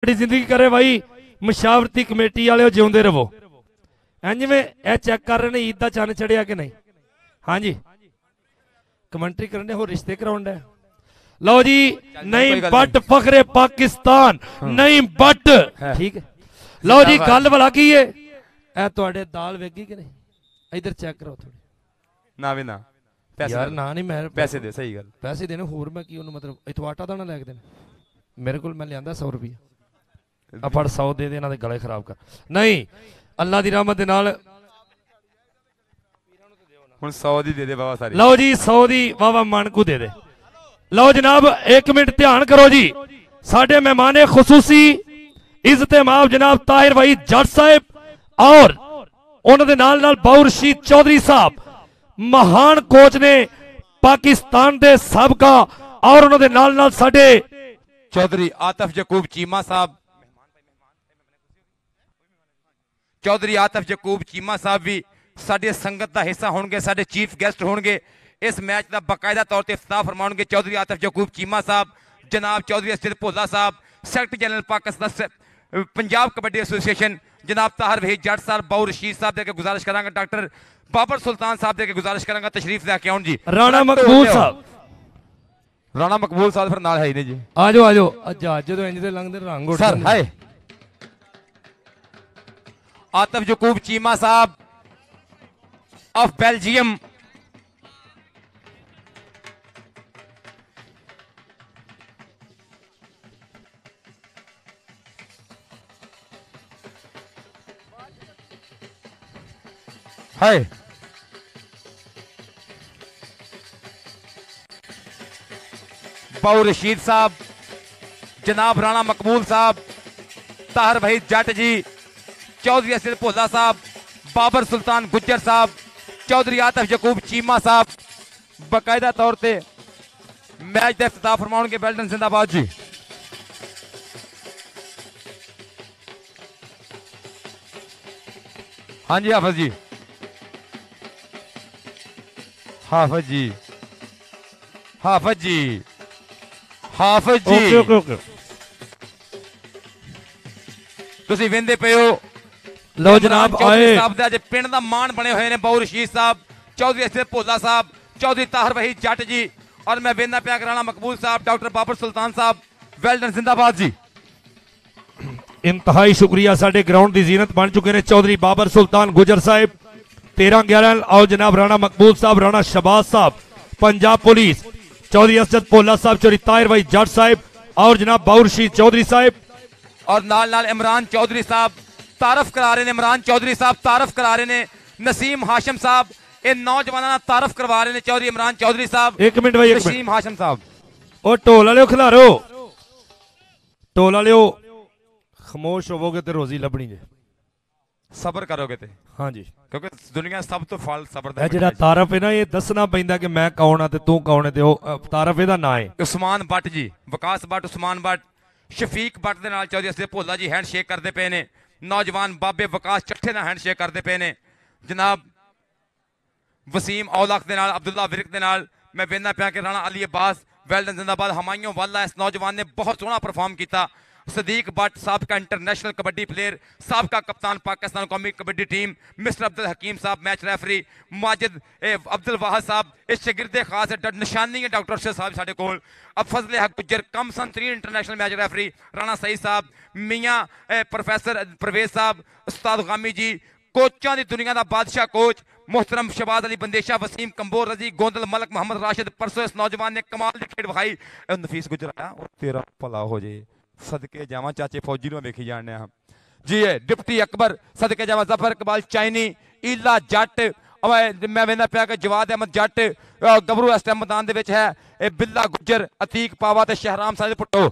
जिंदगी करे भाई मशावरती कमेटी वाले जिउंदे रहो। इंज में ए चेक कर रहे हैं ईद का चंद चढ़िया कि नहीं। हाँ जी कमेंट्री करने हो रिश्ते कराउंड है। लो जी नहीं बट फखरे पाकिस्तान नहीं बट ठीक है। लो जी गल भला की है ए तुहाडे दाल वेगी कि नहीं। इधर चेक करो थोड़ी ना भी ना पैसे यार ना नहीं मैं पैसे दे सही गल पैसे देने होर मैं की उन्होंने मतलब इथों आटा दाना लैके देने मेरे को मैं लिया 100 रुपया अब फड़ 100 दे दे इन्होंने गले खराब कर नहीं अल्लाह की रहमत दे नाल हुण 100 दी दे दे बाबा सारी। लो जी 100 दी बाबा मन को दे दे। लो जनाब एक मिनट ध्यान करो जी साडे मेहमान खुसूसी इज्जते माफ जनाब ताहिर भाई जट साहब और उन्होंने नाल नाल बाउर रशीद चौधरी साहब महान कोच ने पाकिस्तान दे सबका और उन्होंने नाल नाल साडे चौधरी आतफ यकूब चीमा साहब चौधरी आतफ यकूब चीमा साहब भी साडे संगत का हिस्सा होंगे साडे चीफ गेस्ट होंगे इस मैच का बाकायदा तौर पर इफ्ताह फरमाएंगे। चौधरी आतफ यकूब चीमा साहब जनाब चौधरी असद भोला साहब secretary general Pakistan Punjab kabaddi association जनाब ताहिर वहीद जट साहब बाउर रशीद साहब दे के गुजारिश करांगा डॉक्टर बाबर सुल्तान साहब दे के गुजारिश करांगा तशरीफ लेके आउन जी। राणा मकबूल साहब राणा मकबूल साहब फिर नाल है ही नहीं जी आजो आजो अच्छा जो इंज दे लंघदे रंग उड़ सर हाय आतफ यकूब चीमा साहब ऑफ बेल्जियम हाय बाउर रशीद साहब जनाब राणा मकबूल साहब ताहिर वहीद जट जी चौधरी असद भोला साहब बाबर सुल्तान गुज्जर साहब चौधरी आतफ यकूब चीमा साहब बाकायदा तौर पे मैच का इफ्तिताह फरमाएंगे। बेल्टन जिंदाबाद जी। हाँ जी हाफिज जी हाफिज जी हाफिज जी हाफिज जी ओके ओके ओके तुसी वेंदे पे हो लो जनाब आए साहब दे अज पिंड दा मान बने हुए ने बाउर रशीद साहब चौधरी असद भोला साहब चौधरी ताहिर वहीद जट जी और मैं वेंदा पिया राणा मकबूल साहब डॉक्टर बाबर सुल्तान साहब वेल्डन जिंदाबाद जी। इंतहाई शुक्रिया साडे ग्राउंड की जीनत बन चुके हैं चौधरी बाबर सुल्तान गुजर साहब 13-11 और जनाब राणा मकबूल साहब राणा शहबाज साहब पंजाब पुलिस चौधरी असद भोला साहब चौधरी ताहिर भाई जट साहब और जनाब बाउर रशीद चौधरी साहब और नाल नाल इमरान चौधरी साहब तारफ करा रहे हैं। इमरान चौधरी साहब तारफ करा रहे हैं। नसीम हाशिम साहब इन नौजवानों तारफ करवा रहे हैं। चौधरी इमरान चौधरी साहब एक मिनट भाई नसीम हाशिम साहब और ढोल वाले खिलारो ढोल वाले खामोश होवोगे तो रोजी लभनी जे सबर करोगे ते हाँ जी क्योंकि दुनिया सब तो फल सबर दा जेड़ा तारफ है ना ये दसना पैंदा कि मैं कौन हाँ ते तू कौन है ते तारफ एदा ना है। उस्मान भट्ट जी विकास भट्ट उस्मान भट्ट शफीक भट्ट दे नाल चौधरी असद भोला जी हैंड शेक करते पे ने। नौजवान बाबे विकास चट्ठे नाल हैंड शेक करते पे ने। जनाब वसीम औलख दे नाल अब्दुल्ला विरक दे नाल मैं वेंदा पिया कि राणा अली अब्बास वेल्डन जिंदाबाद हमायूं वाला इस नौजवान ने बहुत सोहना परफॉर्म किया। सदीक भट्ट साबका इंटरनेशनल कबड्डी प्लेयर साबका कप्तान पाकिस्तान कौमी कबड्डी टीम मिस्टर अब्दुल हकीम साहब मैच रेफरी माजिद अब्दुल वाहद साहब इस शगिरदे खास निशानी है डॉक्टर अरशद साहब साढ़े कोल अब फजले हक गुज्जर कम सन 3 international match referee Rana Saeed साहब मियाँ प्रोफेसर परवेज साहब उस्ताद गामी जी कोचा की दुनिया का बादशाह कोच मोहतरम शहबाज अली बंदेशा वसीम कंबोर रजी गोंदल मलक मोहम्मद राशिद परसों इस नौजवान ने कमाल की खेड विखाई। नफीस गुजर आया तेरा भला हो जाए सदके जावा चाचे फौजी में वेखी जाने हम जी है डिप्टी अकबर सदके जावा जफर इकबाल चाइनी ईला जट मैं वेंदा पिया कि जवाद अहमद जट गबरू इस टाइम मैदान दे विच है बिल्ला गुजर अतीक पावा ते शहराम साहब पुट्टो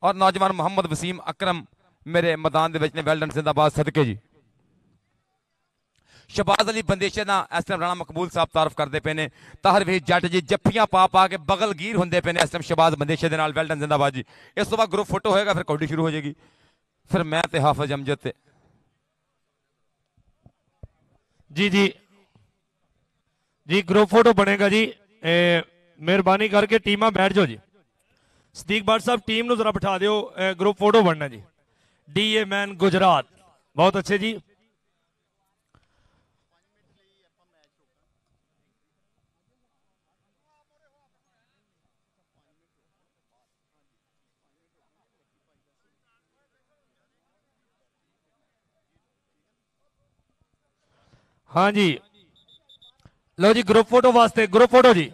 और नौजवान मोहम्मद वसीम अकरम मेरे मैदान दे विच ने वेल्डन जिंदाबाद सदके जी। शहबाज अली बंदेशे ना इस टाइम राणा मकबूल साहब तारफ करते पे ने। ताहिर वहीद जट जी जफ्फियां पा पा के बगल गिर होंदे पे ने इस टाइम शहबाज बंदेशे दे नाल वेल्डन जिंदाबाद जी। इस तो बाद ग्रुप फोटो होएगा फिर कबड्डी शुरू हो जाएगी फिर मैं ते हाफिज अमजद ते जी जी जी ग्रुप फोटो बनेगा जी मेहरबानी करके टीमां बैठ जाओ जी। सदीक भट्ट साहब टीम नूं जरा बिठा दिओ, ग्रुप फोटो बनना जी। DA मैन गुजरात, बहुत अच्छे जी। हाँ जी, लो जी ग्रुप फोटो वास्ते, ग्रुप फोटो जी।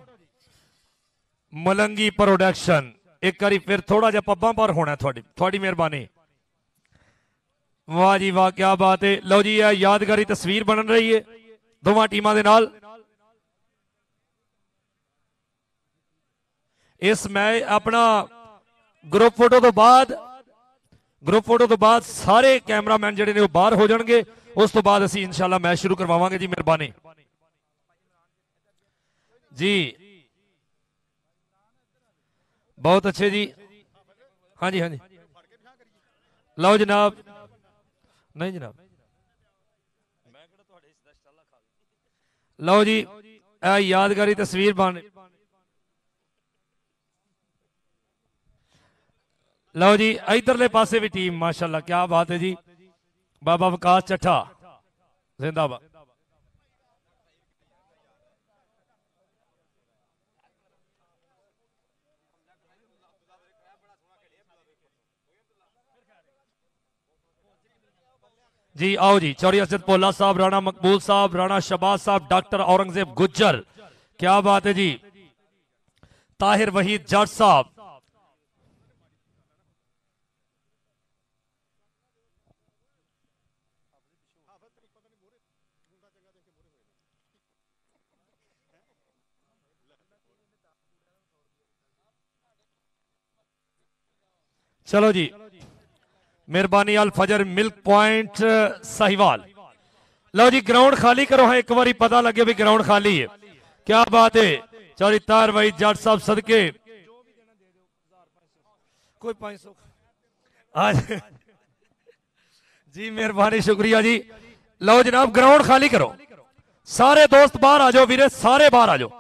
मलंगी प्रोडक्शन एक बारी फिर थोड़ा जा पब्बां पर होना थोड़ी थोड़ी मेहरबानी। वाह जी वाह, क्या बात है। लो जी यह यादगारी तस्वीर बन रही है दोवां टीमां दे नाल। इस मैच अपना ग्रुप फोटो तो बाद, ग्रुप फोटो तो बाद सारे कैमरामैन जिहड़े ने बाहर हो जाएंगे, उस तो बाद असीं इंशाल्लाह मैच शुरू करवावांगे जी। मेहरबानी जी, बहुत अच्छे जी। हाँ जी हाँ जी, लो जनाब, नहीं जनाब, लो जी यादगारी तस्वीर बन। लो जी इधरले पासे भी टीम माशाल्लाह, क्या बात है जी। बाबा विकास चट्ठा जिंदाबाद। जी आओ जी, चौरी असद पोला साहब, राणा मकबूल साहब, राणा शबाज साहब, डॉक्टर औरंगजेब गुज्जर, क्या बात है जी। ताहिर वहीद जट साहब, चलो जी मेहरबानी। अल फजर मिल्क पॉइंट साहिवाल। लो जी ग्राउंड खाली करो, हाँ एक बार पता लगे भी ग्राउंड खाली है, क्या बात है। चौरी तार भाई जट साहब सदके कोई 500 आज जी, मेहरबानी शुक्रिया जी। लो जनाब ग्राउंड खाली करो, सारे दोस्त बाहर आ जाओ वीरे, सारे बाहर आ जाओ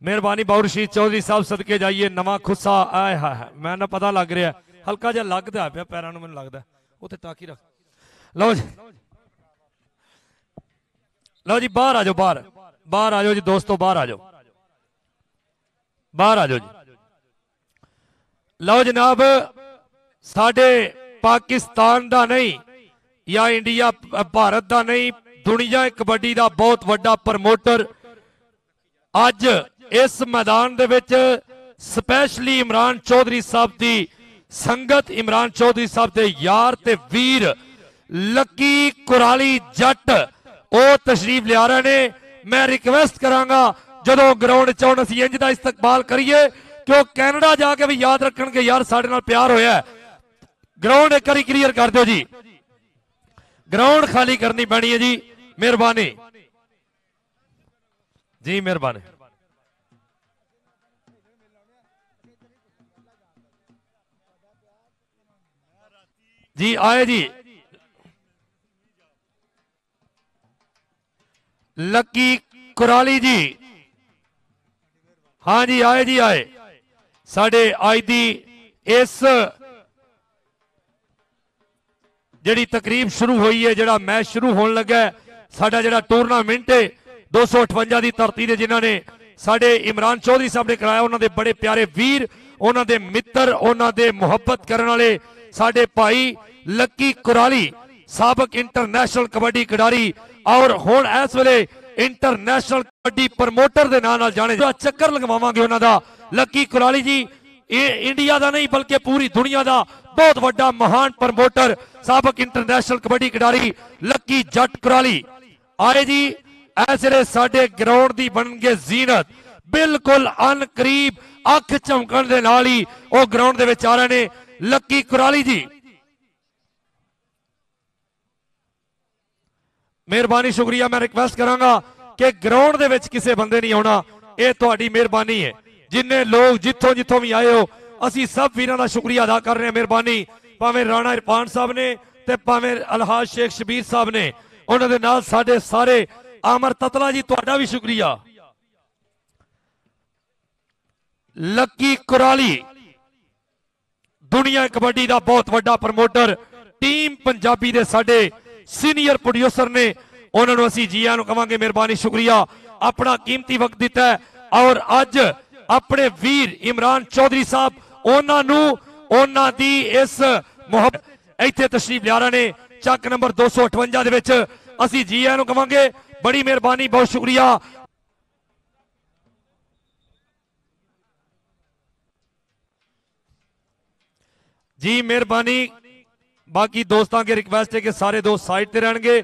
मेहरबानी। बाउर रशीद चौधरी साहब सदके जाइए। नवा खुस्सा आए है, मैं ना पता लग रहा हल्का जिहा लगदा पिया पैरां नूं, मैनूं लगदा उत्थे टाकी रख। लो जी, लो जी बाहर आ जाओ, बाहर बाहर आ जाओ जी दोस्तों, बाहर आ जाओ, बाहर आ जाओ जी। लो जनाब साडे पाकिस्तान दा नहीं या इंडिया भारत दा नहीं, दुनिया कबड्डी दा बहुत वड्डा प्रमोटर अज इस मैदान दे विच स्पैशली इमरान चौधरी साहब दी संगत, इमरान चौधरी साहब दे यार ते वीर लकी कुराली जट ओ तशरीफ लिया रहे ने। मैं रिक्वेस्ट करांगा जदों ग्राउंड चौन असीं इंज दा इस्तकबाल करिए कि वो कैनेडा जाके भी याद रखण के यार साडे नाल प्यार होया है। ग्राउंड एक बारी क्लीयर कर दो जी, ग्राउंड खाली करनी पैनी है जी, मेहरबानी जी, मेहरबानी जी। आए जी लकी कुराली जी, हाँ जी आए जी आए। साडे अज दी इस जिहड़ी तकरीब शुरू हुई है, जिहड़ा मैच शुरू होने लगा है, साडा जिहड़ा टूरनामेंट है 258 की धरती दे जिन्हां ने साडे इमरान चौधरी साहब ने कराया, उन्होंने बड़े प्यारे वीर, उन्होंने मित्र, उन्होंने मुहब्बत करने वाले साडे भाई लकी कुराली साबक इंटरनेशनल कबड्डी खिडारी और हुण इस वेले इंटरनेशनल कबड्डी प्रमोटर के नाम जाने चक्कर लगवावांगे उन्हां दा। लकी कुराली जी इंडिया का नहीं बल्कि पूरी दुनिया का बहुत बड़ा महान प्रमोटर साबक इंटरनेशनल कबड्डी खिडारी लकी जट कुराली आए जी। ऐसे साडे ग्राउंड की बन गए जीनत, बिल्कुल अन करीब अख झमकण दे नाल ही वो ग्राउंड दे विच आ रहे ने लकी कुराली जी। मेहरबानी शुक्रिया। मैं रिक्वेस्ट करांगा कि ग्राउंड दे विच किसी बंदे नहीं आना, यह तुहाडी मेहरबानी है। जिन्ने लोग जिथों जिथों भी आए हो असी सब वीरां दा शुक्रिया अदा कर रहे हैं। मेहरबानी भावें राणा इरफान साहब ने ते भावें अलहाज शेख शबीर साहब ने, उन्हां दे नाल साडे सारे आमर ततला जी तुहाडा भी शुक्रिया। ਲੱਕੀ ਕੁਰਾਲੀ दुनिया कबड्डी का बहुत बड़ा प्रमोटर टीम पंजाबी दे साडे सीनियर प्रोड्यूसर ने उन्होंने असी जीआं नूं कहांगे मेहरबानी शुक्रिया अपना कीमती वक्त दिता है और अज अपने वीर इमरान चौधरी साहब उन्हां दी इस मुहब्बत इत्थे तशरीफ लिया ने चक नंबर 258 दे विच असी जीआं नूं कहांगे बड़ी मेहरबानी बहुत शुक्रिया। जी मेहरबानी बाकी दोस्तों के रिक्वेस्ट है कि सारे दोस्त साइड ते रहणगे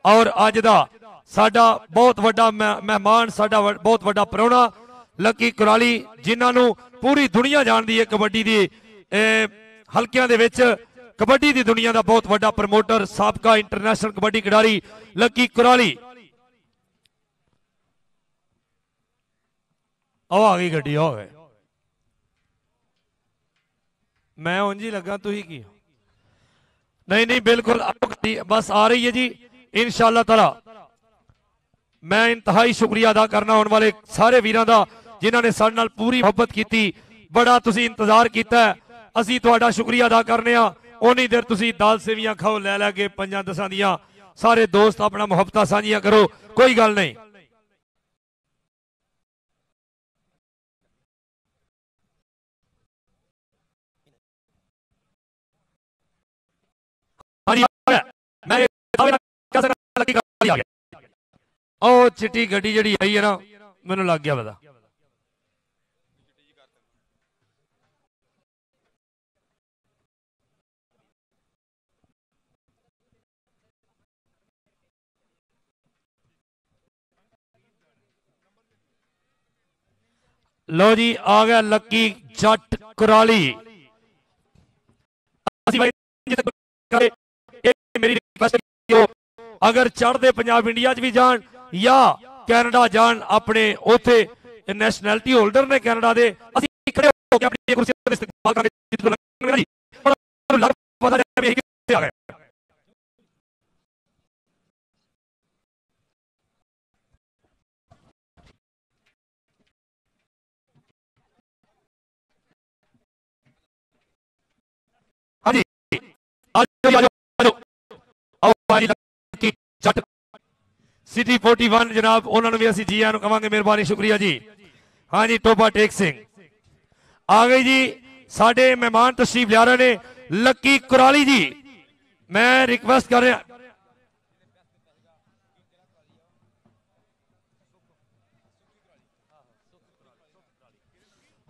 और अज दा साडा बहुत वड्डा मेहमान साडा बहुत वड्डा परौणा लकी कुराली जिन्हां पूरी दुनिया जानदी है कबड्डी दी हलकियां दे विच कबड्डी दी दुनिया दा बहुत वड्डा प्रमोटर साबका इंटरनेशनल कबड्डी खिडारी लकी कुराली। आओ आ गई गड्डी हो गए मैं उंज ही लगा तू ही की नहीं नहीं बिल्कुल बस आ रही है जी इंशाअल्लाह ताला। मैं इंतहाई शुक्रिया अदा करना होने वाले सारे वीरां दा जिन्होंने साडे नाल पूरी मोहब्बत की बड़ा तुसी इंतजार किया असी तुहाडा शुक्रिया अदा करने उन्नी देर तुसी दाल सेवियां खाओ लै के 5-10 दियां सारे दोस्त अपना मुहब्बतां साझियां करो कोई गल नहीं। चिट्टी गड्डी जी आई है ना मैनू लग गया पता लो जी आ गया लकी जट कुराली। मेरी रिक्वेस्ट अगर चढ़ते पंजाब इंडिया भी जान या कैनेडा जान अपने उथे नैशनैलिटी होल्डर ने कैनेडा दे असीं खड़े होके अपनी कुर्सी दा इस्तेमाल करके जी पता नहीं कित्थे आ गए। हाँ जी सिटी 41 जनाब उन्होंने भी असी जीआं नूं कहांगे मेहरबानी शुक्रिया जी। हाँ जी टोबा टेक सिंह आ गई जी साडे मेहमान तशरीफ लिया रहे ने लकी कुराली जी मैं रिक्वेस्ट कर रहा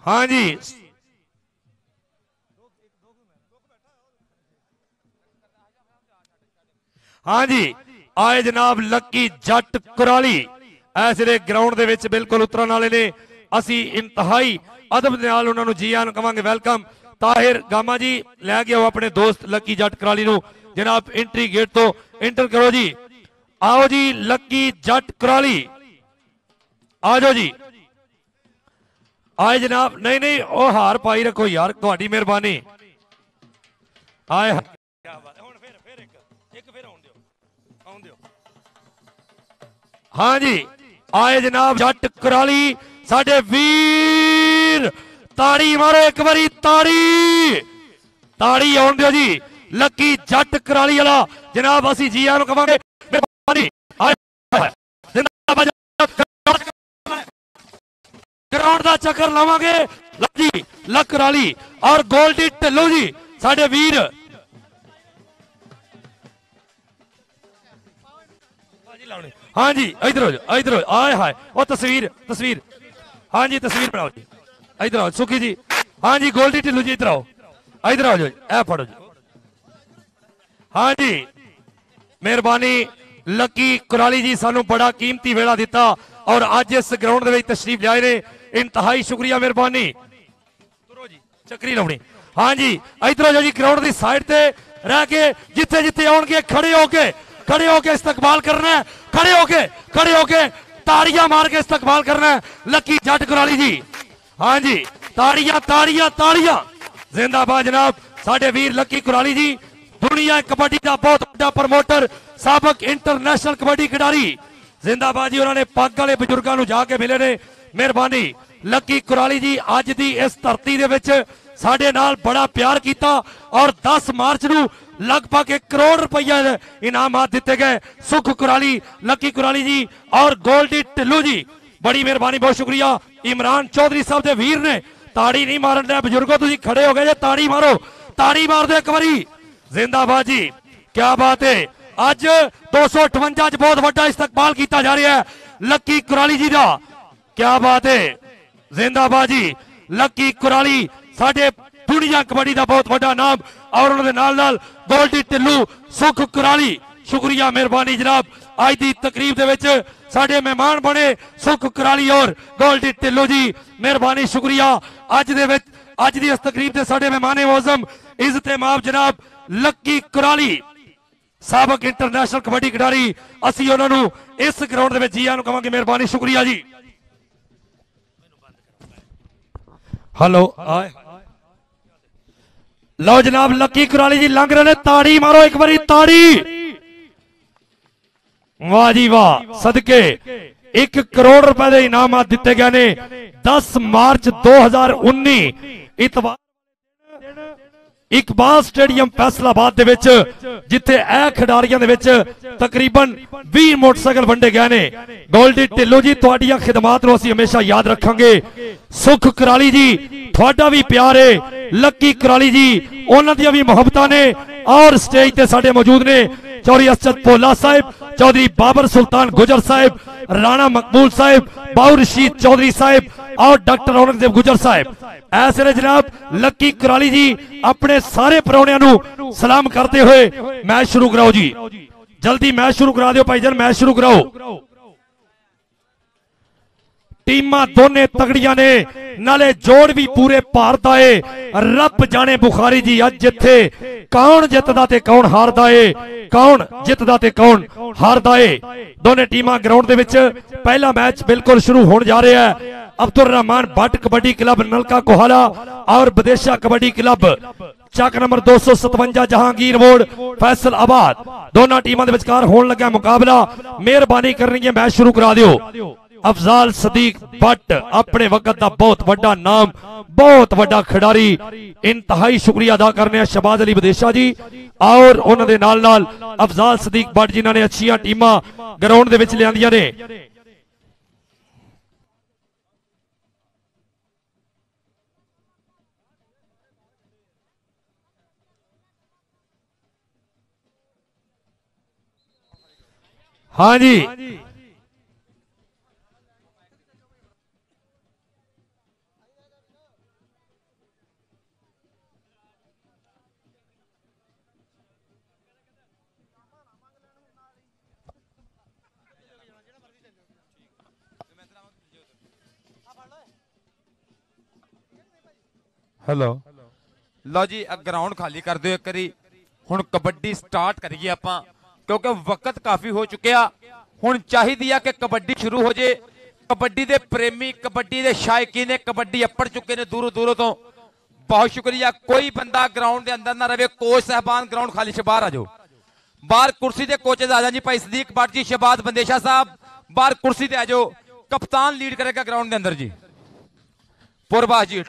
हाँ जी हाँ जी आए जनाब लकी जट कुराली इस ग्राउंड दे विच बिल्कुल उतरन वाले ने असी इंतहाई अदब दे नाल उन्हां नूं जी आन कहांगे वेलकम। ताहिर गामा जी लै गए हो अपने दोस्त लकी जट कुराली नूं जनाब एंट्री गेट तो एंटर करो जी। आओ जी लकी जट कुराली आ जाओ जी आए जनाब नहीं नहीं ओ हार पाई रखो यार तुहाडी मेहरबानी आए हाँ जी आए जनाब जट कुराली साडे वीर ताड़ी मारो एक बारी ताड़ी आउण दिओ जी लकी जट कुराली वाला जनाब असी जी आनू कहांगे मेहरबानी ग्राउंड दा चक्कर लावांगे जी लक कुराली और गोल्डी ढिल्लो जी साडे वीर हाँ जी इधर आए हाय वो तस्वीर हाँ जी तस्वीर बनाओ जी इधर आओ सुखी जी हाँ जी गोल्डी ढिल्लू जी इधर आओ जो ए फड़ो जी हाँ जी मेहरबानी लकी कुराली जी सानू बड़ा कीमती वेला दिता और अज इस ग्राउंड दे विच तशरीफ लियाए ने इंतहाई शुक्रिया मेहरबानी चक्री लाउणी हाँ जी इधर जो जी ग्राउंड की साइड ते रह के जिथे जिथे आउणगे खड़े होके इस्तकबाल करना है खड़े होके ताड़ियां मार के इस्तकबाल करना है लकी जट कुराली जी हाँ जी ताड़ियां जिंदाबाद जनाब साडे वीर लकी कुराली जी दुनिया कबड्डी का बहुत बड़ा प्रमोटर साबक इंटरनेशनल कबड्डी खिडारी जिंदाबाद जी उन्होंने पग वाले बजुर्गों को जाके मिले ने मेहरबानी ਲੱਕੀ ਕੁਰਾਲੀ ਜੀ ਅੱਜ ਦੀ ਇਸ ਧਰਤੀ ਦੇ ਵਿੱਚ ਸਾਡੇ ਨਾਲ ਬੜਾ ਪਿਆਰ ਕੀਤਾ ਔਰ 10 ਮਾਰਚ ਨੂੰ लगभग 1 करोड़ रुपया इनामात दिते गए। सुख कुराली, लकी कुराली जी और गोल्डी ढिल्लू जी, बड़ी मेहरबानी, बहुत शुक्रिया। इमरान चौधरी साहब के वीर ने ताड़ी नहीं मारन रहे बजुर्गो, तुम खड़े हो गए जे, ताड़ी मारो, ताड़ी मार दो एक बारी, जिंदाबाद जी, क्या बात है। अज 258 च बहुत बड़ा इस्तकबाल किया जा रहा है लकी कुराली जी का, क्या बात है, जिंदाबाद जी। लकी कुराली साडे दुनिया कबड्डी का बहुत बड़ा नाम और उन्होंने नाल नाल गोल्डी ढिल्लू, सुख कुराली, शुक्रिया मेहरबानी जनाब। आज की तकरीब दे विच साडे मेहमान बने सुख कुराली और गोल्डी ढिल्लू जी, मेहरबानी शुक्रिया। अज दी इस तकरीब दे साडे मेहमान मौजम इज़्तेमाम जनाब लकी कुराली, साबक इंटरनेशनल कबड्डी खिडारी। असीं उन्हां नूं इस ग्राउंड दे विच जी आइआं नूं कहांगे, मेहरबानी शुक्रिया जी। हेलो लो जनाब, लकी कुराली जी लंघ रहे ने, ताड़ी मारो एक बारी, ताड़ी, वाह जी वाह। सदके 1 करोड़ रुपए के इनाम दिते गए ने। 10 मार्च 2019 इतवार इकबाल स्टेडियम फैसलाबाद दे विच, जिथे ए खिडारियां दे विच तकरीबन 20 मोटरसाइकिल वंडे गए ने। गोल्डी ढिल्लो जी, तुहाडियां खिदमात नूं असीं हमेशा याद रखांगे। सुख कुराली जी, तुहाडा भी प्यार है। लकी कुराली जी, उन्हां दियां भी मुहब्बतां ने। और स्टेज ते साडे मौजूद ने चौधरी असद भोला साहिब, चौधरी बाबर सुल्तान गुजर साहिब, राणा मकबूल साहिब, बाऊ रशीद चौधरी साहिब और डॉक्टर औरंगजेब गुजर साहिब। ऐसे ने जनाब लकी कुराली जी अपने सारे परौणियां नूं सलाम करते हुए मैच शुरू कराओ जी, जल्दी मैच शुरू करा दो भाईजान, मैच शुरू कराओ। टीमां दोने तगड़ियां ने, नाले जोड़ भी पूरे भारत आए। रब जाने बुखारी जी अज जिथे कौन जितदा ते कौन हारदा है, कौन जितदा ते कौन हारदा है। दोने टीमां ग्राउंड दे विच पहला मैच बिल्कुल शुरू होने जा रहा है। अब्दुल रहमान भट्ट कबड्डी क्लब नलका कोहाला और बदेशा कबड्डी क्लब चक नंबर 257 जहांगीर रोड फैसलाबाद, दोनों टीमों के विचकार होने लगा मुकाबला। मेहरबानी करनी है, मैच शुरू करा दियो। अफजाल सदीक भट्ट अपने वक्त का बहुत बड़ा नाम, बहुत बड़ा खिडारी, इंतहाई शुक्रिया अदा करने हैं शहबाज अली बदेशा जी और उन्होंने नाल नाल अफजाल सदीक भट्ट जिन्होंने अच्छी टीमां ग्राउंड दे विच लियांदियां ने। हाँ जी, हेलो लो जी, ग्राउंड खाली कर दो एक बारी। हुण कबड्डी स्टार्ट करिए आपां, क्योंकि वक्त काफी हो चुकिया। हुण चाहिदी आ कि कबड्डी शुरू हो जाए। कबड्डी दे प्रेमी, कबड्डी दे शायकीन ने कबड्डी अपड़ चुके ने दूरों दूरों तो। बहुत शुक्रिया। कोई बंदा ग्राउंड के अंदर ना रहे। कोच साहबान ग्राउंड खाली से बाहर आ जाओ, बाहर कुर्सी दे कोचेज आ जाओ जी। भाई सदीक भट्ट जी, शहबाज बंदेशा साहब बाहर कुर्सी ते आ जाओ। कप्तान लीड करेगा ग्राउंड के अंदर जी, पुरबाश जी,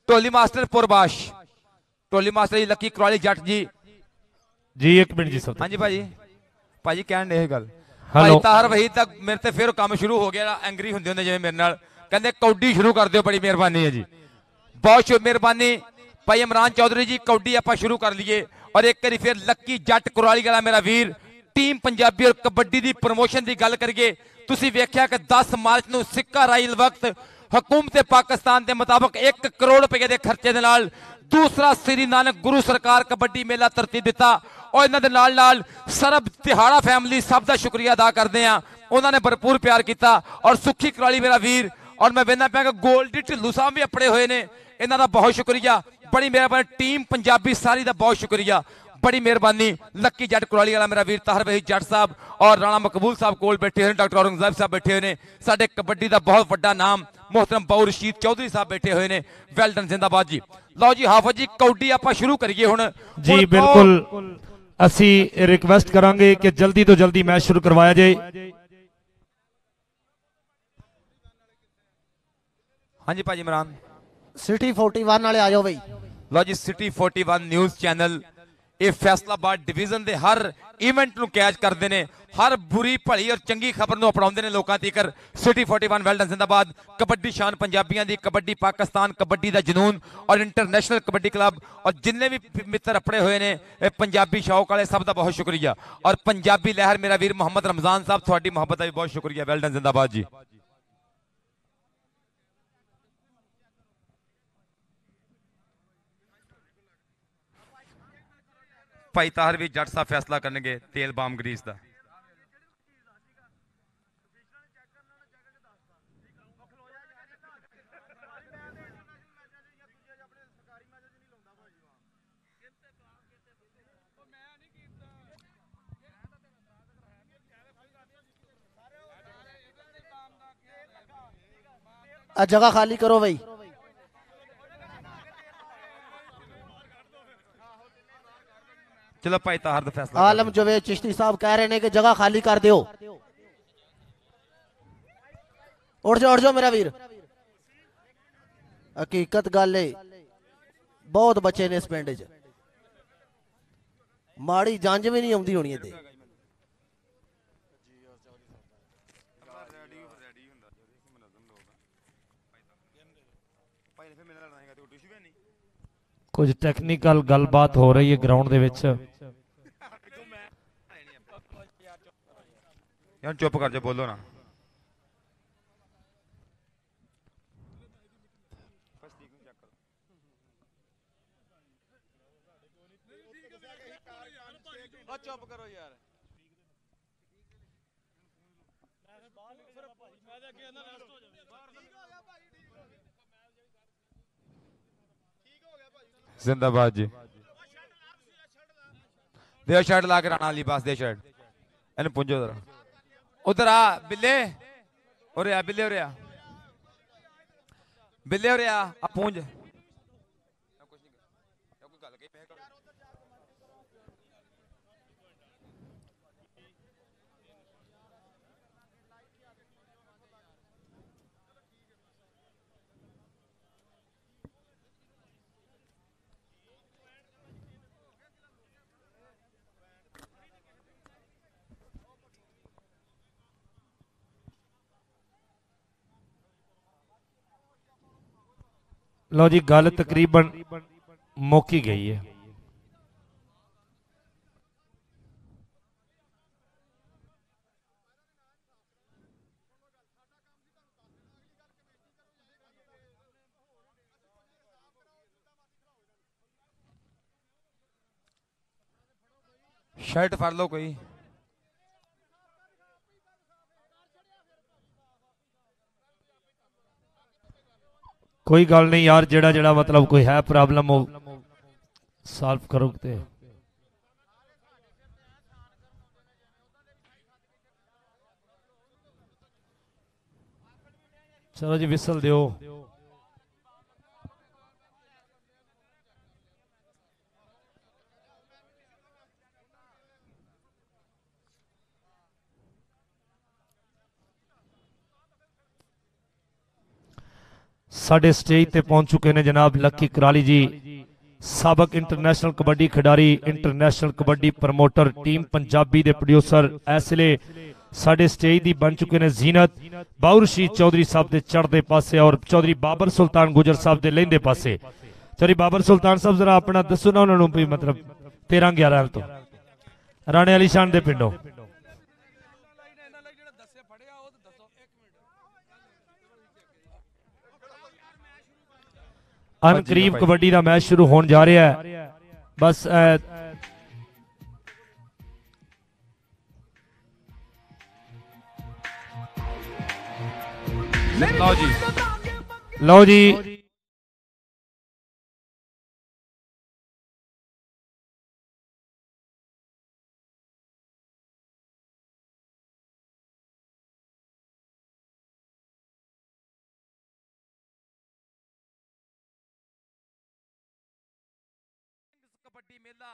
टोली मास्टर पुरबाश, टोली मास्टर जी, लकी कुराली जट जी। जी एक मिनट जी सब। हाँ जी भाजी कहन दे गल। भाई ताहर वहीद तक मेरे ते फिर काम शुरू हो गया। एंग्री होंदे होंदे जिवें मेरे नाल कहंदे कौडी शुरू कर दिओ। बड़ी मेहरबानी है जी, बहुत मेहरबानी। भाई इमरान चौधरी जी, कौडी आपां शुरू कर लीए। और एक बार फिर लकी जट कुराली वाला मेरा वीर, टीम पंजाबी और कबड्डी की प्रमोशन की गल करिए। तुसीं वेख्या कि 10 मार्च नूं सिक्का राइल वक्त हुकूमत पाकिस्तान के मुताबिक 1 करोड़ रुपए के खर्चे दे नाल दूसरा श्री नानक गुरु सरकार कबड्डी मेला तरतीब दिता। और इन्हां दे नाल नाल सरब तिहाड़ा फैमिली सब का शुक्रिया अदा करते हैं, उन्होंने भरपूर प्यार किया। और सुखी कुराली मेरा वीर, और मैं वेखना पाया कि गोल्डी ढिल्लू साहब भी अपने हुए ने, इन्हां दा बहुत शुक्रिया। बड़ी मेहरबानी टीम पंजाबी सारी का बहुत शुक्रिया, बड़ी मेहरबानी। लकी जट कुराली वाला मेरा वीर ताहर वहीद जट साहब और राणा मकबूल साहब कोल बैठे हुए, डॉक्टर औरंगजेब साहब बैठे हुए हैं। साडे कबड्डी का बहुत बड़ा नाम मोहतरम बाऊ रशीद चौधरी साहब बैठे हुए हैं। वेल डन, जिंदाबाद जी। लो जी हाफिज जी, कौडी आपां शुरू करिए हुण जी। बिल्कुल असी रिक्वेस्ट करांगे कि जल्दी तो जल्दी मैच शुरू करवाया जाए। ਹਾਂਜੀ ਭਾਜੀ ਇਮਰਾਨ। ਸਿਟੀ 41 ਵਾਲੇ ਆ ਜਾਓ ਬਈ। ਲਓ ਜੀ ਸਿਟੀ 41 ਨਿਊਜ਼ ਚੈਨਲ ਇਹ ਫੈਸਲਾਬਾਦ ਡਿਵੀਜ਼ਨ ਦੇ ਹਰ ਇਵੈਂਟ ਨੂੰ ਕੈਚ ਕਰਦੇ ਨੇ, ਹਰ ਬੁਰੀ ਭਲੀ ਔਰ ਚੰਗੀ ਖਬਰ ਨੂੰ ਅਪਣਾਉਂਦੇ ਨੇ ਲੋਕਾਂ ਤੀਕਰ। ਸਿਟੀ 41 ਵੈਲਡਨ ਜ਼ਿੰਦਾਬਾਦ। ਕਬੱਡੀ ਸ਼ਾਨ ਪੰਜਾਬੀਆਂ ਦੀ, ਕਬੱਡੀ ਪਾਕਿਸਤਾਨ, ਕਬੱਡੀ ਦਾ ਜਨੂਨ ਔਰ ਇੰਟਰਨੈਸ਼ਨਲ ਕਬੱਡੀ ਕਲੱਬ ਔਰ ਜਿੰਨੇ ਵੀ ਮਿੱਤਰ ਆਪਣੇ ਹੋਏ ਨੇ ਇਹ ਪੰਜਾਬੀ ਸ਼ੌਕ ਵਾਲੇ, ਸਭ ਦਾ ਬਹੁਤ ਸ਼ੁਕਰੀਆ। ਔਰ ਪੰਜਾਬੀ ਲਹਿਰ ਮੇਰਾ ਵੀਰ ਮੁਹੰਮਦ ਰਮਜ਼ਾਨ ਸਾਹਿਬ, ਤੁਹਾਡੀ ਮੁਹੱਬਤ ਦਾ ਵੀ ਬਹੁਤ ਸ਼ੁਕਰੀਆ। ਵੈਲਡਨ ਜ਼ਿੰਦਾਬਾਦ ਜੀ। ਭਾਈ ਤਾਹਰ ਵੀ ਜੱਟ ਸਾਹਿਬ ਫੈਸਲਾ ਕਰਨਗੇ ਤੇਲ ਬਾਮ ਗਰੀਸ ਦਾ। जगह खाली करो भाई। चलो भाई ताहर दा फैसला। आलम जवेद चिश्ती साहब कह रहे हैं कि जगह खाली कर दो। उठ जाओ मेरा वीर। हकीकत गल है बहुत बच्चे ने इस पिंड च, माड़ी जंज भी नहीं आती होनी। कुछ टैक्नीकल गलबात हो रही है ग्राउंड दे विच। यार चुप कर जा, बोलो ना। चुप करो यार। जिंदाबाद जी। दे शर्ट ला के राणा अली पास दे शर्ट। इन पुंजो जरा उधर आ बिल्ले। उरे आ बिल्ले, उरे आ बिल्ले, उरे आ पूंज। लो जी गल तकरीबन मुक ही गई है। शर्ट फड़ लो कोई। कोई गल नहीं यार, जेड़ा जेड़ा मतलब कोई है प्रॉब्लम हो सॉल्व करो ते। चलो जी विसल दियो। साडे स्टेज ते पहुंच चुके ने जनाब लक्की कराली जी, साबक इंटरनेशनल कबड्डी खिडारी, international kabaddi promoter, team Punjabi दे प्रोड्यूसर। इसले साडे स्टेज दी बन चुके ने जीनत बाउर रशीद चौधरी साहब दे चढ़दे पासे और चौधरी बाबर सुल्तान गुजर साहब दे लैंदे पासे। चौधरी बाबर सुल्तान साहब जरा अपना दसो ना उन्होंने भी, मतलब 13-11 तो राणे अली शान दे पिंडों। अन करीब कबड्डी का मैच शुरू होने जा रहा है। बस लो जी कबड्डी मेला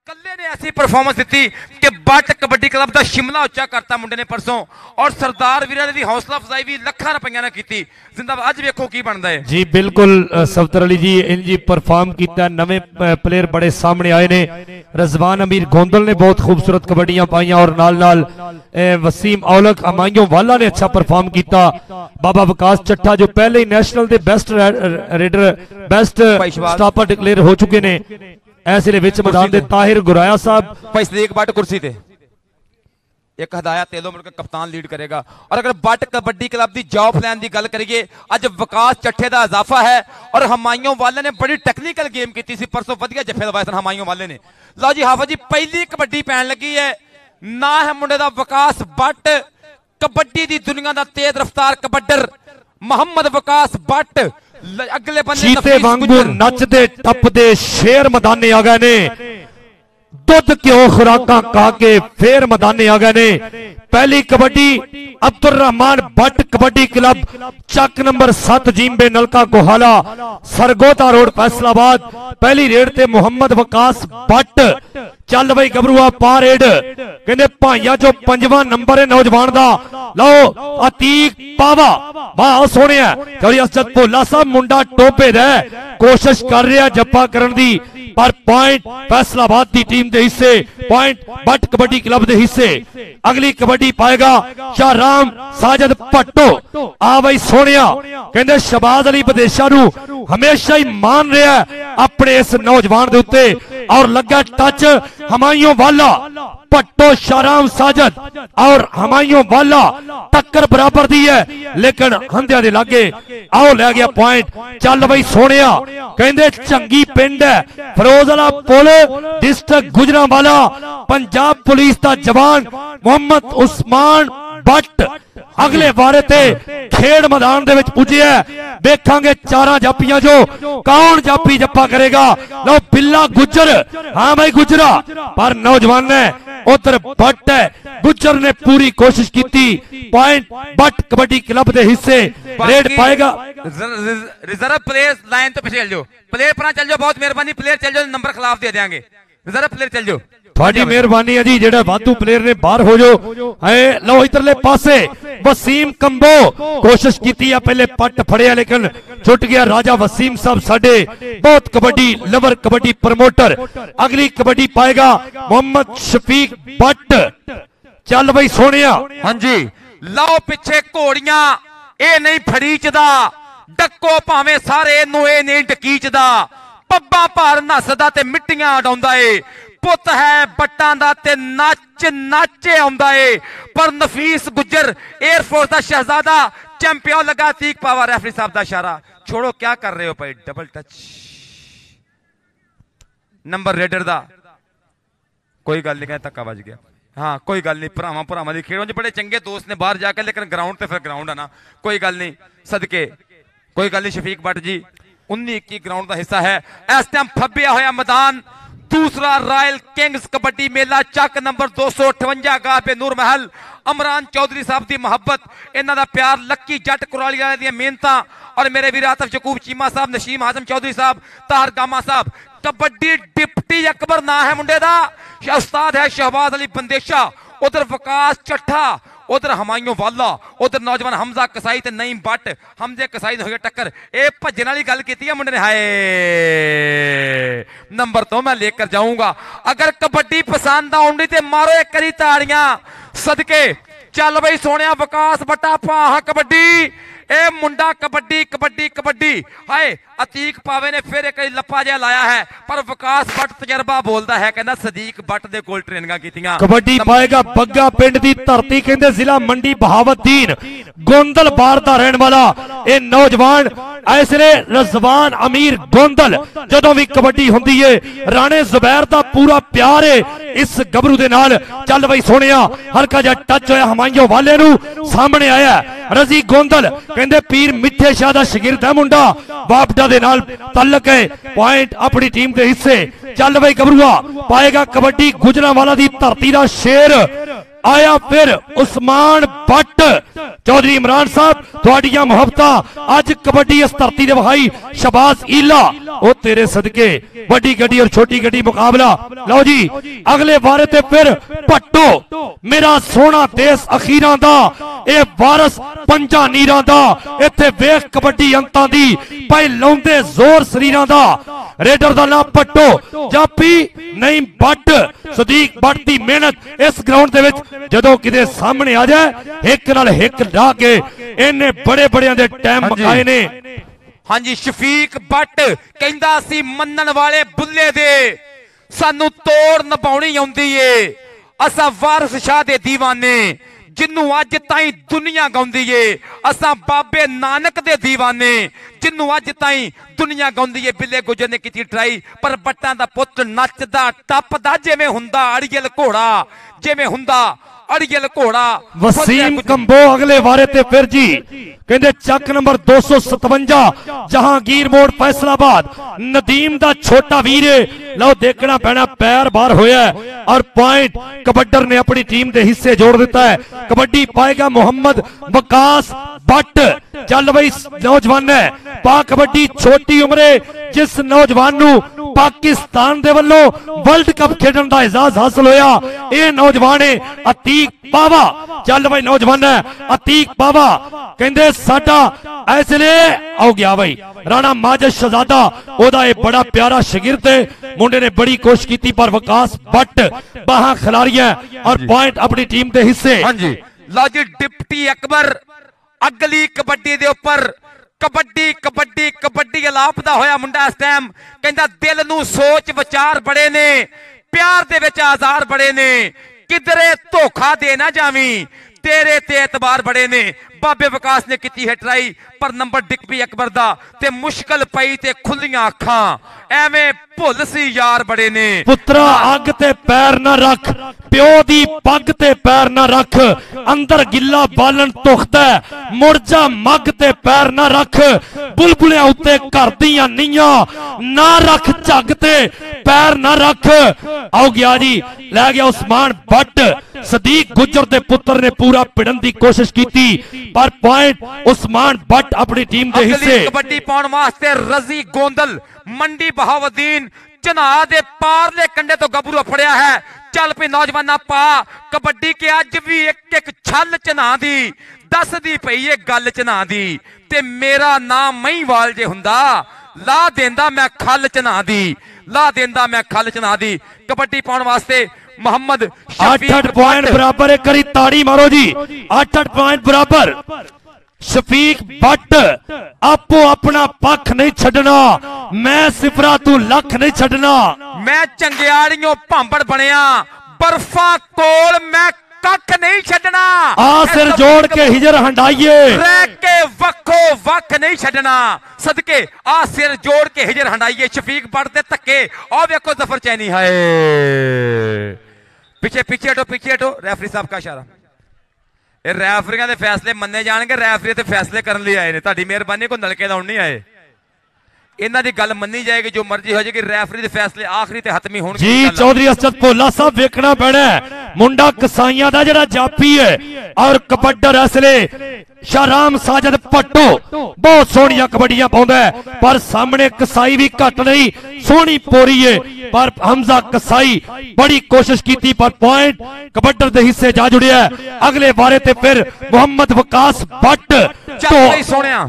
ਕੱਲੇ ਨੇ ਐਸੀ ਪਰਫਾਰਮੈਂਸ ਦਿੱਤੀ ਕਿ ਬੱਟ ਕਬੱਡੀ ਕਲੱਬ ਦਾ ਸ਼ਿਮਲਾ ਉੱਚਾ ਕਰਤਾ ਮੁੰਡੇ ਨੇ ਪਰਸੋਂ, ਔਰ ਸਰਦਾਰ ਵੀਰਾਂ ਦੀ ਹੌਸਲਾ ਅਫਜ਼ਾਈ ਵੀ ਲੱਖਾਂ ਰੁਪਈਆਂ ਨਾਲ ਕੀਤੀ। ਜ਼ਿੰਦਾਬਾਦ। ਅੱਜ ਵੇਖੋ ਕੀ ਬਣਦਾ ਹੈ ਜੀ। ਬਿਲਕੁਲ ਸਫਦਰ ਅਲੀ ਜੀ ਇੰਜ ਹੀ ਪਰਫਾਰਮ ਕੀਤਾ। ਨਵੇਂ ਪਲੇਅਰ ਬੜੇ ਸਾਹਮਣੇ ਆਏ ਨੇ। रजवान अमीर गोंदल ने बहुत खूबसूरत कबड्डियां पाइयां और नाल वसीम औलख अमाइयों वाला ने अच्छा परफॉर्म किया। बाबा विकास चट्ठा जो पहले ही नेशनल के best raider best stopper declare हो चुके ने। ऐसे मैदान दे ताहिर गुराया साहब भाई सदीक बट कुर्सी ते एक हदायत तेलो मिलकर कप्तान लीड करेगा। और अगर बट कबड्डी क्लब की जॉब प्लान की गल करिए, अज विकास चट्ठे का इजाफा है और हमायों वाले ने बड़ी टेक्निकल गेम की सी। परसों वधिया जफे लवाए सन हमायों वाले ने। लो जी हाफिज जी पहली कबड्डी पैन लगी है, ना है मुंडे दा विकास बट, कबड्डी की दुनिया का तेज रफ्तार कबड्डर मोहम्मद विकास बट। अगले चीते वांगू नचदे टपदे शेर मैदाने आ गए ने। दुध क्यों खुराका खा के फिर मैदाने आ गए ने। पहली कबड्डी अब्दुल रहमान भट्ट कबड्डी क्लब चक नंबर 7 जींबे नलका कोहाला सरगोता रोड फैसलाबाद। पहली रेड ते मोहम्मद विकास भट्ट। चल बई गबरूआ पा रेड कहते भाइया जो 5वां नंबर है नौजवान दा। लो अतीक पावा वाह सोने चौधरी असद भोला साहब मुंडा टोपे दा कोशिश कर रहा जप्पा करन दी, पर पॉइंट फैसलाबाद की टीम के हिस्से, पॉइंट भट्ट कबड्डी क्लब के हिस्से। अगली कबड्डी पाएगा शाहराम साजिद भट्टो। आ बई सोनिया कहते शहबाज अली बदेशा नू हमेशा ही मान रहा है अपने इस नौजवान के उत्ते। और लगा टच हमायों वाला भट्टो शाहराम साजिद और हमायों वाला टक्कर बराबर दी है, लेकिन हंदिया दे लागे आओ ले गया पॉइंट। चल बई सोनिया कहते चंगी पिंड है फिरोजला पुल डिस्ट्रिक्ट गुजरांवाला। पंजाब पुलिस का जवान मोहम्मद उस्मान भट्ट अगले वारे ते खेड मैदान दे विच पुजे है। देखांगे चारा जापियां जो कौन जापी जप्पा करेगा। लो बिल्ला गुजर, हाँ भाई गुजरा, पर नौजवान ने उधर भट्ट है गुजर ने पूरी कोशिश की थी। पॉइंट भट्ट कबड्डी क्लब के हिस्से। रेड पाएगा रिजर्व प्लेयर लाइन तो पीछे चल जाओ, प्लेयर पर चल जाओ, बहुत मेहरबानी प्लेयर चल जाओ, नंबर खिलाफ दे देंगे। रिजर्व प्लेयर चल जाओ, थोड़ी मेहरबानी है जी। जेड़ा वाधू प्लेयर ने बाहर हो जाओ। लो इधरले पासे वसीम कंबो कोशिश की है, पहले पट फड़िया लेकिन छुट गया। राजा वसीम साहब साडे बहुत कबड्डी लवर कबड्डी प्रमोटर। अगली कबड्डी पाएगा मोहम्मद शफीक भट्ट। चल बई सोनिया। हाँ जी लाओ पिछे घोड़ियां ए नहीं फड़ीचदा, डक्को भावे सारे नू ए नहीं डकीचदा। पब्बा भार नसदा ते मिट्टियां उडाउंदा ए, पुत है बट्टां दा ते नच नाचे आउंदा है। पर नफीस गुजर एयरफोर्स का शहजादा चैंपियन लगा। तीक पावा रेफरी साहब का इशारा। छोड़ो क्या कर रहे हो भाई, डबल टच नंबर रेडर दा। कोई गल नहीं कहता धक्का बज गया। हाँ कोई गल नहीं, भरावां भरावां दी खेड़ बड़े चंगे दोस्त ने बाहर जाकर, लेकिन ग्राउंड ते फिर ग्राउंड है ना, कोई गल नहीं सदके कोई गल नहीं। शफीक भट्ट जी 19-21 ग्राउंड का हिस्सा है। इस टाइम फब्बिया होया मैदान दूसरा रॉयल किंग्स कबड्डी मेला चक नंबर 258 गाह पे नूर महल। अमरान चौधरी साहब की मुहब्बत, इन्हां दा प्यार, लक्की जट कुराली वाले दी मेहनतां और मेरे वीर आतिफ यकूब चीमा साहब, नशीम आजम चौधरी साहब, ताहर गामा साहब। कबड्डी डिप्टी अकबर ना है मुंडे दा, उस्ताद है शहबाज अली बंदेशा। उधर विकास चट्ठा, उधर हमायों वाला, उधर नौजवान हमजा कसाई ते नईम भट्ट। हमजे कसाई हो गया टक्कर। ए भजन वाली गल की है मुंडे ने, हाय नंबर तो मैं लेकर जाऊंगा। अगर कबड्डी पसंद आउंदी ते मारो एक करी ताड़ियां सदके। चल बई सोनिया विकास बट्टा पाहा कबड्डी। ए मुंडा कबड्डी कबड्डी कबड्डी। हाय अतीक पावे ने फिर एक लप्पा जिहा लाया है, पर विकास भट्ट तजर्बा बोलता है, कहना सदीक भट्ट दे कोल ट्रेनिंगां कीतियां। कबड्डी पाएगा बग्गा पिंड दी धरती, कहंदे जिला मंडी बहावतदीन गोंदल बार दा रहन वाला ए नौजवान। ऐसले रजवान अमीर गोंदल जदों भी कबड्डी हुंदी है राणे जुबैर दा पूरा प्यार है इस गबरू दे नाल। चल बई सोनिया हल्का जिहा टच होया हमायों वाले नू, सामने आया रजी गोंदल कहंदे पीर मिठे शाह दा शागिर्द है मुंडा, बापडा दे नाल तल्लक है। पॉइंट अपनी टीम के हिस्से। चल बई गबरूआ पाएगा कबड्डी गुजरांवाला दी धरती दा शेर आया फिर उस्मान भट्ट चौधरी इमरान साहब तुहाडियां मुहब्बतां अज कबड्डी इस धरती दे वहाई शबाज ईला ओ तेरे सदके बड़ी गड्डी और छोटी गड्डी मुकाबला। लो जी अगले बारे ते फिर भट्टो मेरा सोना देश अखीरां दा ए वारस पंजा नीरां दा इत्थे वेख कबड्डी अंतां दी भाई लाउंदे जोर शरीरां दा रेडर दा नाम भट्टो जापी नहीं भट्ट सदीक भट्ट दी मेहनत इस ग्राउंड दे विच जदों किते सामने आ जाए एक नाल हिक ढा के इन्ने बड़े बड़ियां दे टाइम मकाए ने। हाँ जी शफीक भट्ट कहंदा सी मन्नण वाले बुल्ले दे सानू तोड़ निभाउणी आउंदी ए असां वारिस शाह दे दीवाने जिन्नू अज ताई दुनिया गाउंदी है असां बाबे नानक दे दीवाने जिन्नू अज ताई दुनिया गाउंदी है। बिल्ले गुजर ने की ट्राई पर बट्टां दा पुत्त नचदा टपदा जिवें हुंदा अड़ियल घोड़ा जिवें हुंदा अड़ियल घोड़ा। वसीम कंबो अगले वारे ते फिर जी कहंदे चक नंबर 257 जहांगीर मोड़ फैसलाबाद नदीम दा छोटा वीर लो देखना पैना पैर बाहर होया और पॉइंट कबड्डर ने अपनी टीम के हिस्से जोड़ दिता है। कबड्डी पाएगा मोहम्मद वकास भट्ट चल बई नौजवान है पा कबड्डी छोटी उम्रे जिस नौजवान नू पाकिस्तान दे वल्लों वर्ल्ड कप खेडन दा एजाज हासिल होया ये नौजवान है अतीक पावा। चल बई नौजवान है अतीक पावा कहंदे साडा ऐसले आओ गया बई राणा माजिद शहजादा ओदा ये बड़ा प्यारा शागिर्द है मुंडे ने बड़ी कोशिश की पर वकास भट्ट बाहां खिलारियां और पॉइंट अपनी टीम के हिस्से। हां जी लो जी डिप्टी अकबर अगली कबड्डी दे उपर कबड्डी कबड्डी कबड्डी अलापदा होया मुंडा इस टाइम कहंदा दिल नू सोच विचार बड़े ने प्यार दे विच आजार बड़े ने किधरे धोखा दे ना जावी तेरे ते एतबार बड़े ने। बाबे विकास ने की है ट्राई पर नंबर डिप्टी अकबर दा ते मुश्किल पई ते खुलियां अखां एवें भुल सी यार बड़े ने। पुत्रा अग ते पैर ना रख प्यो दी पग ते पैर ना रख अंदर गिला बालन तुखदा मुरजा मग ते पैर ना रख बुलबुलियां उत्ते घर दियां नीयां ना रख झग ते पैर ना रख। आओ गया जी लै गया उस्मान भट्ट सदीक गुजर दे पुत्र ने पूरा भिड़न की कोशिश की पर पॉइंट उस्मान भट्ट अपनी टीम के हिस्से। कबड्डी पाउण वास्ते रजी गोंदल मंडी बहावुद्दीन चना दे पारले कंडे तो गबरू फड़िया है। चल पे नौजवाना पा कबड्डी के अज भी एक एक छल चना दी दस दी पई है गल चना दी ते मेरा नाम महीवाल जे हुंदा ला देंदा मैं खल चना दी ला देंदा मैं खल चना दी। कबड्डी पाउण वास्ते मोहम्मद 8 पॉइंट बराबर है करी ताड़ी मारो जी 8 पॉइंट बराबर। शफीक भट्ट आपो अपना पख नहीं छड़ना मैं सिफरा तू लख नहीं छड़ना मैं चंगियाड़ियों भांबड़ बनिया बर्फा कोल मैं कख नहीं छड़ना आ सिर जोड़ के हिजर हंडाइए रह के वक्खो वक्ख नहीं छड़ना सदके आ सिर जोड़ के हिजर हंडाइए। शफीक भट्ट दे धक्के और देखो जफर चैनी है पीछे पीछे हटो रेफरी साहब का इशारा ये रेफरियां दे फैसले मन्ने जाणगे रेफरी ते फैसले करन लई आए ने तुहाडी मेहरबानी को नलके लाउण नहीं आए इन्हां दी गल मन्नी जाएगी जो मर्जी हो जाएगी रेफरी दे फैसले आखिरी ते हतमी होणगे जी। चौधरी असद भोला साहब वेखना पैना मुंडा कसाईयां दा जेड़ा जापी है और कबड्डर असले शाहराम साजिद भट्टो बहुत सोहणियां कबड्डियां पाउंदा है पर सामने कसाई भी घट नहीं सोहनी पोरी है पर हमजा कसाई बड़ी कोशिश की पर पॉइंट कबड्डर दे हिस्से जा जुड़िया है। अगले बारे ते फिर मोहम्मद वकास भट्ट तो सोहणिया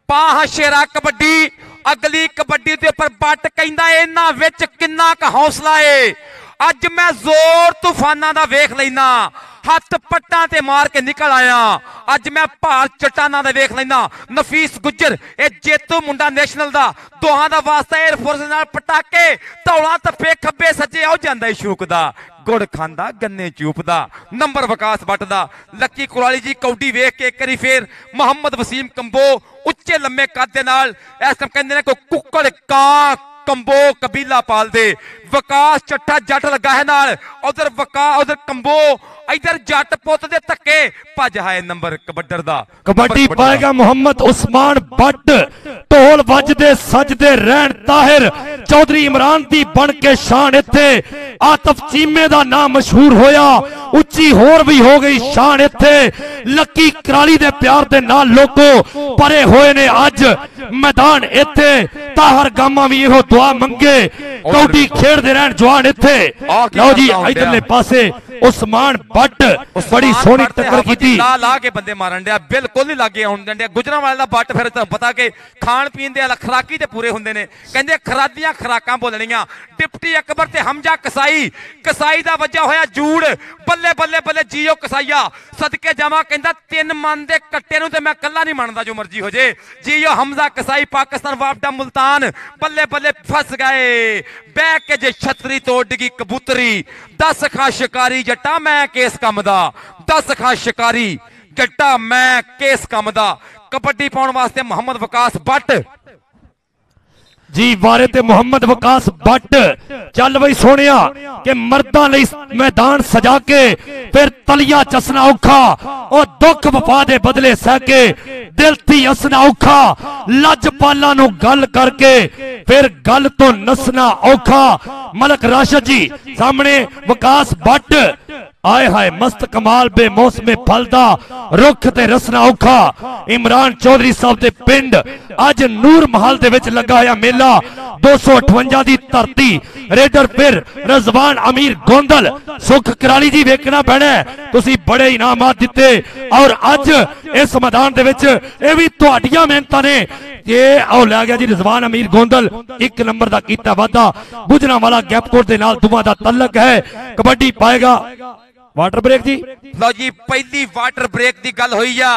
पाह शेरा कबड्डी अगली कबड्डी दे उपर भट्ट कहंदा इन्हां विच किन्ना क हौसला है अज मैं जोर तूफाना दा वेख लेना हथ पट्टां ते मार के निकल आया अज मैं भार चट्टाना दा वेख लेना। नफीस गुजर ए जेतू मुंडा नेशनल दा दोहां दा वास्ता एयरफोर्स नाल पटाके धौला तफे खब्बे सज्जे आ जांदा शूक दा गुड़ खांदा गन्ने चूपदा नंबर वकास भट्ट दा। लक्की कुराली जी कौडी वेख के करी फेर मोहम्मद वसीम कंबो उच्चे लम्मे कद दे नाल इस टाइम कहंदे ने कोई कुक्कड़ कां कंबो कबीला पाल दे ਵਿਕਾਸ ਚੱਠਾ ਜੱਟ ਲੱਗਾ ਹੈ ਨਾਲ, ਉਧਰ ਉਧਰ ਕੰਬੋ, इधर जट पुत दे धक्के भज है नंबर कबड्डर दा। कबड्डी पाएगा मोहम्मद उस्मान भट्ट, ढोल वजदे सजदे रहन ताहिर चौधरी इमरान दी बन के शान इत्थे, आतफ चीमे दा नाम मशहूर होया, उच्ची होर भी हो गई शान इत्थे, लक्की कराली दे प्यार दे नाल लोगो परे होए ने अज मैदान इत्थे, ताहर गामा भी इहो दुआ मंगे, कौडी खेडदे रहन जवान इत्थे। लो जी इधरले पासे उस्मान भट्ट बड़ी सोहनी टक्कर कीती, ला ला के बंदे मारन दिया, बिल्कुल ही लागे आउण दिंदे। गुजरांवाले दा भट्ट फिर तुहानू पता कि खाण पीण दे खराकी ते पूरे हुंदे ने, कहंदे खरादियां खराकां बोलणियां। डिप्टी अकबर ते हमजा कसाई, कसाई दा वजह होया जूड़, बल्ले बल्ले बल्ले जियो कसाईया सदके जावां, कहंदा 3 मन दे कट्टे नूं ते मैं कल्ला नहीं मनदा जो मर्जी हो जे, जियो हमजा कसाई पाकिस्तान वापडा मुल्तान, बल्ले बल्ले फस गए बह के जे छतरी तोड़ डिगी कबूतरी, 10 खां शिकारी जट्टा मैं केस कम दा, 10 खां शिकारी जट्टा मैं केस कम दा। कबड्डी पाउण वास्ते मोहम्मद वकास भट्ट जी वारे ते मोहम्मद वकास भट्ट। चल बई सोनिया के मर्दां लई मैदान सजा के फिर तलिया चसना औखा, और दुख वफा दे बदले सह के दिल थी हसना औखा, लजपाला नू गल करके फिर गल तो नसना औखा। मलक राशिद जी सामने वकास भट्ट, आए हाय मस्त कमाल बेमौसमे फलदा रुख ते रसना औखा। इमरान चौधरी साहब दे पिंड अज नूर महल दे विच लगा होया मेला, 258 दी धरती रेडर फिर रजवान अमीर गोंदल, सुख कराली जी वेखना पैना, तुसी बड़े इनामात दिते, और अज इस मैदान दे विच ए भी तुहाडियां मेहनतां ने। ये आओ लै गया जी रजवान अमीर गोंदल, 1 नंबर दा कीता वादा, गुजरांवाला गैपकोट दे नाल दुआ दा तलक है। कबड्डी पाएगा वाटर ब्रेक जी। लो जी पहली वाटर ब्रेक की गल हुई आ,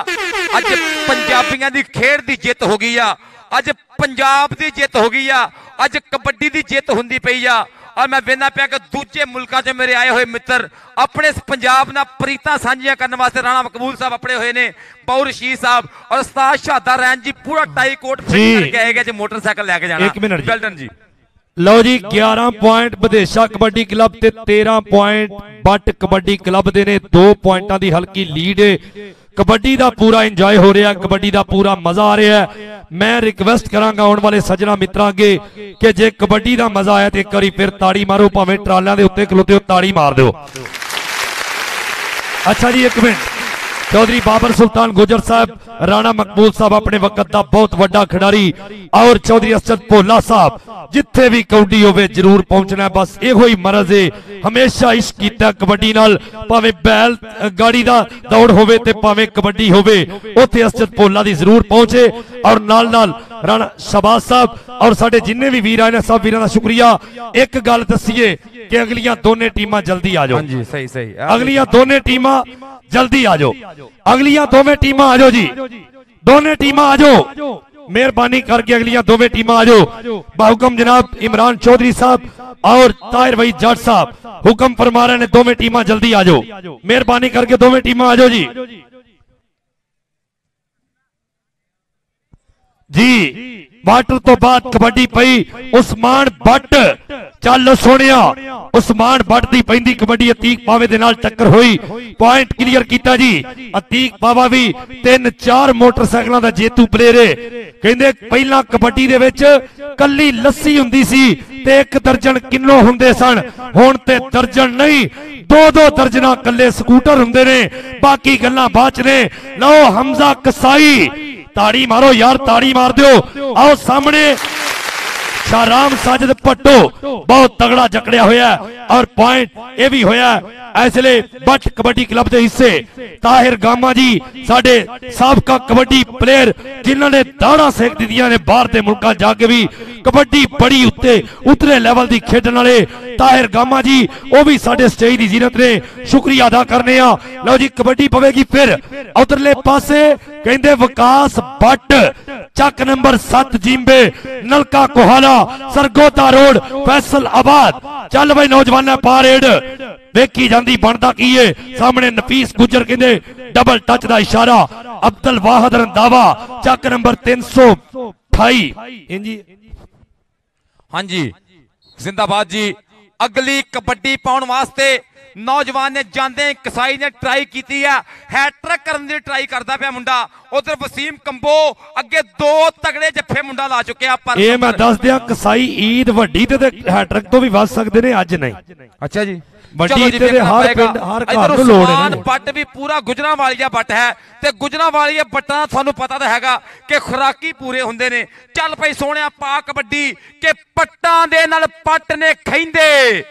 अज पंजाबियां दी खेड दी जित हो गई आ, अज पंजाब दी जित हो गई आ, अज कबड्डी दी जित हुंदी पई आ। और मैं वेखना पिया कि दूजे मुल्कां च मेरे आए हुए मित्र अपने पंजाब नाल प्रीतां सांझियां करने वास्ते राणा मकबूल साहब अपने हुए ने, बाऊ रशीद साहब और उस्ताद शहादा रैन जी पूरा टाई कोट फिट करके आएगा जी, मोटरसाइकिल लेके जाना। 1 मिनट वेल्डन जी। लो जी 11 पॉइंट बदेशा कबड्डी क्लब ते 13 पॉइंट बट कबड्डी क्लब दे ने, 2 पॉइंटां दी हल्की लीड है। कबड्डी दा पूरा इंजॉय हो रहा है, कबड्डी दा पूरा मजा आ रहा है। मैं रिक्वेस्ट करांगा आने वाले सजना मित्रां अगे कि जे कबड्डी दा मजा आया तो एक बारी फिर ताड़ी मारो, भावें ट्रालियां दे उत्ते खलोते हो ताड़ी मार दो। अच्छा जी 1 मिनट, चौधरी बाबर सुल्तान गुजर साहब, राणा मकबूल साहब अपने वक्त का बहुत बड़ा खिडारी, और चौधरी असद भोला साहब जिथे भी कबड्डी होवे जरूर पहुंचना है, बस यो ही मरज है। हमेशा इश्क कीता कबड्डी नाल, भावें बैल गाड़ी दा दौड़ होवे ते भावें कबड्डी होवे, उत्थे असद भोला दी जरूर पहुंचे। और नाल नाल राणा शहबाज साहब और साडे जिन्ने भी वीर आए ने सब वीरां दा शुक्रिया। एक गल दसीए कि अगलियां दोने टीमां जल्दी आ जाओ। हां जी सही सही, अगलियां दोने टीमां जल्दी आ जाओ, अगलियां दोवें टीमां आ जाओ जी, दोने टीमां आ जाओ, मेहरबानी करके अगलियां दोवें टीमां आ जाओ। बाहुकम जनाब इमरान चौधरी साहब और ताहिर भाई जट साहब हुक्म फरमा रहे ने, दोवें टीमां जल्दी आ जाओ, मेहरबानी करके दोवें टीमां आ जाओ जी। जी वाटर तो बाद कबड्डी पई उस्मान भट्ट। चल सोनिया उस्मान भट्ट दी पैंदी कबड्डी अतीक पावे दे नाल टक्कर हुई, पॉइंट क्लियर कीता जी। अतीक पावा भी 3-4 मोटरसाइकिलों दा जेतू प्लेयर है। कहंदे पहला कबड्डी दे विच कल्ली लस्सी हुंदी सी ते 1 दर्जन किलो हुंदे सन, हुण ते दर्जन नहीं 2-2 दर्जना कल्ले स्कूटर हुंदे ने, बाकी गल्लां बाद च ने। लो हमजा कसाई, ताड़ी मारो यार, ताड़ी मार दो। आओ सामने शाहराम साजिद भट्टो बहुत तगड़ा जकड़िया होया, और पॉइंट ये भी होया इसलिए बट कबड्डी क्लब के हिस्से ताहिर गामा जी साडे साबका कबड्डी प्लेयर जिन्होंने दाड़ा सेक दित्तियां ने, बाहर के मुल्कां जाके भी कबड्डी बड़ी उत्ते उतरे लेवल की खेडण वाले ताहिर गामा जी, वो भी साडे स्टेज की जीनत ने, शुक्रिया अदा करने। लो जी कबड्डी पवेगी फिर उधरले पासे, कहंदे वकास भट्ट चक नंबर 7 जिम्बे नलका कोहाला सरगोदा रोड फैसल आबाद। चल भाई नौजवान पारेड वेखी जांदी बनदा की है। सामने नफीस गुजर कहंदे डबल टच दा इशारा, अब्दुल वाहिद रंधावा चक नंबर 328। हाँ जी जिंदाबाद जी। ਅਗਲੀ ਕਬੱਡੀ ਪਾਉਣ ਵਾਸਤੇ ਨੌਜਵਾਨ ਨੇ ਜਾਂਦੇ ਕਸਾਈ ਨੇ ਟਰਾਈ ਕੀਤੀ ਆ, ਹੈਟ੍ਰਿਕ ਕਰਨ ਦੀ ਟਰਾਈ ਕਰਦਾ ਪਿਆ ਮੁੰਡਾ। ਉਧਰ ਵਸੀਮ ਕੰਬੋ ਅੱਗੇ 2 ਤਗੜੇ ਜੱਫੇ ਮੁੰਡਾ ਲਾ ਚੁੱਕਿਆ। ਪਰ ਇਹ ਮੈਂ ਦੱਸ ਦਿਆਂ ਕਸਾਈ ਈਦ ਵੱਡੀ ਤੇ ਹੈਟ੍ਰਿਕ ਤੋਂ ਵੀ ਵੱਧ ਸਕਦੇ ਨੇ, ਅੱਜ ਨਹੀਂ। ਅੱਛਾ ਜੀ, ਵੱਡੀ ਤੇ ਹਰ ਪਿੰਡ ਹਰ ਘਰ ਨੂੰ ਲੋੜ ਹੈ। ਬੱਟ ਵੀ ਪੂਰਾ ਗੁਜਰਾਂਵਾਲੀਆ ਬੱਟ ਹੈ ਤੇ ਗੁਜਰਾਂਵਾਲੀਆ ਬੱਟਾਂ ਤੁਹਾਨੂੰ ਪਤਾ ਤਾਂ ਹੈਗਾ ਕਿ ਖੁਰਾਕੀ ਪੂਰੇ ਹੁੰਦੇ ਨੇ। ਚੱਲ ਪਈ ਸੋਹਣਿਆ ਪਾ ਕਬੱਡੀ ਕਿ ਪੱਟਾਂ ਦੇ ਨਾਲ ਪੱਟ ਨੇ ਖੈਂਦੇ,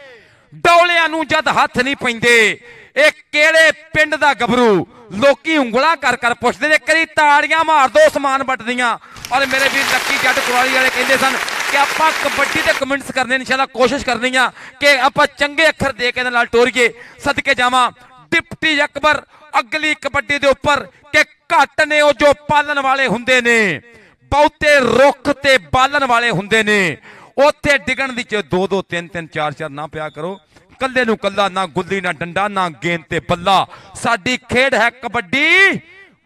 ਡੌਲਿਆਂ ਨੂੰ ਜਦ ਹੱਥ ਨਹੀਂ ਪੈਂਦੇ। ਇਹ ਕਿਹੜੇ ਪਿੰਡ ਦਾ ਗੱਭਰੂ, ਲੋਕੀ ਉਂਗਲਾਂ ਕਰ ਕਰ ਪੁੱਛਦੇ ਨੇ, ਕਰੀ ਤਾੜੀਆਂ ਮਾਰ ਦੋ ਸਮਾਨ ਬੱਟ ਦੀਆਂ। ਔਰ ਮੇਰੇ ਵੀਰ ਲੱਕੀ ਜੱਟ ਕੁਰਾਲੀ ਵਾਲੇ ਕਹਿੰਦੇ ਸਨ ਕਿ ਆਪਾਂ ਕਬੱਡੀ ਤੇ ਕਮੈਂਟਸ ਕਰਨੇ, ਇਨਸ਼ਾਅੱਲਾ ਕੋਸ਼ਿਸ਼ ਕਰਨੀ ਆ ਕਿ ਆਪਾਂ ਚੰਗੇ ਅੱਖਰ ਦੇ ਕੇ ਨਾਲ ਟੋਰੀਏ। ਸਦਕੇ ਜਾਵਾਂ ਡਿਪਟੀ ਅਕਬਰ ਅਗਲੀ ਕਬੱਡੀ ਦੇ ਉੱਪਰ ਕਿ ਘੱਟ ਨੇ ਉਹ ਜੋ ਪਾਲਣ ਵਾਲੇ ਹੁੰਦੇ ਨੇ, ਬਹੁਤੇ ਰੁੱਖ ਤੇ ਬਾਲਣ ਵਾਲੇ ਹੁੰਦੇ ਨੇ। ਉੱਥੇ ਡਿੱਗਣ ਦੀ 2-2 3-3 4-4 ਨਾ ਪਿਆ ਕਰੋ। ਕੱਲੇ ਨੂੰ ਕੱਲਾ, ਨਾ ਗੁੱਲੀ ਨਾ ਡੰਡਾ ਨਾ ਗੇਂਦ ਤੇ ਬੱਲਾ। ਸਾਡੀ ਖੇਡ ਹੈ ਕਬੱਡੀ,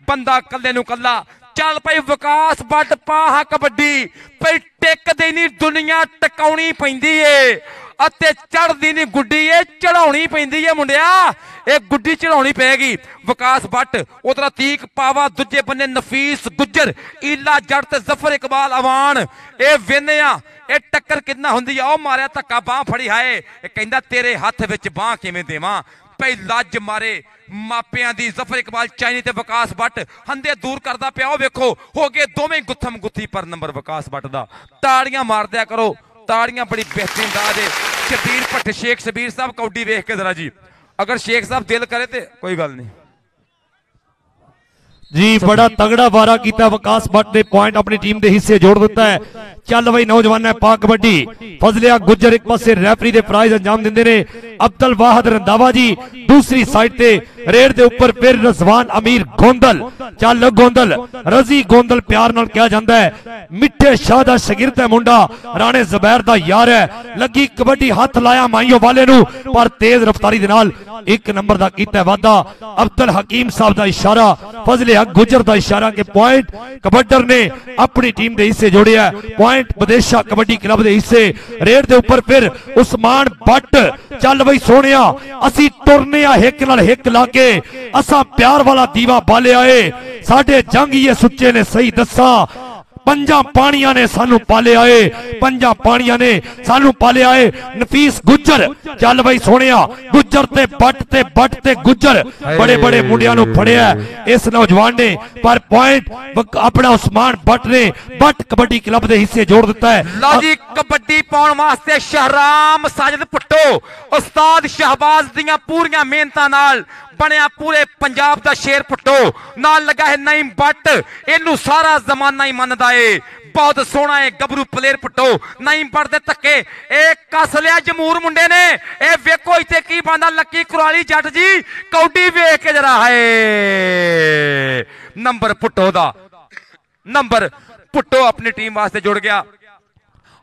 ਬੰਦਾ ਕੱਲੇ ਨੂੰ ਕੱਲਾ। ਚੱਲ ਪਈ ਵਿਕਾਸ ਬੱਟ ਪਾਹਾ ਕਬੱਡੀ ਪਈ, ਟਿਕਦੀ ਨਹੀਂ ਦੁਨੀਆ ਟਿਕਾਉਣੀ ਪੈਂਦੀ ਏ ਅਤੇ ਚੜਦੀ ਨਹੀਂ ਗੁੱਡੀ ਏ ਚੜਾਉਣੀ ਪੈਂਦੀ ਏ ਮੁੰਡਿਆ। ਇਹ ਗੁੱਡੀ ਚੜਾਉਣੀ ਪੈਗੀ। ਵਿਕਾਸ ਬੱਟ ਉਧਰ ਅਤੀਕ ਪਾਵਾ, ਦੂਜੇ ਬੰਨੇ ਨਫੀਸ ਗੁੱਜਰ, ਈਲਾ ਜੱਟ ਤੇ ਜ਼ਫਰ ਇਕਬਾਲ ਅਵਾਨ। ਇਹ ਵੇਨੇ ਆ ਇਹ ਟੱਕਰ ਕਿੰਨਾ ਹੁੰਦੀ ਆ। ਉਹ ਮਾਰਿਆ ਧੱਕਾ, ਬਾਹ ਫੜੀ, ਹਾਏ ਇਹ ਕਹਿੰਦਾ ਤੇਰੇ ਹੱਥ ਵਿੱਚ ਬਾਹ ਕਿਵੇਂ ਦੇਵਾਂ। ਪਈ ਲੱਜ ਮਾਰੇ ਮਾਪਿਆਂ ਦੀ। ਜ਼ਫਰ ਇਕਬਾਲ ਚਾਈਨੀ ਤੇ ਵਿਕਾਸ ਬੱਟ ਹੰਦੇ ਦੂਰ ਕਰਦਾ ਪਿਆ। ਉਹ ਵੇਖੋ ਹੋ ਗਏ ਦੋਵੇਂ ਗੁੱਥਮ ਗੁੱਥੀ। ਪਰ ਨੰਬਰ ਵਿਕਾਸ ਬੱਟ ਦਾ। ਤਾੜੀਆਂ ਮਾਰਦਿਆ ਕਰੋ, ਤਾੜੀਆਂ ਬੜੀ ਬਿਹਤਰੀਨ ਦਾਦ ਹੈ। ਸ਼ਬੀਰ ਭੱਟ ਸ਼ੇਖ ਸ਼ਬੀਰ ਸਾਹਿਬ ਕੌਡੀ ਵੇਖ ਕੇ ਜ਼ਰਾ ਜੀ, ਅਗਰ ਸ਼ੇਖ ਸਾਹਿਬ ਦਿਲ ਕਰੇ ਤੇ ਕੋਈ ਗੱਲ ਨਹੀਂ ਜੀ। ਬੜਾ ਤਗੜਾ ਵਾਰਾ ਕੀਤਾ ਵਿਕਾਸ ਬੱਟ ਨੇ, ਪੁਆਇੰਟ ਆਪਣੀ ਟੀਮ ਦੇ ਹਿੱਸੇ ਜੋੜ ਦਿੱਤਾ ਹੈ। ਚੱਲ ਬਈ ਨੌਜਵਾਨ ਹੈ ਪਾ ਕਬੱਡੀ। ਫਜ਼ਲਿਆ ਗੁੱਜਰ ਇੱਕ ਪਾਸੇ ਰੈਫਰੀ ਦੇ ਪ੍ਰਾਈਜ਼ ਅੰਜਾਮ ਦਿੰਦੇ ਨੇ, ਅਬਦੁਲ ਵਾਹਦ ਰੰਦਾਵਾ ਜੀ ਦੂਸਰੀ ਸਾਈਡ ਤੇ ਰੇਡ ਦੇ ਉੱਪਰ ਫਿਰ ਰਜ਼ਵਾਨ ਅਮੀਰ ਗੋਂਦਲ। ਚੱਲ ਗੋਂਦਲ, ਰਜ਼ੀ ਗੋਂਦਲ ਪਿਆਰ ਨਾਲ ਕਿਹਾ ਜਾਂਦਾ ਹੈ। ਮਿੱਠੇ ਸ਼ਾਹ ਦਾ ਸ਼ਾਗਿਰਦ ਹੈ ਮੁੰਡਾ, ਰਾਣੇ ਜ਼ਬੈਰ ਦਾ ਯਾਰ ਹੈ। ਲੱਗੀ ਕਬੱਡੀ, ਹੱਥ ਲਾਇਆ ਮਾਈਓ ਵਾਲੇ ਨੂੰ, ਪਰ ਤੇਜ਼ ਰਫ਼ਤਾਰੀ ਦੇ ਨਾਲ 1 ਨੰਬਰ ਦਾ ਕੀਤਾ ਵਾਧਾ। ਅਬਦੁਲ ਹਕੀਮ ਸਾਹਿਬ ਦਾ ਇਸ਼ਾਰਾ, ਫਜ਼ਲਿਆ ਗੁੱਜਰ ਦਾ ਇਸ਼ਾਰਾ ਕਿ ਪੁਆਇੰਟ ਕਬੱਡਰ ਨੇ ਆਪਣੀ ਟੀਮ ਦੇ ਹਿੱਸੇ ਜੋੜਿਆ। ਪੁਆਇੰਟ ਵਿਦੇਸ਼ਾ ਕਬੱਡੀ ਕਲੱਬ ਦੇ ਹਿੱਸੇ। ਰੇਡ ਦੇ ਉੱਪਰ ਫਿਰ ਉਸਮਾਨ ਬੱਟ। ਚੱਲ ਬਈ ਸੋਹਣਿਆ ਅਸੀਂ ਟੁਰਨੇ ਆ ਹਿੱਕ ਨਾਲ ਹਿੱਕ ਲਾ ਕੇ, ਅਸਾਂ ਪਿਆਰ ਵਾਲਾ ਦੀਵਾ ਬਾਲਿਆ ਏ। ਸਾਡੇ ਜੰਗੀਏ ਸੁੱਚੇ ਨੇ ਸਹੀ ਦੱਸਾਂ, ਪੰਜਾਂ ਪਾਣੀਆਂ ਨੇ ਸਾਨੂੰ ਪਾਲਿਆ ਏ, ਪੰਜਾਂ ਪਾਣੀਆਂ ਨੇ ਸਾਨੂੰ ਪਾਲਿਆ ਏ। ਨਫੀਸ ਗੁੱਜਰ, ਚੱਲ ਬਈ ਸੋਹਣਿਆ ਗੁੱਜਰ ਤੇ ਬੱਟ ਤੇ ਗੁੱਜਰ, ਬੜੇ ਬੜੇ ਮੁੰਡਿਆਂ ਨੂੰ ਫੜਿਆ ਇਸ ਨੌਜਵਾਨ ਨੇ। ਪਰ ਪੁਆਇੰਟ ਆਪਣਾ ਉਸਮਾਨ ਬੱਟ ਨੇ ਬੱਟ ਕਬੱਡੀ ਕਲੱਬ ਦੇ ਹਿੱਸੇ ਜੋੜ ਦਿੱਤਾ ਹੈ। ਲਓ ਜੀ ਕਬੱਡੀ ਪਾਉਣ ਵਾਸਤੇ ਸ਼ਹਰਾਮ ਸਾਜਦ ਪੁੱਟੋ ਉਸਤਾਦ ਸ਼ਹਬਾਜ਼ ਦੀਆਂ ਪੂਰੀਆਂ ਮਿਹਨਤਾਂ ਨਾਲ ਬਣਿਆ ਪੂਰੇ ਪੰਜਾਬ ਦਾ ਸ਼ੇਰ ਪੁੱਟੋ। ਨਾਲ ਲੱਗਾ ਹੈ ਨਈਮ ਬੱਟ, ਇਹਨੂੰ ਸਾਰਾ ਜ਼ਮਾਨਾ ਹੀ ਮੰਨਦਾ ਏ। ਬਹੁਤ ਸੋਹਣਾ ਹੈ ਗੱਭਰੂ ਪਲੇਅਰ ਪੁੱਟੋ। ਨਈਮ ਬੱਟ ਦੇ ਧੱਕੇ ਇਹ ਕੱਸ ਲਿਆ ਜਮੂਰ ਮੁੰਡੇ ਨੇ। ਇਹ ਵੇਖੋ ਇੱਥੇ ਕੀ ਬਣਦਾ। ਲੱਕੀ ਕੁਰਾਲੀ ਜੱਟ ਜੀ ਕੌਡੀ ਵੇਖ ਕੇ ਜਰਾ, ਹਾਏ ਨੰਬਰ ਪੁੱਟੋ ਦਾ। ਨੰਬਰ ਪੁੱਟੋ ਆਪਣੀ ਟੀਮ ਵਾਸਤੇ ਜੁੜ ਗਿਆ।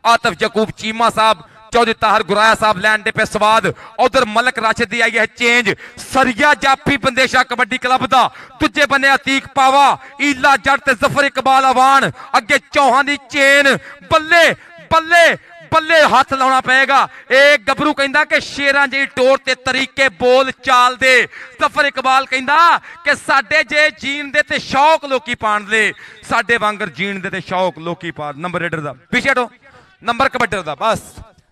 ਆਤਫ ਯਕੂਬ ਚੀਮਾ ਸਾਹਿਬ, चौधरी ताहर गुराया साहब लैंड पे स्वाद। उधर मलक राशिद दी आई है चेंज। सरिया जाफी बंदेशा कबड्डी क्लब दा। दूजे बने अतीक पावा, ईला जट ते जफर इकबाल अवान। अगे चौहान दी चेन। बल्ले बल्ले बल्ले हाथ लाना पेगा। एक गबरू कहंदा कि शेरां जी टोर ते तरीके बोल चाल दे। जफर इकबाल कहंदा कि साडे जे जीन दे ते शौक लोकी पाण दे, साडे वांगर जीन दे ते शौक लोकी पाण। नंबर रेडर दा पीछे हटो, नंबर कबड्डर दा बस।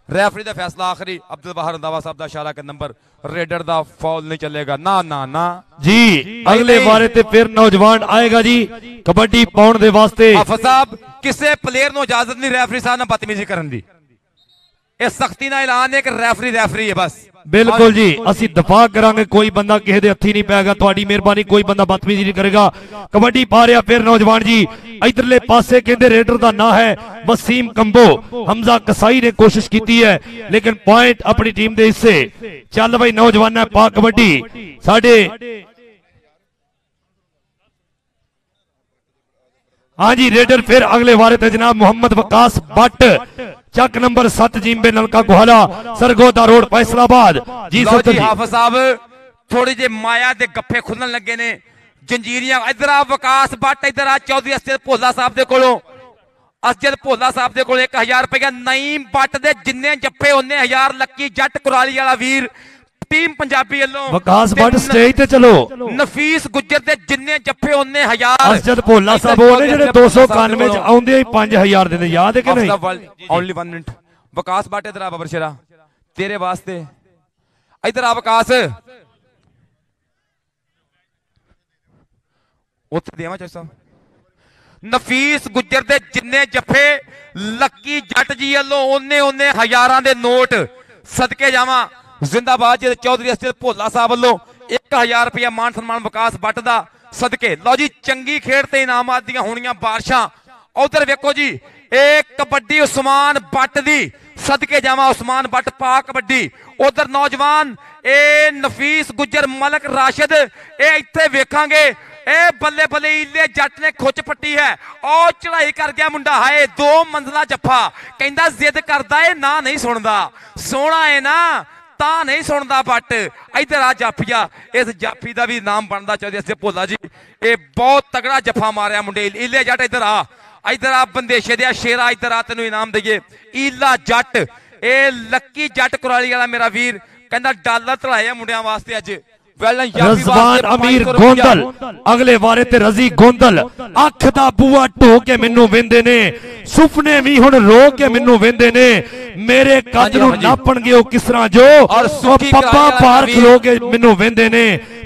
रेफरी का फैसला आखिरी। अब्दुल बाहर रंधावा साहब का इशारा के नंबर रेडर का फॉल नहीं चलेगा। ना ना ना जी, अगले बारे ते फिर नौजवान आएगा जी कबड्डी पाउण दे वास्ते। हाफिज साहब किसी प्लेयर को इजाजत नहीं रेफरी साहब ने बदतमीजी करने दी। ये सख्ती ना ऐलान है कि रेफरी रेफरी है बस। बिल्कुल जी, असी दफा करांगे, कोई बंदा किसी दे हत्थी नहीं पैगा। तुहाडी मेहरबानी, कोई बंदा बदतमीजी नहीं करेगा। कबड्डी पा रहा फिर नौजवान जी। इधरले पासे कहंदे रेडर दा ना है वसीम कंबो। हमजा कसाई ने कोशिश की है लेकिन पॉइंट अपनी टीम दे हिस्से। चल भाई नौजवान है पा कबड्डी साडे। हाँ जी, रेडर फिर अगले वारे थे जनाब मोहम्मद वकास बट, चक नंबर 7 जिम्बे नलका गुहाला, सरगोदा रोड फैसलाबाद जी। हाफिज साहब थोड़ी जी माया दे गप्फे खुलन लगे ने, जंजीरियां। इधर आ वकास बट, इधर आ चौधरी अस्ते भोला साहब दे कोलों। ਅਸਜਦ ਭੋਲਾ ਸਾਹਿਬ ਦੇ ਕੋਲ 1000 ਰੁਪਇਆ। ਨਈਮ ਬੱਟ ਦੇ ਜਿੰਨੇ ਜੱਫੇ ਉਹਨੇ 1000। ਲੱਕੀ ਜੱਟ ਕੁਰਾਲੀ ਵਾਲਾ ਵੀਰ ਟੀਮ ਪੰਜਾਬੀ ਵੱਲੋਂ। ਵਿਕਾਸ ਬੱਟ ਸਟੇਜ ਤੇ ਚਲੋ। ਨਫੀਸ ਗੁੱਜਰ ਦੇ ਜਿੰਨੇ ਜੱਫੇ ਉਹਨੇ 1000। ਅਸਜਦ ਭੋਲਾ ਸਾਹਿਬ ਉਹਨੇ ਜਿਹੜੇ 291 ਚ ਆਉਂਦੇ ਹੀ 5000 ਦਿੰਦੇ, ਯਾਦ ਹੈ ਕਿ ਨਹੀਂ? Only 1 minute. ਵਿਕਾਸ ਬੱਟ ਇਧਰ ਆ, ਬਬਰਸ਼ਰਾ ਤੇਰੇ ਵਾਸਤੇ ਇਧਰ ਆ। ਵਿਕਾਸ ਉੱਥੇ ਦੇਵਾਂ ਚਾਚਾ ਸਾਹਿਬ। ਨਫੀਸ ਗੁੱਜਰ ਦੇ ਜਿੰਨੇ ਜੱਫੇ ਲੱਕੀ ਜੱਟ ਜੀ ਵੱਲੋਂ ਉਹਨੇ ਹਜ਼ਾਰਾਂ ਦੇ ਨੋਟ। ਸਦਕੇ ਜਾਵਾਂ ਜ਼ਿੰਦਾਬਾਦ ਜੀ ਚੌਧਰੀ ਅਸਜਦ ਭੋਲਾ ਸਾਹਿਬ ਵੱਲੋਂ 1000 ਰੁਪਇਆ ਮਾਨ ਸਨਮਾਨ ਵਿਕਾਸ ਬੱਟ ਦਾ ਸਦਕੇ। ਲਓ ਜੀ ਚੰਗੀ ਖੇਡ ਤੇ ਇਨਾਮਾਂ ਦੀਆਂ ਹੋਣੀਆਂ ਬਾਰਿਸ਼ਾਂ। ਉਧਰ ਵੇਖੋ ਜੀ ਇਹ ਕਬੱਡੀ ਉਸਮਾਨ ਬੱਟ ਦੀ ਸਦਕੇ ਜਾਵਾਂ। ਉਸਮਾਨ ਬੱਟ ਪਾ ਕਬੱਡੀ। ਉਧਰ ਨੌਜਵਾਨ ਇਹ ਨਫੀਸ ਗੁੱਜਰ ਮਲਕ ਰਾਸ਼ਿਦ। ਇਹ ਇੱਥੇ ਵੇਖਾਂਗੇ ਇਹ ਬੱਲੇ ਬੱਲੇ ਇਲੇ ਜੱਟ ਨੇ ਖੁੱਚ ਪੱਟੀ ਹੈ। ਉਹ ਚੜਾਈ ਕਰ ਗਿਆ ਮੁੰਡਾ। ਹਾਏ 2 ਮੰਜ਼ਲਾ ਜੱਫਾ। ਕਹਿੰਦਾ ਜ਼ਿੱਦ ਕਰਦਾ ਏ ਨਾ ਨਹੀਂ ਸੁਣਦਾ। ਸੋਹਣਾ ਏ ਨਾ ਤਾਂ ਨਹੀਂ ਸੁਣਦਾ ਬੱਟ। ਇਧਰ ਆ ਜਾਫੀਆ। ਇਸ ਜਾਫੀ ਦਾ ਵੀ ਨਾਮ ਬਣਦਾ ਚਾਹੁੰਦੇ ਅਸੀਂ ਭੋਲਾ ਜੀ। ਇਹ ਬਹੁਤ ਤਗੜਾ ਜੱਫਾ ਮਾਰਿਆ ਮੁੰਡੇ ਇਲੇ ਜੱਟ। ਇਧਰ ਆ, ਇਧਰ ਆ ਬੰਦੇਸ਼ੇ ਦੇ ਸ਼ੇਰਾ। ਇਧਰ ਆ ਤੈਨੂੰ ਇਨਾਮ ਦਈਏ ਈਲਾ ਜੱਟ। ਇਹ ਲੱਕੀ ਜੱਟ ਕੁਰਾਲੀ ਵਾਲਾ ਮੇਰਾ ਵੀਰ ਕਹਿੰਦਾ ਡਾਲਰ ਧੜਾਏ ਮੁੰਡਿਆਂ ਵਾਸਤੇ ਅੱਜ। ਰਜ਼ਵਾਨ ਅਮੀਰ ਗੋਂਦਲ ਅਗਲੇ ਵਾਰੇ ਤੇ ਰਜ਼ੀ ਗੋਂਦਲ। ਅੱਖ ਦਾ ਬੂਆ ਢੋ ਕੇ ਮੈਨੂੰ ਵੇਂਦੇ ਨੇ, ਸੁਪਨੇ ਵੀ ਹੁਣ ਰੋ ਕੇ ਮੈਨੂੰ ਵੇਂਦੇ ਨੇ। ਮੇਰੇ ਕੱਦ ਨੂੰ ਨਾਪਣਗੇ ਉਹ ਕਿਸ ਤਰ੍ਹਾਂ ਜੋ ਪੱਪਾ ਪਾਰ ਖਲੋ ਕੇ ਮੈਨੂੰ ਵੇਂਦੇ ਨੇ।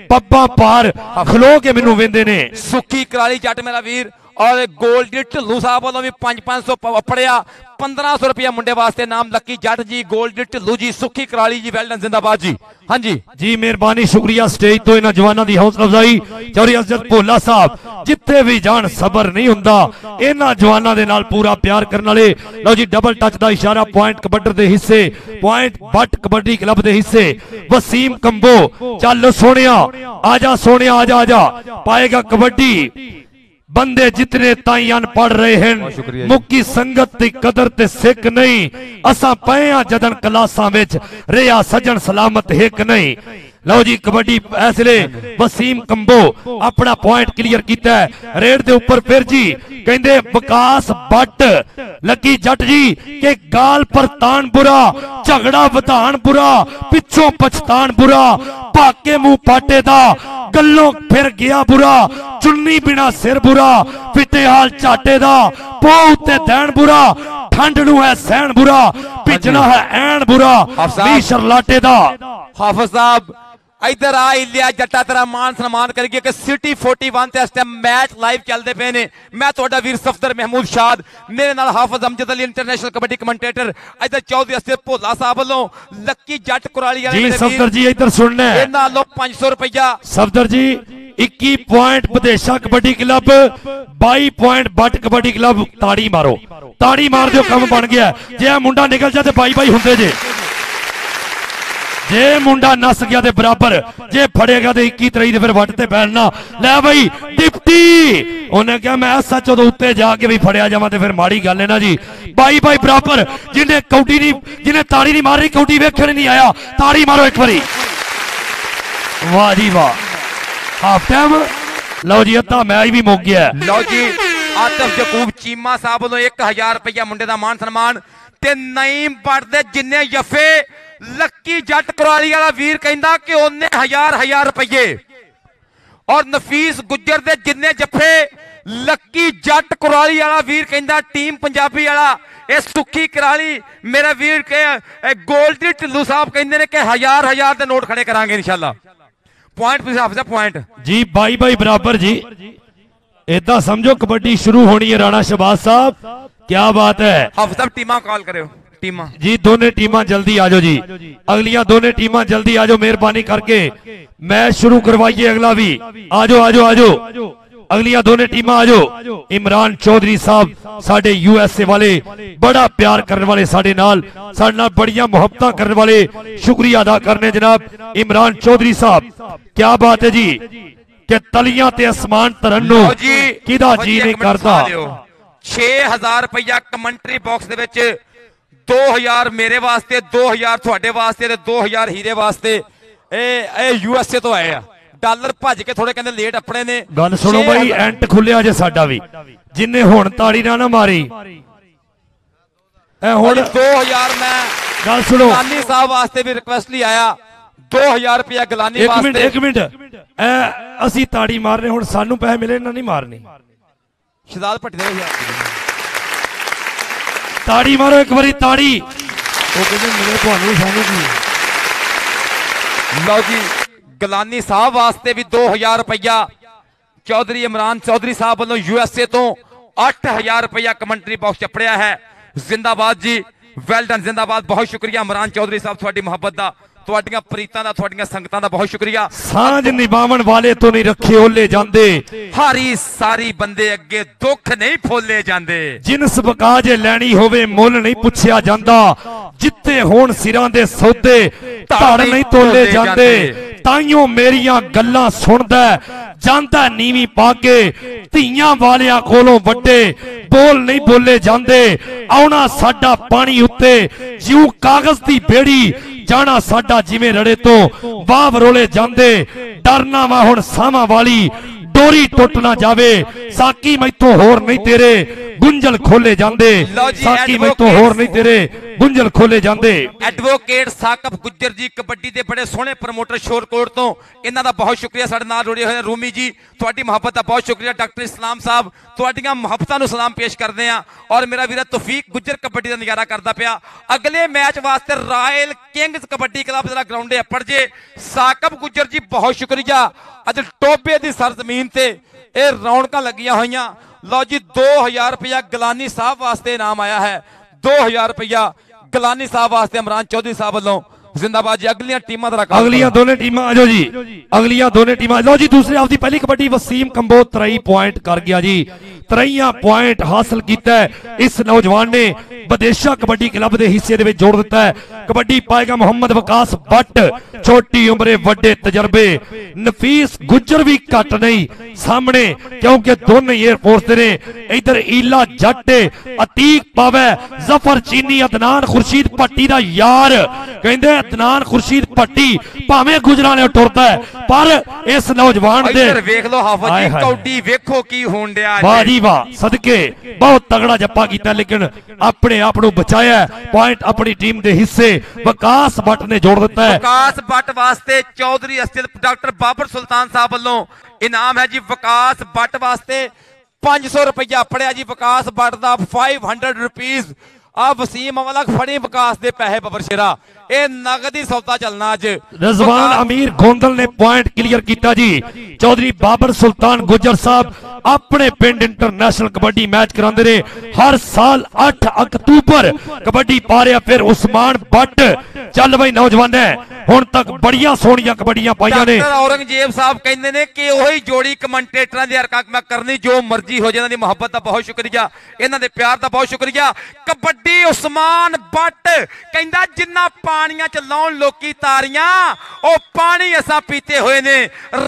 ਪੱਪਾ ਪਾਰ ਖਲੋ ਕੇ ਮੈਨੂੰ ਵੇਂਦੇ ਨੇ। ਸੁੱਕੀ ਕਰਾਲੀ ਜੱਟ ਮੇਰਾ ਵੀਰ। ਔਰ ਗੋਲਡੀ ਢਿੱਲੂ ਸਾਹਿਬ ਵੱਲੋਂ ਵੀ 500 ਪੜਿਆ। 1500 ਰੁਪਇਆ ਮੁੰਡੇ ਵਾਸਤੇ ਨਾਮ ਲੱਕੀ ਜੱਟ ਜੀ, ਗੋਲਡੀ ਢਿੱਲੂ ਜੀ, ਸੁੱਖੀ ਕਰਾਲੀ ਜੀ। ਵੈਲਡਨ ਜ਼ਿੰਦਾਬਾਦ ਜੀ। ਹਾਂਜੀ ਜੀ ਮਿਹਰਬਾਨੀ ਸ਼ੁਕਰੀਆ ਸਟੇਜ ਤੋਂ ਇਹਨਾਂ ਜਵਾਨਾਂ ਦੀ ਹੌਸਲਾ ਅਫਜ਼ਾਈ। ਚੌਧਰੀ ਅਸਜਦ ਭੋਲਾ ਸਾਹਿਬ ਜਿੱਥੇ ਵੀ ਜਾਣ ਸਬਰ ਨਹੀਂ ਹੁੰਦਾ। ਇਹਨਾਂ ਜਵਾਨਾਂ ਦੇ ਨਾਲ ਪੂਰਾ ਪਿਆਰ ਕਰਨ ਵਾਲੇ। ਲਓ ਜੀ ਡਬਲ ਟੱਚ ਦਾ ਇਸ਼ਾਰਾ ਪੁਆਇੰਟ ਕਬੱਡੀ ਦੇ ਹਿੱਸੇ, ਪੁਆਇੰਟ ਬੱਟ ਕਬੱਡੀ ਕਲੱਬ ਦੇ ਹਿੱਸੇ। ਵਸੀਮ ਕੰਬੋ ਚੱਲ ਸੋਹਣਿਆ ਆਜਾ, ਸੋਹਣਿਆ ਆਜਾ ਆਜਾ। ਪਾਏਗਾ ਕਬੱਡੀ। ਬੰਦੇ ਜਿਤਨੇ ਤਾਈ ਅਨਪੜ ਰਹੇ ਹਨ, ਮੁੱਕੀ ਸੰਗਤ ਦੀ ਕਦਰ ਤੇ ਸਿੱਖ ਨਹੀਂ। ਅਸਾਂ ਪਏ ਆ ਜਦਨ ਕਲਾਸਾਂ ਵਿੱਚ, ਰਿਹਾ ਸੱਜਣ ਸਲਾਮਤ ਹਿੱਕ ਨਹੀਂ। ਲਓ ਜੀ ਕਬੱਡੀ ਇਸ ਵੇਲੇ ਵਸੀਮ ਕੰਬੋ ਆਪਣਾ ਪੁਆਇੰਟ ਕਲੀਅਰ ਕੀਤਾ ਹੈ। ਰੇਡ ਦੇ ਉੱਪਰ ਫਿਰ ਜੀ ਕਹਿੰਦੇ ਵਿਕਾਸ ਬੱਟ ਲੱਕੀ ਜੱਟ ਜੀ ਕਿ ਗਾਲ ਪਰ ਤਾਣ ਬੁਰਾ, ਝਗੜਾ ਵਧਾਣ ਬੁਰਾ, ਪਿੱਛੋਂ ਪਛਤਾਣ ਬੁਰਾ। ਭਾਕੇ ਮੂੰਹ ਪਾਟੇ ਦਾ ਗੱਲੋਂ ਫਿਰ ਗਿਆ ਬੁਰਾ, ਚੁੰਨੀ ਬਿਨਾ ਸਿਰ ਬੁਰਾ। ਫਿੱਟੇ ਹਾਲ ਝਾਟੇ ਦਾ ਪੋ ਉੱਤੇ ਦੇਣ ਬੁਰਾ, ਠੰਡ ਨੂੰ ਹੈ ਸਹਿਣ ਬੁਰਾ, ਭਿੱਜਣਾ ਹੈ ਐਨ ਬੁਰਾ। ਵੀ ਸ਼ਰਲਾਟੇ ਦਾ ਹਾਫਿਜ਼ ਸਾਹਿਬ इधर आ इलिया जट्टा तेरा मान सम्मान करिए कि सिटी 41 ਤੇ ਇਸ ਟਾਈਮ ਮੈਚ ਲਾਈਵ ਚੱਲਦੇ ਪਏ ਨੇ। ਮੈਂ ਤੁਹਾਡਾ ਵੀਰ ਸਫਦਰ ਮਹਿਮੂਦ ਸ਼ਾਦ, ਮੇਰੇ ਨਾਲ ਹਾਫਿਜ਼ ਅਮਜਦ ਅਲੀ ਇੰਟਰਨੈਸ਼ਨਲ ਕਬੱਡੀ ਕਮੈਂਟੇਟਰ। ਇਧਰ ਚੌਧਰੀ ਅਸਜਦ ਭੋਲਾ ਸਾਹਿਬ ਵੱਲੋਂ ਲੱਕੀ ਜੱਟ ਕੁਰਾਲੀ ਵਾਲੇ ਜੀ ਸਫਦਰ ਜੀ ਇਧਰ ਸੁਣਨਾ ਹੈ। ਇਹਨਾਂ ਵੱਲੋਂ 500 ਰੁਪਇਆ ਸਫਦਰ ਜੀ 21 ਪੁਆਇੰਟ ਵਿਦੇਸ਼ਾ kabaddi club, 22 point Butt kabaddi club. ਤਾੜੀ ਮਾਰੋ, ਤਾੜੀ ਮਾਰ ਦਿਓ, ਕੰਮ ਬਣ ਗਿਆ। ਜੇ ਆ ਮੁੰਡਾ ਨਿਕਲ ਜਾ ਤੇ 22 ਹੁੰਦੇ ਜੇ। ਜੇ ਮੁੰਡਾ ਨਸ ਗਿਆ ਤੇ ਬਰਾਬਰ, ਜੇ ਫੜੇਗਾ ਤੇ 21 ਤਰੀਕ ਦੇ ਫਿਰ ਵੱਟ ਤੇ ਬੈਠਣਾ। ਲੈ ਬਈ ਡਿਪਟੀ ਉਹਨੇ ਕਿਹਾ ਮੈਂ ਸੱਚ ਉਦੋਂ ਉੱਤੇ ਜਾ ਕੇ ਵੀ ਫੜਿਆ ਜਾਵਾਂ ਤੇ ਫਿਰ ਮਾੜੀ ਗੱਲ ਹੈ ਨਾ ਜੀ। 22 ਬਰਾਬਰ। ਜਿਹਨੇ ਕੌਡੀ ਨਹੀਂ, ਜਿਹਨੇ ਤਾੜੀ ਨਹੀਂ ਮਾਰੀ ਕੌਡੀ ਵੇਖਣ ਨਹੀਂ ਆਇਆ। ਤਾੜੀ ਮਾਰੋ ਇੱਕ ਵਾਰੀ। ਵਾਹ ਜੀ ਵਾਹ। Half time. ਲਓ ਜੀ ਅੱਧਾ ਮੈਚ ਵੀ ਮੁੱਕ ਗਿਆ। ਲਓ ਜੀ ਆਤਫ ਯਕੂਬ ਚੀਮਾ ਸਾਹਿਬ ਵੱਲੋਂ 1000 ਰੁਪਇਆ ਮੁੰਡੇ ਦਾ ਮਾਨ ਸਨਮਾਨ। ਤੇ ਨਈਮ ਬੱਟ ਦੇ ਜਿੰਨੇ ਜੱਫੇ ਲੱਕੀ ਜੱਟ ਕੁਰਾਲੀ ਵਾਲਾ ਵੀਰ ਕਹਿੰਦਾ ਕਿ ਉਹਨੇ 1000 ਰੁਪਏ। ਔਰ ਨਫੀਸ ਗੁੱਜਰ ਦੇ ਜਿੰਨੇ ਜੱਫੇ ਲੱਕੀ ਜੱਟ ਕੁਰਾਲੀ ਵਾਲਾ ਵੀਰ ਕਹਿੰਦਾ ਟੀਮ ਪੰਜਾਬੀ ਵਾਲਾ। ਇਹ ਸੁੱਖੀ ਕੁਰਾਲੀ ਮੇਰਾ ਵੀਰ ਕੇ ਗੋਲਡੀ ਢਿੱਲੂ ਸਾਹਿਬ ਕਹਿੰਦੇ ਨੇ ਕਿ 1000 ਦੇ ਨੋਟ ਖੜੇ ਕਰਾਂਗੇ ਇਨਸ਼ਾਅੱਲਾ। ਪੁਆਇੰਟ ਹਿਸਾਬ ਸੇ ਪੁਆਇੰਟ ਜੀ 22 ਬਰਾਬਰ ਜੀ। ਏਦਾਂ ਸਮਝੋ ਕਬੱਡੀ ਸ਼ੁਰੂ ਹੋਣੀ ਹੈ। ਰਾਣਾ ਸ਼ਹਬਾਜ਼ ਸਾਹਿਬ क्या बात है। हाफिज साहब टीमां कॉल करो। टीमां जी दोने टीमां जल्दी आ जाओ जी। अगलियां दोने टीमां जल्दी आ जाओ मेहरबानी करके। मैच शुरू करवाइए अगला भी। आ जाओ आ जाओ आ जाओ। अगलियां दोने टीमां आ जाओ। इमरान चौधरी साहब साडे यूएसए वाले, बड़ा प्यार करने वाले, साडे नाल बड़ियां मुहब्बतां करने वाले। शुक्रिया अदा करने जनाब इमरान चौधरी साहब। क्या बात है जी कि तलियां ते आसमान तरन नूं किदा जी नहीं करता। 6000 ਰੁਪਇਆ ਕਮੈਂਟਰੀ ਬਾਕਸ ਦੇ ਵਿੱਚ। 2000 ਮੇਰੇ ਵਾਸਤੇ, 2000 ਤੁਹਾਡੇ ਵਾਸਤੇ ਤੇ 2000 ਹੀਰੇ ਵਾਸਤੇ। ਇਹ ਯੂਐਸਏ ਤੋਂ ਆਏ ਆ। ਡਾਲਰ ਭੱਜ ਕੇ ਥੋੜੇ ਕਹਿੰਦੇ ਲੇਟ ਆਪਣੇ ਨੇ। ਗੱਲ ਸੁਣੋ ਬਾਈ, ਐਂਟ ਖੁੱਲਿਆ ਜੇ ਸਾਡਾ ਵੀ, ਜਿੰਨੇ ਹੁਣ ਤਾੜੀ ਨਾ ਮਾਰੀ ਐ ਹੁਣ 2000 ਮੈਂ ਗੱਲ ਸੁਣੋ ਗਲਾਨੀ ਸਾਹਿਬ ਵਾਸਤੇ ਵੀ ਰਿਕਵੈਸਟ ਲਈ ਆਇਆ। 2000 ਰੁਪਇਆ ਗਲਾਨੀ ਵਾਸਤੇ। ਇੱਕ ਮਿੰਟ ਐ ਅਸੀਂ ਤਾੜੀ ਮਾਰਨੇ, ਹੁਣ ਸਾਨੂੰ ਪੈਸੇ ਮਿਲੇ ਨਾ ਨਹੀਂ ਮਾਰਨੀ। ਸ਼ਹਜ਼ਾਦ ਭੱਟੀ ਦੇ ਯਾਰ ਤਾੜੀ ਮਾਰੋ ਇੱਕ ਵਾਰੀ ਤਾੜੀ। ਉਹ ਕਹਿੰਦੇ ਮਿਲੇ ਤੁਹਾਨੂੰ, ਸਾਨੂੰ ਕੀ। ਲਓ ਜੀ ਗਲਾਨੀ ਸਾਹਿਬ ਵਾਸਤੇ ਵੀ 2000 ਰੁਪਇਆ ਚੌਧਰੀ ਇਮਰਾਨ ਚੌਧਰੀ ਸਾਹਿਬ ਵੱਲੋਂ USA ਤੋਂ 8000 ਰੁਪਇਆ ਕਮੈਂਟਰੀ ਬਾਕਸ ਚੱਪੜਿਆ ਹੈ। ਜ਼ਿੰਦਾਬਾਦ ਜੀ, ਵੈਲ ਡਨ, ਜ਼ਿੰਦਾਬਾਦ। ਬਹੁਤ ਸ਼ੁਕਰੀਆ ਇਮਰਾਨ ਚੌਧਰੀ ਸਾਹਿਬ, ਤੁਹਾਡੀ ਮੁਹੱਬਤ ਦਾ, ਤੁਹਾਡੀਆਂ ਪ੍ਰੀਤਾਂ ਦਾ, ਤੁਹਾਡੀਆਂ ਸੰਗਤਾਂ ਦਾ ਬਹੁਤ ਸ਼ੁਕਰੀਆ। ਸਾਂਝ ਨਿਭਾਵਣ ਵਾਲੇ ਤੋਂ ਨਹੀਂ ਰੱਖੇ ਓਲੇ ਜਾਂਦੇ, ਹਾਰੀ ਸਾਰੀ ਬੰਦੇ ਅੱਗੇ ਦੁੱਖ ਨਹੀਂ ਫੋਲੇ ਜਾਂਦੇ। ਜਿਨਸ ਬਕਾ ਜੇ ਲੈਣੀ ਹੋਵੇ ਮੁੱਲ ਨਹੀਂ ਪੁੱਛਿਆ ਜਾਂਦਾ, ਜਿੱਥੇ ਹੋਣ ਸਿਰਾਂ ਦੇ ਸੌਦੇ ਧੜ ਨਹੀਂ ਤੋਲੇ ਜਾਂਦੇ। ਤਾਈਓ ਮੇਰੀਆਂ ਗੱਲਾਂ ਸੁਣਦਾ ਜਾਂਦਾ ਨੀਵੀਂ ਪਾ ਕੇ, ਧੀਆਂ ਵਾਲਿਆਂ ਕੋਲੋਂ ਵੱਡੇ ਬੋਲ ਨਹੀਂ ਬੋਲੇ ਜਾਂਦੇ। ਆਉਣਾ ਸਾਡਾ ਪਾਣੀ ਉੱਤੇ ਜਿਉ ਕਾਗਜ਼ ਦੀ ਬੇੜੀ, ਜਾਣਾ ਸਾਡਾ ਜਿਵੇਂ ਰੜੇ ਤੋਂ ਵਾਹ ਵਰੋਲੇ ਜਾਂਦੇ। ਡਰਨਾ ਵਾ ਹੁਣ ਸਾਵਾਂ ਵਾਲੀ ਡੋਰੀ ਟੁੱਟ ਨਾ ਜਾਵੇ, ਸਾਕੀ ਮੈਥੋਂ ਹੋਰ ਨਹੀਂ ਤੇਰੇ ਗੁੰਝਲ ਖੋਲੇ ਜਾਂਦੇ। ਸਾਕੀ ਮੈਥੋਂ ਹੋਰ ਨਹੀਂ ਤੇਰੇ ਗੁੰਝਲ ਖੋਲੇ ਜਾਂਦੇ। ਐਡਵੋਕੇਟ ਸਾਕਬ ਗੁੱਜਰ ਜੀ ਕਬੱਡੀ ਦੇ ਬੜੇ ਸੋਹਣੇ ਪ੍ਰਮੋਟਰ ਸ਼ੋਰਕੋਟ ਤੋਂ, ਇਹਨਾਂ ਦਾ ਬਹੁਤ ਸ਼ੁਕਰੀਆ। ਸਾਡੇ ਨਾਲ ਜੁੜੇ ਹੋਏ ਰੂਮੀ ਜੀ, ਤੁਹਾਡੀ ਮੁਹੱਬਤ ਦਾ ਬਹੁਤ ਸ਼ੁਕਰੀਆ। ਡਾਕਟਰ ਇਸਲਾਮ ਸਾਹਿਬ, ਤੁਹਾਡੀਆਂ ਮੁਹੱਬਤਾਂ ਨੂੰ ਸਲਾਮ ਪੇਸ਼ ਕਰਦੇ ਆ। ਔਰ ਮੇਰਾ ਵੀਰਾ ਤੌਫੀਕ ਗੁੱਜਰ ਕਬੱਡੀ ਦਾ ਨਜ਼ਾਰਾ ਕਰਦਾ ਪਿਆ। ਅਗਲੇ ਮੈਚ ਵਾਸਤੇ ਰਾਇਲ ਕਿੰਗਸ ਕਬੱਡੀ ਕਲੱਬ ਜਿਹੜਾ ਗਰਾਊਂਡ ਅੱਪੜ ਜੇ। ਸਾਕਬ ਗੁੱਜਰ ਜੀ ਬਹੁਤ ਸ਼ੁਕਰੀਆ। ਅੱਜ ਟੋਬੇ ਦੀ ਸਰਜ਼ਮੀਨ ਤੇ ਇਹ ਰੌਣਕਾਂ ਲੱਗੀਆਂ ਹੋਈਆਂ। ਲਓ ਜੀ 2000 ਰੁਪਇਆ ਗਲਾਨੀ ਸਾਹਿਬ ਵਾਸਤੇ ਇਨਾਮ ਆਇਆ ਹੈ। 2000 ਰੁਪਇਆ ਗਲਾਨੀ ਸਾਹਿਬ ਵਾਸਤੇ ਇਮਰਾਨ ਚੌਧਰੀ ਸਾਹਿਬ ਵੱਲੋਂ। ਜ਼ਿੰਦਾਬਾਦ ਜੀ। ਅਗਲੀਆਂ ਟੀਮਾਂ ਦਾ ਰਿਕਾਰਡ, ਅਗਲੀਆਂ ਦੋਨੇ ਟੀਮਾਂ ਆਜੋ ਜੀ, ਅਗਲੀਆਂ ਦੋਨੇ ਟੀਮਾਂ। ਲਓ ਜੀ ਦੂਸਰੇ ਆਪਦੀ ਪਹਿਲੀ ਕਬੱਡੀ ਵਸੀਮ ਕੰਬੋ 23 ਪੁਆਇੰਟ ਕਰ ਗਿਆ ਜੀ। 23 ਪੁਆਇੰਟ ਹਾਸਲ ਕੀਤਾ ਇਸ ਨੌਜਵਾਨ ਨੇ। ਵਿਦੇਸ਼ਾ ਕਬੱਡੀ ਕਲੱਬ ਦੇ ਹਿੱਸੇ ਦੇ ਵਿੱਚ ਜੋੜ ਦਿੱਤਾ ਹੈ। ਕਬੱਡੀ ਪਾਏਗਾ ਮੁਹੰਮਦ ਵਕਾਸ ਬੱਟ, ਛੋਟੀ ਉਮਰੇ ਵੱਡੇ ਤਜਰਬੇ। ਨਫੀਸ ਗੁੱਜਰ ਵੀ ਘੱਟ ਨਹੀਂ ਸਾਹਮਣੇ, ਕਿਉਂਕਿ ਦੋਨੇ 에ਅਰਫੋਰਸ ਦੇ ਨੇ। ਇਧਰ ਈਲਾ ਜੱਟ, ਅਤੀਕ ਪਾਵੇ, ਜ਼ਫਰ ਚੀਨੀ, ਅਦਨਾਨ ਖੁਰਸ਼ੀਦ ਭੱਟੀ ਦਾ ਯਾਰ। ਕਹਿੰਦੇ ਅਦਨਾਨ ਖੁਰਸ਼ੀਦ ਭੱਟੀ ਭਾਵੇਂ ਗੁਜਰਾਂ ਨੇ ਟੁਰਦਾ ਪਰ ਇਸ ਨੌਜਵਾਨ ਦੇ ਇੱਧਰ ਵੇਖ ਲਓ ਹਾਫਿਜ਼ ਜੀ, ਕੌਡੀ ਵੇਖੋ ਕੀ ਹੋਣ ਡਿਆ। ਵਾਹ ਜੀ ਵਾਹ, ਸਦਕੇ ਬਹੁਤ ਤਗੜਾ ਜੱਪਾ ਕੀਤਾ, ਲੇਕਿਨ ਆਪਣੇ ਆਪ ਨੂੰ ਬਚਾਇਆ। ਪੁਆਇੰਟ ਆਪਣੀ ਟੀਮ ਦੇ ਹਿੱਸੇ ਵਕਾਸ ਬੱਟ ਨੇ ਜੋੜ ਦਿੱਤਾ ਹੈ। ਵਕਾਸ ਬੱਟ ਵਾਸਤੇ ਚੌਧਰੀ ਅਸਤਿਲ ਡਾਕਟਰ ਬਾਬਰ ਸੁਲਤਾਨ ਸਾਹਿਬ ਵੱਲੋਂ ਇਨਾਮ ਹੈ ਜੀ। ਵਕਾਸ ਬੱਟ ਵਾਸਤੇ 500 ਰੁਪਇਆ ਪੜਿਆ ਜੀ। ਵਕਾਸ ਬੱਟ ਦਾ 500 ਰੁਪੀਜ਼। ਆ ਵਸੀਮ ਵਾਲਾ ਫੜੀ ਵਕਾਸ ਦੇ ਪੈਸੇ ਬੱਬਰ ਸ਼ੇਰਾ, ਇਹ ਨਗਦੀ ਸੌਦਾ ਚੱਲਣਾ ਅੱਜ। ਰਜ਼ਵਾਨ ਅਮੀਰ ਗੋਂਦਲ ਨੇ ਪੁਆਇੰਟ ਕਲੀਅਰ ਕੀਤਾ ਜੀ। ਚੌਧਰੀ ਬਾਬਰ ਸੁਲਤਾਨ ਗੁੱਜਰ ਸਾਹਿਬ ਆਪਣੇ ਪਿੰਡ ਇੰਟਰਨੈਸ਼ਨਲ ਕਬੱਡੀ ਮੈਚ ਕਰਾਉਂਦੇ ਨੇ ਹਰ ਸਾਲ। 8 ਅਕਤੂਬਰ ਕਬੱਡੀ ਪਾ ਰਿਹਾ। ਫਿਰ ਉਸਮਾਨ ਬੱਟ ਚੱਲ ਬਈ ਨੌਜਵਾਨ ਹੈ, ਹੁਣ ਤੱਕ ਬੜੀਆਂ ਸੋਹਣੀਆਂ ਕਬੱਡੀਆਂ ਪਾਈਆਂ ਨੇ। ਡਾਕਟਰ ਔਰੰਗਜ਼ੇਬ ਸਾਹਿਬ ਕਹਿੰਦੇ ਨੇ ਕਿ ਉਹੀ ਜੋੜੀ ਕਮੈਂਟੇਟਰਾਂ ਦੀ ਹਰਕਤ ਮੈਂ ਕਰਨੀ ਜੋ ਮਰਜ਼ੀ ਹੋ ਜਾਏ। ਇਹਨਾਂ ਦੀ ਮੁਹੱਬਤ ਦਾ ਬਹੁਤ ਸ਼ੁਕਰੀਆ, ਇਹਨਾਂ ਦੇ ਪਿਆਰ ਦਾ ਬਹੁਤ ਸ਼ੁਕਰੀਆ। ਕਬੱਡੀ ਉਸਮਾਨ ਬੱਟ ਕਹਿੰਦਾ ਜਿੰਨਾ ਪਾਣੀਆਂ ਚ ਲਾਉਣ ਲੋਕੀ ਤਾਰੀਆਂ, ਉਹ ਪਾਣੀ ਅਸਾਂ ਪੀਤੇ ਹੋਏ ਨੇ।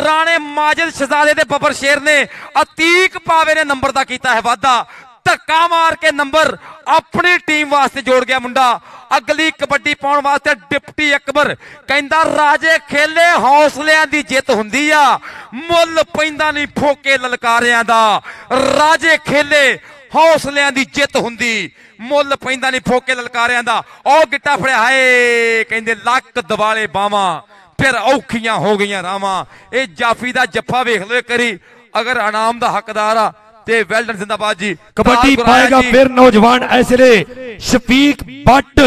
ਰਾਣੇ ਮਾਜਿਦ ਸ਼ਹਜ਼ਾਦੇ ਦੇ ਬੱਬਰ ਸ਼ੇਰ ਨੇ ਅਤੀਕ ਪਾਵੇ ਨੇ ਨੰਬਰ ਦਾ ਕੀਤਾ ਹੈ ਵਾਧਾ। ਧੱਕਾ ਮਾਰ ਕੇ ਨੰਬਰ ਆਪਣੀ ਟੀਮ ਵਾਸਤੇ ਜੋੜ ਗਿਆ ਮੁੰਡਾ। ਅਗਲੀ ਕਬੱਡੀ ਪਾਉਣ ਵਾਸਤੇ ਡਿਪਟੀ ਅਕਬਰ ਕਹਿੰਦਾ ਰਾਜੇ ਖੇਲੇ ਹੌਸਲਿਆਂ ਦੀ ਜਿੱਤ ਹੁੰਦੀ ਆ, ਮੁੱਲ ਪੈਂਦਾ ਨਹੀਂ ਫੋਕੇ ਲਲਕਾਰਿਆਂ ਦਾ। ਰਾਜੇ ਖੇਲੇ ਹੌਸਲਿਆਂ ਦੀ ਜਿੱਤ ਹੁੰਦੀ, ਮੁੱਲ ਪੈਂਦਾ ਨਹੀਂ ਫੋਕੇ ਲਲਕਾਰਿਆਂ ਦਾ। ਉਹ ਗਿੱਟਾ ਫੜਿਆ, ਹਾਏ ਕਹਿੰਦੇ ਲੱਕ ਦਿਵਾਲੇ ਬਾਵਾਂ, ਫਿਰ ਔਖੀਆਂ ਹੋ ਗਈਆਂ ਰਾਵਾਂ। ਇਹ ਜਾਫੀ ਦਾ ਜੱਫਾ ਵੇਖ ਲਓ ਕਰੀ, ਅਗਰ ਇਨਾਮ ਦਾ ਹੱਕਦਾਰ ਆ ਤੇ ਵੈਲਡਨ ਜ਼ਿੰਦਾਬਾਦ ਜੀ। ਕਬੱਡੀ ਪਾਏਗਾ ਫਿਰ ਨੌਜਵਾਨ ਐਸਲੇ ਸ਼ਫੀਕ ਬੱਟ।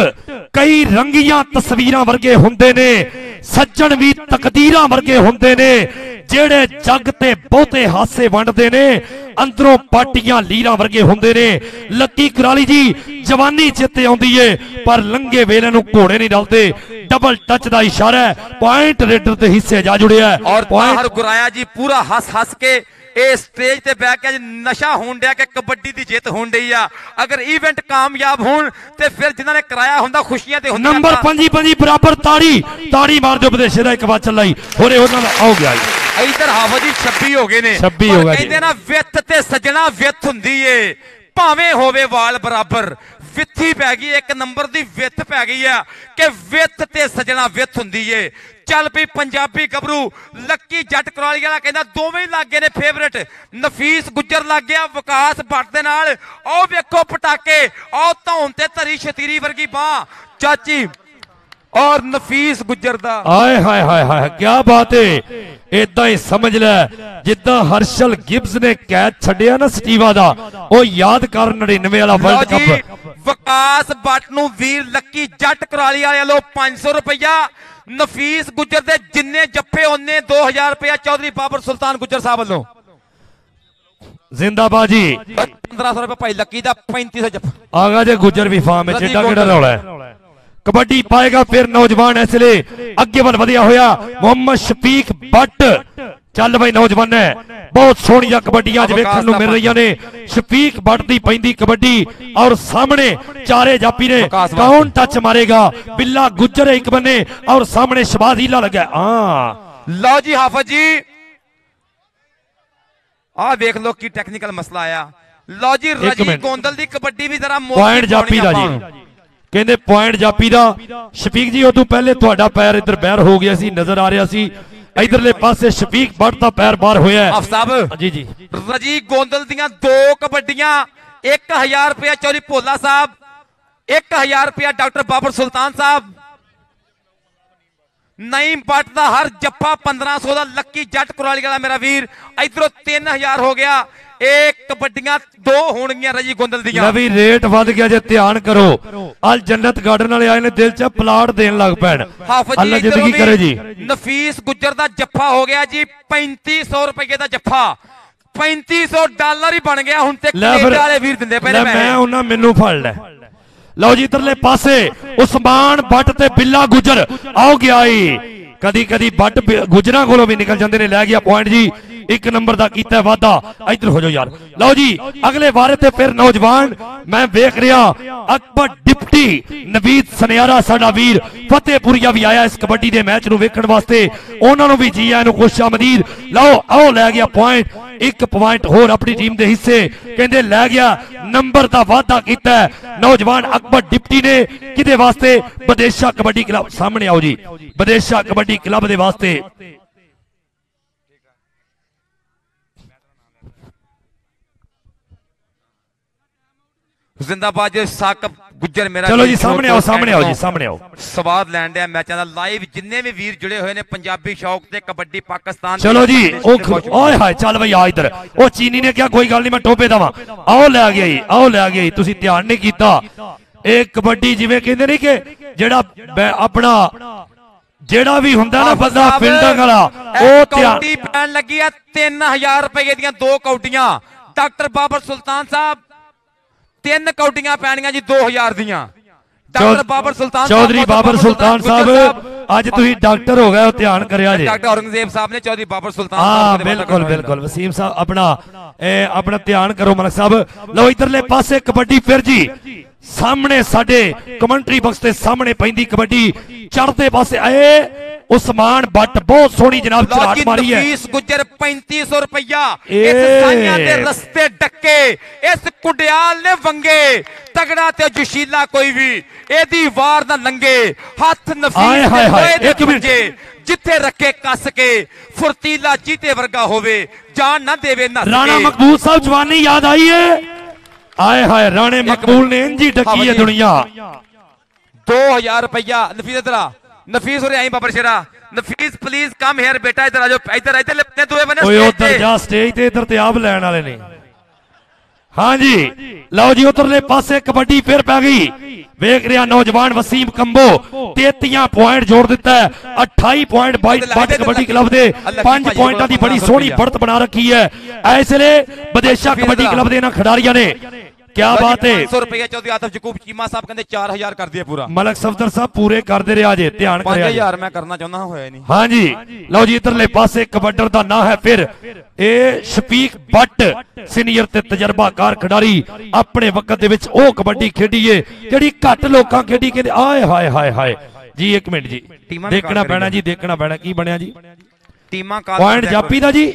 ਕਈ ਰੰਗੀਆਂ ਤਸਵੀਰਾਂ ਵਰਗੇ ਹੁੰਦੇ ਨੇ, ਸੱਜਣ ਵੀ ਤਕਦੀਰਾਂ ਵਰਗੇ ਹੁੰਦੇ ਨੇ, ਜਿਹੜੇ ਜੱਗ ਤੇ ਬਹੁਤੇ ਹਾਸੇ ਵੰਡਦੇ ਨੇ, ਅੰਦਰੋਂ ਪਾਟੀਆਂ ਲੀਰਾਂ ਵਰਗੇ ਹੁੰਦੇ ਨੇ। ਲੱਕੀ ਕੁਰਾਲੀ ਜੀ ਜਵਾਨੀ ਚਿੱਤੇ ਆਉਂਦੀ ਏ ਪਰ ਲੰਗੇ ਵੇਲੇ ਨੂੰ ਘੋੜੇ ਨਹੀਂ ਰਲਦੇ। ਡਬਲ ਟੱਚ ਦਾ ਇਸ਼ਾਰਾ ਹੈ, ਪੁਆਇੰਟ ਰੇਡਰ ਦੇ ਹਿੱਸੇ ਜਾ ਜੁੜਿਆ। ਔਰ ਤਾਹਰ ਗੁਰਾਇਆ ਜੀ ਪੂਰਾ ਹੱਸ ਹੱਸ ਕੇ ਇਹ ਸਟੇਜ ਤੇ ਬੈਠ ਕੇ ਨਸ਼ਾ ਹੋਣ ਡਿਆ ਕਿ ਕਬੱਡੀ ਦੀ ਜਿੱਤ ਹੋਣ ਡਈ ਆ। ਅਗਰ ਇਵੈਂਟ ਕਾਮਯਾਬ ਹੋਣ ਤੇ ਫਿਰ ਜਿਨ੍ਹਾਂ ਨੇ ਕਰਾਇਆ ਹੁੰਦਾ ਖੁਸ਼ੀਆਂ ਤੇ ਹੁੰਦੀਆਂ। ਨੰਬਰ 5 ਬਰਾਬਰ ਤਾੜੀ ਮਾਰ ਦਿਓ ਵਿਦੇਸ਼ੇ ਦਾ ਇੱਕ ਵਾਰ ਚੱਲਾਈ ਹੋਰੇ ਉਹਨਾਂ ਦਾ ਆਉ ਗਿਆ ਜੀ। ਇਧਰ ਹਾਫਿਜ਼ ਜੀ 26 ਹੋ ਗਏ ਨੇ। 26 ਹੋ ਗਏ। ਕਹਿੰਦੇ ਨਾ ਵਿੱਥ ਤੇ ਸੱਜਣਾ ਵਿੱਥ ਹੁੰਦੀ ਏ, ਭਾਵੇਂ ਹੋਵੇ ਵਾਲ ਬਰਾਬਰ। ਵਿੱਥੀ ਪੈ ਗਈ, ਇੱਕ ਨੰਬਰ ਦੀ ਵਿੱਥ ਪੈ ਗਈ ਆ ਕਿ ਵਿੱਥ ਤੇ ਸਜਣਾ ਵਿੱਥ ਹੁੰਦੀ ਏ। ਚੱਲ ਪਈ ਪੰਜਾਬੀ ਗੱਭਰੂ ਲੱਕੀ ਜੱਟ ਕੁਰਾਲੀ ਵਾਲਾ ਕਹਿੰਦਾ ਦੋਵੇਂ ਹੀ ਲੱਗੇ ਨੇ ਫੇਵਰੇਟ। ਨਫੀਸ ਗੁੱਜਰ ਲੱਗ ਗਿਆ ਵਿਕਾਸ ਭੱਟ ਦੇ ਨਾਲ। ਉਹ ਵੇਖੋ ਪਟਾਕੇ, ਉਹ ਧੌਣ ਤੇ ਧਰੀ ਸ਼ਤੀਰੀ ਵਰਗੀ ਬਾਹ ਚਾਚੀ ਔਰ ਨਫੀਸ ਗੁੱਜਰ ਦਾ। ਆਏ ਹਾਏ ਹਾਏ ਹਾਏ ਕੀ ਬਾਤ ਹੈ। ਇਦਾਂ ਹੀ ਸਮਝ ਲੈ ਜਿੱਦਾਂ ਹਰਸ਼ਲ ਗਿਬਸ ਨੇ ਕੈਚ ਛੱਡਿਆ ਨਾ ਸਟੀਵਾ ਦਾ, ਉਹ ਯਾਦ ਕਰ 99 ਵਾਲਾ ਵਰਲਡ ਕੱਪ। ਵਿਕਾਸ ਭੱਟ ਨੂੰ ਵੀਰ ਲੱਕੀ ਜੱਟ ਕੁਰਾਲੀ ਵਾਲੇ ਵੱਲੋਂ 500 ਰੁਪਇਆ। ਨਫੀਸ ਗੁੱਜਰ ਦੇ ਜਿੰਨੇ ਜੱਫੇ ਉਹਨੇ 2000 ਰੁਪਇਆ ਚੌਧਰੀ ਬਾਬਰ ਸੁਲਤਾਨ ਗੁੱਜਰ ਸਾਹਿਬ ਵੱਲੋਂ। ਜ਼ਿੰਦਾਬਾਦ ਜੀ। 1500 ਰੁਪਏ ਭਾਈ ਲੱਕੀ ਦਾ 3500 ਜੱਫਾ। ਆਗਾ ਜੇ ਗੁੱਜਰ ਵੀ ਫਾਰਮ ਵਿੱਚ ਏਡਾ ਕਿਹੜਾ ਰੌਲਾ ਹੈ। ਕਬੱਡੀ ਪਾਏਗਾ ਫਿਰ ਨੌਜਵਾਨ ਇਸ ਲਈ ਅੱਗੇ ਵੱਲ ਵਧਿਆ ਹੋਇਆ ਮੁਹੰਮਦ ਸ਼ਫੀਕ ਭੱਟ। ਚੱਲ ਬਈ ਨੌਜਵਾਨ ਹੈ, ਬਹੁਤ ਸੋਹਣੀਆਂ ਕਬੱਡੀਆਂ ਅੱਜ ਵੇਖਣ ਨੂੰ ਮਿਲ ਰਹੀਆਂ ਨੇ। ਸ਼ਫੀਕ ਭੱਟ ਦੀ ਪੈਂਦੀ ਕਬੱਡੀ ਔਰ ਸਾਹਮਣੇ ਚਾਰੇ ਜਾਪੀ ਨੇ। ਕੌਣ ਟੱਚ ਮਾਰੇਗਾ? ਬਿੱਲਾ ਗੁੱਜਰ ਇੱਕ ਬੰਨੇ ਔਰ ਸਾਹਮਣੇ ਸ਼ਬਾਜ਼ ਹੀਲਾ ਲੱਗਾ। ਹਾਂ ਲਓ ਜੀ ਹਾਫਿਜ਼ ਜੀ, ਆਹ ਵੇਖ ਲਓ ਕੀ ਟੈਕਨੀਕਲ ਮਸਲਾ ਆਇਆ। ਲਓ ਜੀ ਰਜੀ ਗੋਂਦਲ ਦੀ ਕਬੱਡੀ ਵੀ ਜ਼ਰਾ ਪੁਆਇੰਟ ਜਾਪੀ ਦਾ ਜੀ, ਕਹਿੰਦੇ ਪੁਆਇੰਟ ਜਾਪੀ ਦਾ। ਸ਼ਫੀਕ ਜੀ ਉਦੋਂ ਪਹਿਲੇ ਤੁਹਾਡਾ ਪੈਰ ਇੱਧਰ ਬਾਹਰ ਹੋ ਗਿਆ ਸੀ, ਨਜ਼ਰ ਆ ਰਿਹਾ ਸੀ। ਇਧਰਲੇ ਪਾਸੇ ਸ਼ਫੀਕ ਭੱਟ ਦਾ ਪੈਰ ਬਾਹਰ ਹੋਇਆ। ਸਾਹਿਬ ਜੀ ਜੀ ਰਜੀ ਗੋਂਦਲ ਦੀਆਂ 2 ਕਬੱਡੀਆਂ 1000 ਰੁਪਇਆ ਚੌਧਰੀ ਭੋਲਾ ਸਾਹਿਬ, 1000 ਰੁਪਇਆ ਡਾਕਟਰ ਬਾਬਰ ਸੁਲਤਾਨ ਸਾਹਿਬ। ਨਈਮ ਭੱਟ ਦਾ ਹਰ ਜੱਫਾ 1500 ਦਾ ਲੱਕੀ ਜੱਟ ਕੁਰਾਲੀ ਵਾਲਾ ਮੇਰਾ ਵੀਰ। ਇਧਰੋਂ 3000 ਹੋ ਗਿਆ। ਇਹ ਕਬੱਡੀਆਂ 2 ਹੋਣਗੀਆਂ ਰਜੀ ਗੋਂਦਲ ਦੀਆਂ। ਨਵੀਂ ਰੇਟ ਵੱਧ ਗਿਆ ਜੇ ਧਿਆਨ ਕਰੋ। ਅਲ ਜੰਨਤ ਗਾਰਡਨ ਵਾਲੇ ਆਏ ਨੇ ਦਿਲ ਚ ਪਲਾਟ ਦੇਣ ਲੱਗ ਪੈਣ। ਅੱਲਾ ਜ਼ਿੰਦਗੀ ਕਰੇ ਜੀ। ਨਫੀਸ ਗੁੱਜਰ ਦਾ ਜੱਫਾ ਹੋ ਗਿਆ ਜੀ 3500 ਰੁਪਏ ਦਾ ਜੱਫਾ। $3500 ਹੀ ਬਣ ਗਿਆ ਹੁਣ ਤੇ ਕੈਨੇਡਾ ਵਾਲੇ ਵੀਰ ਦਿੰਦੇ ਪਏ ਨੇ। ਮੈਂ ਉਹਨਾਂ ਮੈਨੂੰ ਫੜ ਲੈ। ਲਓ ਜੀ ਇਧਰਲੇ ਪਾਸੇ ਉਸਮਾਨ ਭੱਟ ਤੇ ਬਿੱਲਾ ਗੁੱਜਰ ਆਓ ਗਿਆ ਈ। ਕਦੀ ਕਦੀ ਭੱਟ ਗੁੱਜਰਾਂ ਕੋਲੋਂ ਵੀ ਨਿਕਲ ਜਾਂਦੇ ਨੇ। ਲੈ ਗਿਆ ਪੁਆਇੰਟ ਜੀ, 1 ਨੰਬਰ ਦਾ ਕੀਤਾ ਵਾਧਾ। ਇੱਧਰ ਹੋ ਜਾਓ ਯਾਰ। ਲਓ ਜੀ ਅਗਲੇ ਵਾਰੇ ਤੇ ਫਿਰ ਨੌਜਵਾਨ ਮੈਂ ਵੇਖ ਰਿਹਾ ਅਕਬਰ ਡਿਪਟੀ ਨਵੀਦ ਸਨਿਆਰਾ ਸਾਡਾ ਵੀਰ ਫਤਿਹਪੁਰੀਆ ਵੀ ਆਇਆ ਇਸ ਕਬੱਡੀ ਦੇ ਮੈਚ ਨੂੰ ਵੇਖਣ ਵਾਸਤੇ। ਉਹਨਾਂ ਨੂੰ ਵੀ ਜੀ ਆਇਆਂ ਨੂੰ ਖੁਸ਼ਾਮਦੀਦ। ਲਓ ਆਓ ਲੈ ਗਿਆ ਪੁਆਇੰਟ, 1 ਪੁਆਇੰਟ ਹੋਰ ਆਪਣੀ ਟੀਮ ਦੇ ਹਿੱਸੇ। ਕਹਿੰਦੇ ਲੈ ਗਿਆ ਨੰਬਰ ਦਾ ਵਾਧਾ ਕੀਤਾ ਨੌਜਵਾਨ ਅਕਬਰ ਡਿਪਟੀ ਨੇ। ਕਿਹਦੇ ਵਾਸਤੇ? ਵਿਦੇਸ਼ਾ ਕਬੱਡੀ ਕਲੱਬ। ਸਾਹਮਣੇ ਆਓ ਜੀ, ਵਿਦੇਸ਼ਾ ਕਬੱਡੀ ਕਲੱਬ ਦੇ ਵਾਸਤੇ। ਜ਼ਿੰਦਾਬਾਦ ਜੀ ਸਾਕਬ ਗੁੱਜਰ ਮੇਰਾ। ਚਲੋ ਜੀ ਸਾਹਮਣੇ ਆਓ, ਸਾਹਮਣੇ ਆਓ ਜੀ, ਸਾਹਮਣੇ ਆਓ। ਸਵਾਦ ਲੈਣ ਡਿਆ ਮੈਚਾਂ ਦਾ ਲਾਈਵ। ਜਿੰਨੇ ਵੀ ਵੀਰ ਜੁੜੇ ਹੋਏ ਨੇ ਪੰਜਾਬੀ ਸ਼ੌਕ ਤੇ ਕਬੱਡੀ ਪਾਕਿਸਤਾਨ। ਚਲੋ ਜੀ ਉਹ ਓਏ ਹਾਏ ਚੱਲ ਬਈ ਆ ਇੱਧਰ। ਉਹ ਚੀਨੀ ਨੇ ਕਿਹਾ ਕੋਈ ਗੱਲ ਨਹੀਂ ਮੈਂ ਟੋਪੇ ਦਵਾਂ। ਆਓ ਲੈ ਗਿਆ ਜੀ, ਆਓ ਲੈ ਗਿਆ ਜੀ। ਤੁਸੀਂ ਧਿਆਨ ਨਹੀਂ ਕੀਤਾ। ਇਹ ਕਬੱਡੀ ਜਿਵੇਂ ਕਹਿੰਦੇ ਨਹੀਂ ਕਿ ਜਿਹੜਾ ਆਪਣਾ ਜਿਹੜਾ ਵੀ ਹੁੰਦਾ ਨਾ ਬੰਦਾ ਫੀਲਡਿੰਗ ਵਾਲਾ, ਉਹ ਕੌਡੀ ਪੈਣ ਲੱਗੀ ਆ 3000 ਰੁਪਏ ਦੀਆਂ 2 ਕੌਡੀਆਂ। ਡਾਕਟਰ ਬਾਬਰ ਸੁਲਤਾਨ ਸਾਹਿਬ 3 ਕੌਡੀਆਂ ਪੈਣੀਆਂ ਜੀ 2000 ਦੀਆਂ। ਡਾਕਟਰ ਬਾਬਰ ਸੁਲਤਾਨ ਚੌਧਰੀ ਬਾਬਰ ਸੁਲਤਾਨ ਸਾਹਿਬ ਅੱਜ ਤੁਸੀਂ ਡਾਕਟਰ ਹੋ ਗਏ ਹੋ, ਧਿਆਨ ਕਰਿਆ ਜੀ। ਡਾਕਟਰ ਔਰੰਗਜ਼ੇਬ ਸਾਹਿਬ ਨੇ ਚੌਧਰੀ ਬਾਬਰ ਸੁਲਤਾਨ ਸਾਹਿਬ। ਬਿਲਕੁਲ ਬਿਲਕੁਲ ਵਸੀਮ ਸਾਹਿਬ ਆਪਣਾ ਧਿਆਨ ਕਰੋ ਮਲਕ ਸਾਹਿਬ। ਲਓ ਇਧਰਲੇ ਪਾਸੇ ਕਬੱਡੀ ਫਿਰ ਜੀ ਸਾਹਮਣੇ ਸਾਡੇ ਕਮੈਂਟਰੀ ਬਾਕਸ ਦੇ ਸਾਹਮਣੇ ਪੈਂਦੀ ਕਬੱਡੀ। ਚੜ੍ਹਦੇ ਪਾਸੇ ਆਏ ਉਸਮਾਨ ਭੱਟ ਬਹੁਤ ਸੋਹਣੀ ਜਨਾਬ ਝਾਟ ਮਾਰੀ ਹੈ। ਨਫੀਸ ਗੁੱਜਰ 3500 ਰੁਪਇਆ। ਇਸ ਸਾਈਆਂ ਦੇ ਰਸਤੇ ਡੱਕੇ, ਇਸ ਕੁੜਿਆਲ ਨੇ ਵੰਗੇ। ਤਗੜਾ ਤੇ ਜਸ਼ੀਲਾ ਕੋਈ ਵੀ ਇਹਦੀ ਵਾਰ ਨਾ ਲੰਗੇ। ਹੱਥ ਨਫੀਸ ਦੇ ਇੱਕ ਮਿੰਟ ਜਿੱਥੇ ਰੱਖੇ ਕੱਸ ਕੇ। ਫੁਰਤੀਲਾ ਚੀਤੇ ਵਰਗਾ ਹੋਵੇ, ਜਾਨ ਨਾ ਦੇਵੇ ਨੱਸ ਕੇ। ਰਾਣਾ ਮਕਬੂਲ ਸਾਹਿਬ ਜਵਾਨੀ ਯਾਦ ਆਈ ਹੈ। ਆਏ ਹਾਏ ਰਾਣੇ ਮਕਬੂਲ ਨੇ ਇੰਜੀ ਡੱਕੀ ਹੈ ਦੁਨੀਆ। 2000 ਰੁਪਇਆ ਨਫੀਸ ਇਧਰ। ਨਫੀਸ ਹੋ ਆਈ ਬਾਬਰ ਸ਼ੇਰਾ। ਨਫੀਸ ਪਲੀਜ਼ ਕਮ ਹੇਅਰ ਬੇਟਾ। ਇਧਰ ਆ ਜਾਓ, ਇਧਰ ਇੱਥੇ ਲਿਪਤੇ ਦੋਏ ਬਨੇ ਓਏ ਉਧਰ ਜਾ ਸਟੇਜ ਤੇ। ਇਧਰ ਤੇ ਆਪ ਲੈਣ ਵਾਲੇ ਨੇ। ਹਾਂਜੀ ਲਓ ਜੀ ਉਧਰਲੇ ਪਾਸੇ ਕਬੱਡੀ ਫਿਰ ਪੈ ਗਈ। ਵੇਖ ਰਿਹਾ ਨੌਜਵਾਨ ਵਸੀਮ ਕੰਬੋ 33 ਪੁਆਇੰਟ ਜੋੜ ਦਿੱਤਾ। 28 ਪੁਆਇੰਟ ਭੱਟ ਕਬੱਡੀ ਕਲੱਬ ਦੇ 5 ਪੁਆਇੰਟਾਂ ਦੀ ਬੜੀ ਸੋਹਣੀ बढ़त ਬਣਾ ਰੱਖੀ ਹੈ। ਇਸ ਵੇਲੇ ਵਿਦੇਸ਼ਾ ਕਬੱਡੀ ਕਲੱਬ ਦੇ ਇਹਨਾਂ ਖਿਡਾਰੀਆਂ ਨੇ। क्या बात है। 500 रुपया चौधरी आतिफ जकूब चीमा साहब कहते 4000 कर दिए पूरा। मलक सफदर साहब पूरे करते रहे आज ध्यान 5000 मैं करना चाहता हूं होया नहीं। हाँ जी लो जी इधरले पासे कबड्डर दा ना है फिर ए शफीक भट्ट सीनियर ते तजर्बाकार खिडारी अपने वक्त दे विच ओ कबड्डी खेडी है जिहड़ी घट लोकां खेडी के आए हाय हाय हाय जी। एक मिनट जी देखना पैना जी, देखना पैना की बनया जी। टीमां पॉइंट जापी दा जी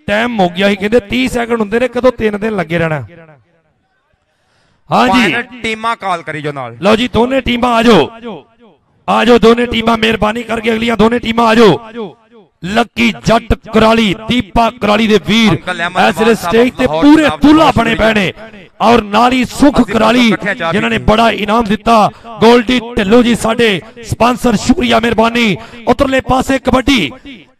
टाइम हो गया ही कहंदे 30 सेकंड हुंदे ने कदों 3 दिन लगे रहना। हाँ जी टीमां कॉल करी जो नाल लो जी दोनों टीमां आ जाओ दोनों टीमां मेहरबानी करके अगलियां दोनों टीमां आ जाओ लक्की जट कराली दीपा कराली दे वीर ऐसे स्टेज ते पूरे दूल्हा बने पैने और नाली सुख कराली जिन्होंने बड़ा इनाम दिता गोल्डी ढिल्लो जी साडे स्पॉन्सर शुक्रिया मेहरबानी उतरले पासे कबड्डी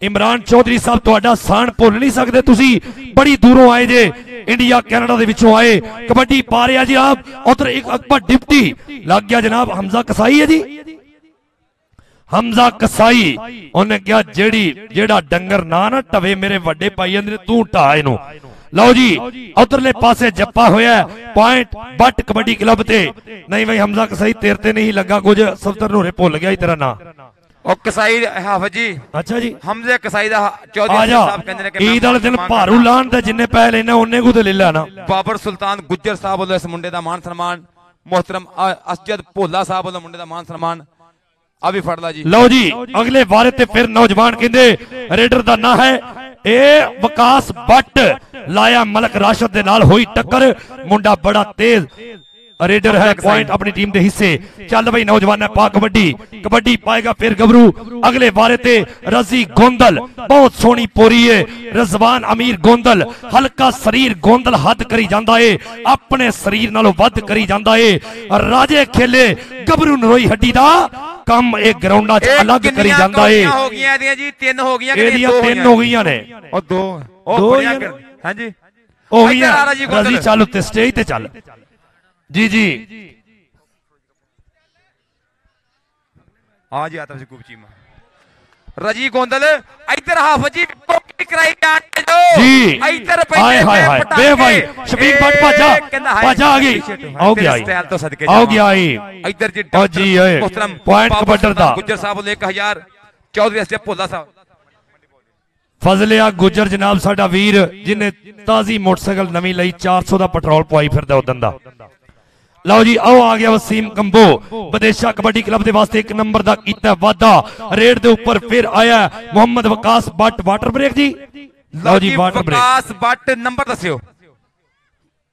इमरान चौधरी साहब तुहाडा सान भुल नहीं सकते तुसी बड़ी दूरों आए जे इंडिया कैनेडा दे विचों आए कबड्डी पा रहे जी आप उधर एक अकबर डिप्टी लग गया जनाब हमजा कसाई है जी हमजा कसाई उन्हें क्या जेड़ा डंगर ना टवे मेरे वड्डे भाई ने तू ढा इनू लो जी उधरले पासे जप्पा होया पॉइंट बट कबड्डी क्लब ते नहीं भाई हमजा कसाई तेरे ते नहीं लगा कुछ सफतर नूरे भुल गया तेरा ना और कसाई हाफिज जी अच्छा जी हमजे कसाई दा चौधरी साहब कहंदे ने कि ईद वाले दिन भारू लान ते जिन्ने पैसे लेने उन्ने को ते ले लेना बाबर सुल्तान गुज्जर साहब वालों इस मुंडे दा मान सम्मान मोहतरम असजद भोला साहब वालों मुंडे दा मान सम्मान अभी फड़ ला जी लो जी अगले बारे ते फिर नौजवान कहंदे रेडर दा ना है ए विकास भट्ट लाया मलक राशिद दे नाल होई टक्कर मुंडा बड़ा तेज रेडर है पॉइंट अपनी टीम के हिस्से चल भाई नौजवान है पा कबड्डी पाएगा फिर गबरू अगले बारे ते रजी गोंदल बहुत सोहनी पोरी है रजवान अमीर गोंदल हल्का शरीर गोंदल हद करी जांदा है अपने शरीर नालों वध करी जांदा है राजे खेले गबरू नरोई हड्डी दा कम एक ग्राउंडा च अलग करी जांदा है हो गईयां एदियां जी तीन हो गईयां एदियां तीन हो गईयां ने और दो हां जी हो गईयां रजी चल उत्ते स्टेज ते चल जी जी हाँ जी आता गुपची में रजी गोंदल इधर हाफिज जी कराई जी इधर हाय हाय हाय बे भाई शफीक भट्ट भाजा आ गई आओ गया इधर जी ओ जी मोहतरम पॉइंट कबड्डर दा गुज्जर साहब ने 1000 चौधरी से भोला साहब फजलिया गुज्जर जनाब साडा वीर जिन्हें ताजी मोटरसाइकिल नवी लई 400 दा पेट्रोल पवाई फिरदा उदन दा लो जी आओ आ गया वसीम कंबो विदेशा कबड्डी क्लब के वास्ते एक नंबर का कीता वादा रेड दे ऊपर फिर आया मोहम्मद वकास भट्ट वाटर ब्रेक जी लो जी water break Waqas Bhatt number दस्यो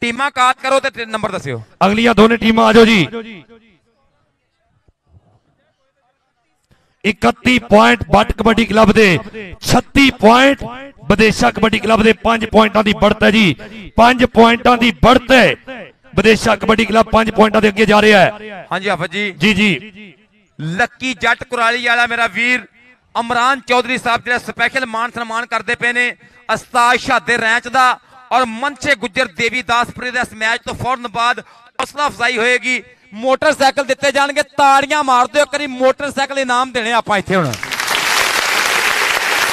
टीमां काट करो ते नंबर दस्यो अगलियां दोनों टीमां आ जाओ जी 31 पॉइंट भट्ट कबड्डी क्लब दे 36 पॉइंट विदेशा कबड्डी क्लब दे 5 पॉइंटां दी बढ़त है जी 5 पॉइंटां दी बढ़त है विदेशा कबड्डी क्लब 5 पॉइंटां दे अगे जा रहा है हां जी हाफिज जी जी लक्की जट कुराली वाला मेरा वीर अमरान चौधरी साहब जेड़ा स्पेशल मान सम्मान करते पे ने उस्ताद शहादे रैंच दा और मनचे गुज्जर देवी दासपुरी दे इस मैच तो फौरन बाद हौसला अफजाई होएगी मोटरसाइकिल दिते जाणगे ताड़ियां मार दिओ करी मोटरसाइकिल इनाम देने आपां इत्थे हुण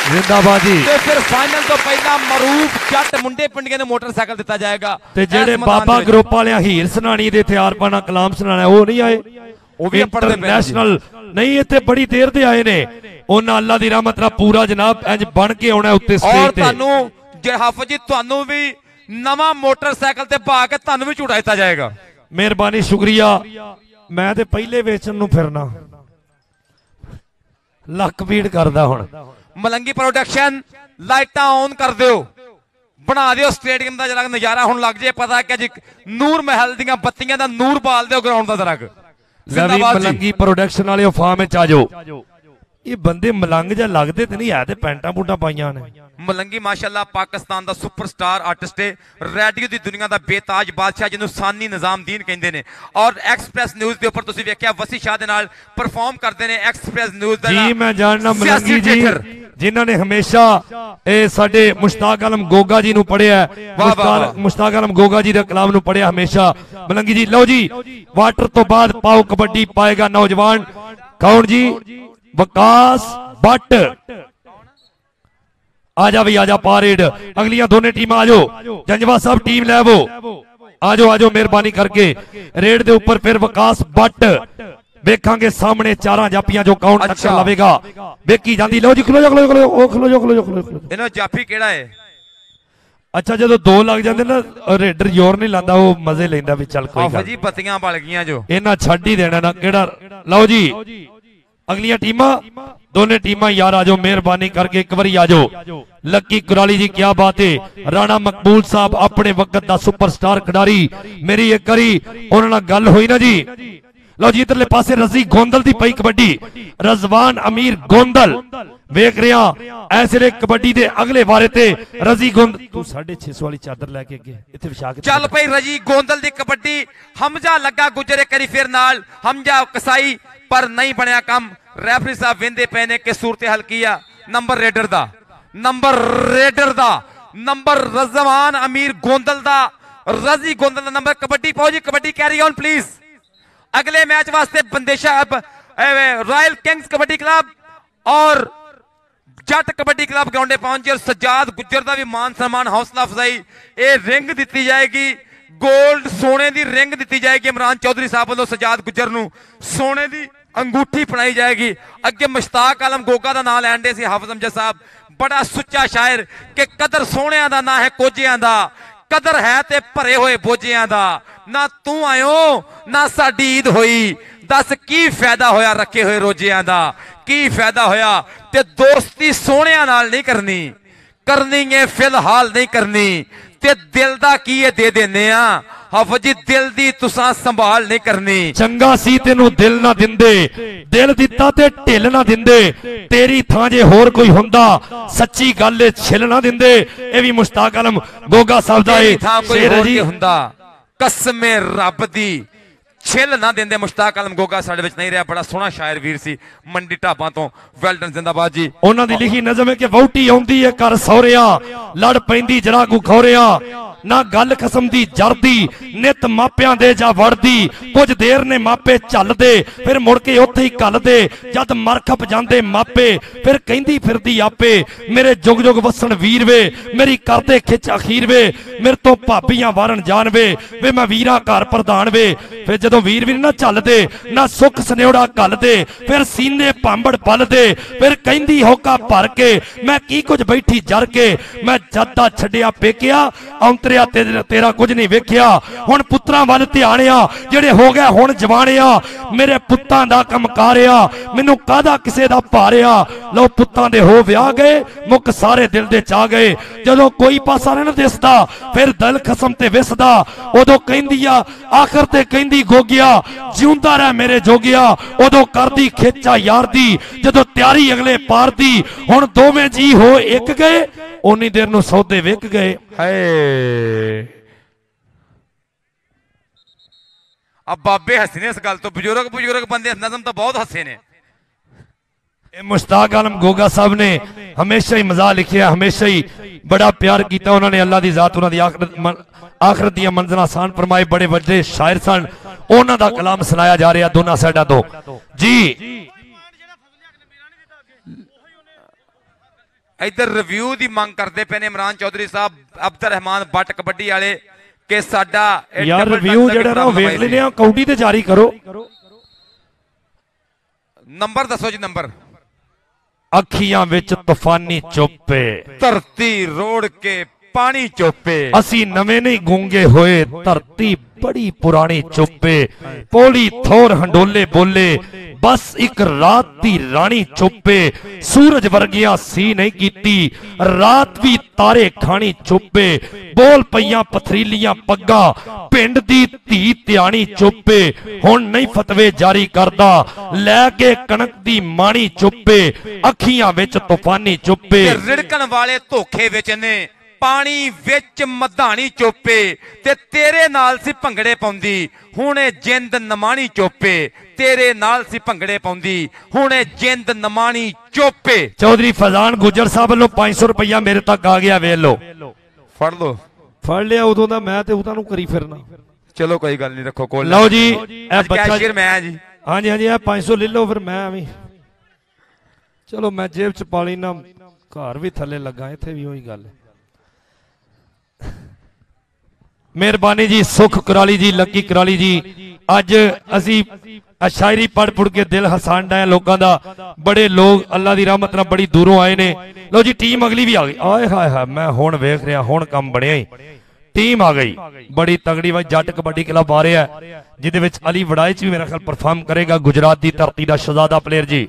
जिंदाबाद जी ते फिर फाइनल तो पहला मरूफ जट मुंडे पिंडियां ने मोटरसाइकिल दिता जाएगा ते जेड़े बाबा ग्रुप वाले हीर सनानी दे हथियार पाना कलाम सुनाना वो नहीं आए वो भी इंटरनेशनल नहीं इत्थे बड़ी देर दे आए ने उन्हां अल्लाह दी रहमत नाल पूरा जनाब इंज बन के आउणा उत्ते स्टेज ते और तानू जे हाफिज जी तानू भी नवा मोटरसाइकिल ते पा के तानू भी झूटा दिता जाएगा मेहरबानी शुक्रिया मैं ते पहले वेचन नु फिरना लक भीड़ करदा हुण मलंगी प्रोडक्शन लाइटां ऑन कर दिओ बना दिओ स्टेडियम दा जरा नजारा हुण लग जे पता कि नूर महल दियां बत्तियां दा नूर बाल दिओ ग्राउंड दा जरा मलंगी प्रोडक्शन वाले फार्म च आ जाओ ये बंदे मलंग जा लगते ते नहीं है ते पैंटा पूटा पाइयां ने मलंगी माशाअल्लाह पाकिस्तान दा सुपरस्टार आर्टिस्ट है रेडियो दी दुनिया दा बेताज बादशाह जिन्हों सानी निजामदीन कहंदे ने और एक्सप्रेस न्यूज़ दे ऊपर तुसीं वेख्या वसी शाह दे नाल परफॉर्म करदे ने एक्सप्रेस न्यूज़ दा जी मैं जानना मलंगी जी जिन्हां ने हमेशा ए साडे मुश्ताक आलम गोगा जी नु पढ़िया मुश्ताक आलम गोगा जी दे कलाम नु पढ़िया हमेशा मलंगी जी लो जी वाटर तो बाद पाओ कबड्डी पाएगा नौजवान कौन जी वकास भट्ट आजा भाई आजा पारेड अगलियां दोनों टीम आ जाओ जंजवा साहब टीम ले वो आ जाओ मेहरबानी करके रेड दे ऊपर फिर वकास भट्ट वेखांगे सामने चारा जापियां जो काउंट टक्कर लवेगा वेखी जांदी लो जी खलो जो इनो जाफी केड़ा है अच्छा जो दो लग जाते ना रेडर जोर नहीं लांदा वो मजे लेंदा भी चल कोई गल जी बत्तियां बल गईयां जो इन्हां छड्ड ही देना ना केड़ा लो जी अगलियां टीमां दोनों टीमां यार आ जाओ, मेहरबानी करके एक बारी आ जाओ। लक्की कुराली जी क्या बात है, राणा मकबूल साहब अपने वक्त का सुपरस्टार खिडारी, मेरी एक बारी उन्होंने गल हुई ना जी। लो जी इधरले पासे रजी गोंदल दी पई कबड्डी, रजवान अमीर गोंदल वेख रहा ऐसे कबड्डी दे अगले बारे ते रजी गोंदल तू 650 वाली चादर लेके अगे इथे विछा के चल पई रजी गोंदल दी कबड्डी। हमजा लगा गुजरे करी फिर नाल, हमजा कसाई पर नहीं बनया कम। रेफरी साहब वेंदे पे ने कि सूरत हल किया नंबर रेडर दा, नंबर रेडर दा, नंबर रजवान अमीर गोंदल दा, रजी गोंदल दा नंबर। कबड्डी पाओ जी, कबड्डी कैरी ऑन प्लीज। अगले मैच वास्ते Bandesha royal Kings kabaddi club और जट कबड्डी क्लब ग्राउंडे पहुंचे और सज्जाद गुज्जर का भी मान सम्मान हौसला अफजाई। ये रिंग दी जाएगी, गोल्ड सोने की रिंग दी जाएगी इमरान चौधरी साहब वालों सज्जाद गुज्जर नूं सोने की अंगूठी पहनाई जाएगी। अगे मुश्ताक आलम गोगा का नाम लैन दे सी हाफिज अमजद साहब, बड़ा सुच्चा शायर कि कदर सोहणियां दा ना है कोजियां दा, कदर है ते भरे हुए बोझियां दा। ना तू आयो ना साडी ईद होई, दस की फायदा होया रखे हुए रोजियां दा, की फायदा होया। ते दोस्ती सोहणियां नाल नहीं करनी, करनी है फिलहाल नहीं करनी। ते दिल दा की है दे देने आ हाफिज जी, दिल दी तुसां संभाल नहीं करनी। चंगा सी तेनू दिल ना दिंदे, दिल दिता ते ढिल ना दिंदे, तेरी थां जे होर कोई हुंदा सच्ची गल छिल ना दिंदे। ये भी मुश्ताक आलम गोगा साहब दा शेर जी हुंदा, कसमे रब दी छिल ना देंदे। मुश्ताक आलम गोगा साडे विच नहीं रहा, बड़ा सोहना शायर वीर सी मंडी ढाबा तो। वेलडन जिंदाबाद जी। उन्हां दी लिखी नज़म है कि वहुटी आउंदी है घर सौरिया, लड़ पैंदी जरा को खौरिया, ना गल खसम दी जरदी, नित मापियां दे जा वड़दी, कुछ देर ने मापे झलदे फिर मुड़ के उत्थे ही घलदे, जद मर खप जांदे मापे फिर कहंदी फिरदी आपे, मेरे जुग जुग वसन वीर वे, मेरी करदे खिच अखीर वे, मेरे तो भाबियां वारन जान वे मैं वीरा घर प्रधान वे। फिर जदों वीर भी ना झलदे ना सुख सनेड़ा घलदे, फिर सीने भांबड़ पलदे, फिर कहंदी होका भर के मैं की कुछ बैठी जर के, मैं जदा छड्डिया पेकिया औंतरिया तेरा कुछ नहीं वेख्या, हुण पुत्रां वल ध्यानिया जेड़े हो गए हुण जवानिया, मेरे पुत्तां दा कम कारिया मैनू कादा किसे दा भारिया। लो पुत्तां दे हो विआह गए मुक सारे दिल दे चा गए, जदों कोई पासा नहीं दिसदा फिर दिल खसम ते विसदा, उदों कहंदी आ आखिर ते कहंदी गोगिया जिउंदा रह मेरे जोगिया, उदों करदी खिचा यार दी जदों तैयारी अगले पार दी, हुण दोवें जी हो एक गए उन्नी देर नूं सौदे विक गए। अब बाबे हसी ने इस गल तो, बुजुर्ग बुजुर्ग बंदे नज़म तो बहुत हसे ने। मुश्ताक आलम गोगा साहब ने हमेशा ही मज़ा लिखिया, हमेशा ही बड़ा प्यार किया उन्होंने। अल्लाह दी जात उन्होंने आखिरत दी मंजिलां आसान फरमाए, बड़े वड्डे शायर सन, उन्हों का कलाम सुनाया जा रहा दोनों साइडों तो जी। इधर रिव्यू की मांग करते पे ने इमरान चौधरी साहब अब्दुल रहमान बट कबड्डी वाले के साडा यार रिव्यू जेड़ा ना वेख लेने आ, काउंटी ते जारी करो। नंबर दसो जी नंबर। अखियां विच तूफानी चुप्पे, धरती रोड़ के पानी चोपे, असी नवे नहीं गूंगे होए, धरती बड़ी पुरानी चुप्पे, पोली थोर हंडोले बोले, बस एक रात दी रानी चुप्पे, सूरज वर्गिया सी नहीं कीती, रात भी तारे खानी चुप्पे, बोल पईयां पथरीलियां पग्गा, पिंड दी धी त्यानी चुप्पे, हुण नहीं फतवे जारी करदा, लैके कणक दी माणी चुप्पे, अखियां विच तूफानी चुप्पे, रिड़कण वाले धोखे विच ने पानी विच मधानी चोपे, ते तेरे नाल सी भंगड़े पाउंदी हुणे जिंद नमाणी चोपे, तेरे नाल सी भंगड़े पाउंदी हुणे जिंद नमाणी चोपे। चौधरी फैजान गुजर साहब वालों 500 रुपया मेरे तक आ गया, वे लो फड़ लो। फड़ लिया उदों दा मैं ते उदां नूं करी फिरना। चलो कोई गल नहीं, रखो कोल। लो जी ए बच्चा कैशियर मैं जी। हां जी हां जी, ए 500 ले लो फिर मैं भी चलो मैं जेब च पा लेना, घर भी थले लगा, इत्थे भी वही गल है। मेहरबानी जी सुख कराली जी, लकी कराली जी, अज असी शायरी पढ़ पुढ़ के दिल हसान डाया लोगों का, बड़े लोग अल्लाह की रहमत नाल बड़ी दूरों आए ने। लो जी टीम अगली भी आ गई, आए हाय हाय मैं हुण वेख रहा, हुण काम बनया ही, टीम आ गई बड़ी तगड़ी। भाई जट कबड्डी क्लब आ रहा है जिहदे विच अली वड़ाई च भी मेरा ख्याल परफॉर्म करेगा, गुजरात की धरती का शहजादा प्लेयर जी।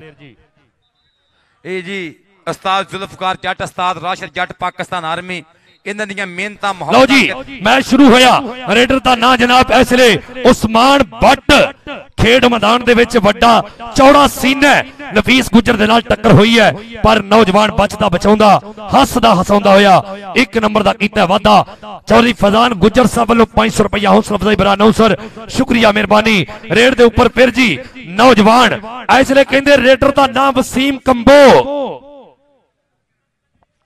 ਇਹ ਜੀ ਉਸਤਾਦ ਜ਼ੁਲਫਕਾਰ ਜੱਟ, ਉਸਤਾਦ ਰਾਸ਼ਦ ਜੱਟ, ਪਾਕਿਸਤਾਨ ਆਰਮੀ, ਇਹਨਾਂ ਦੀਆਂ ਮਿਹਨਤਾਂ ਲਓ ਜੀ ਮੈਚ ਸ਼ੁਰੂ ਹੋਇਆ। ਰੇਡਰ ਦਾ ਨਾਂ ਜਨਾਬ ਇਸ ਵੇਲੇ ਉਸਮਾਨ ਬੱਟ। ਖੇਡ ਮੈਦਾਨ ਦੇ ਵਿੱਚ ਵੱਡਾ ਚੌੜਾ ਸੀਨਾ ਨਫੀਸ ਗੁੱਜਰ ਦੇ ਨਾਲ ਟੱਕਰ ਹੋਈ ਹੈ, ਪਰ ਨੌਜਵਾਨ ਬਚਦਾ ਬਚਾਉਂਦਾ ਹੱਸਦਾ ਹਸਾਉਂਦਾ ਹੋਇਆ 1 ਨੰਬਰ ਦਾ ਕੀਤਾ ਵਾਧਾ। ਚੌਧਰੀ ਫਜ਼ਾਨ ਗੁੱਜਰ ਸਾਹਿਬ ਵੱਲੋਂ 500 ਰੁਪਇਆ ਹੌਸਲਾ ਅਫਜ਼ਾਈ ਬਰਾ ਨੌਸਰ, ਸ਼ੁਕਰੀਆ ਮਿਹਰਬਾਨੀ। ਰੇਡ ਦੇ ਉੱਪਰ ਫਿਰ ਜੀ ਨੌਜਵਾਨ ਇਸ ਵੇਲੇ ਕਹਿੰਦੇ ਰੇਡਰ ਦਾ ਨਾਮ ਵਸੀਮ ਕੰਬੋ।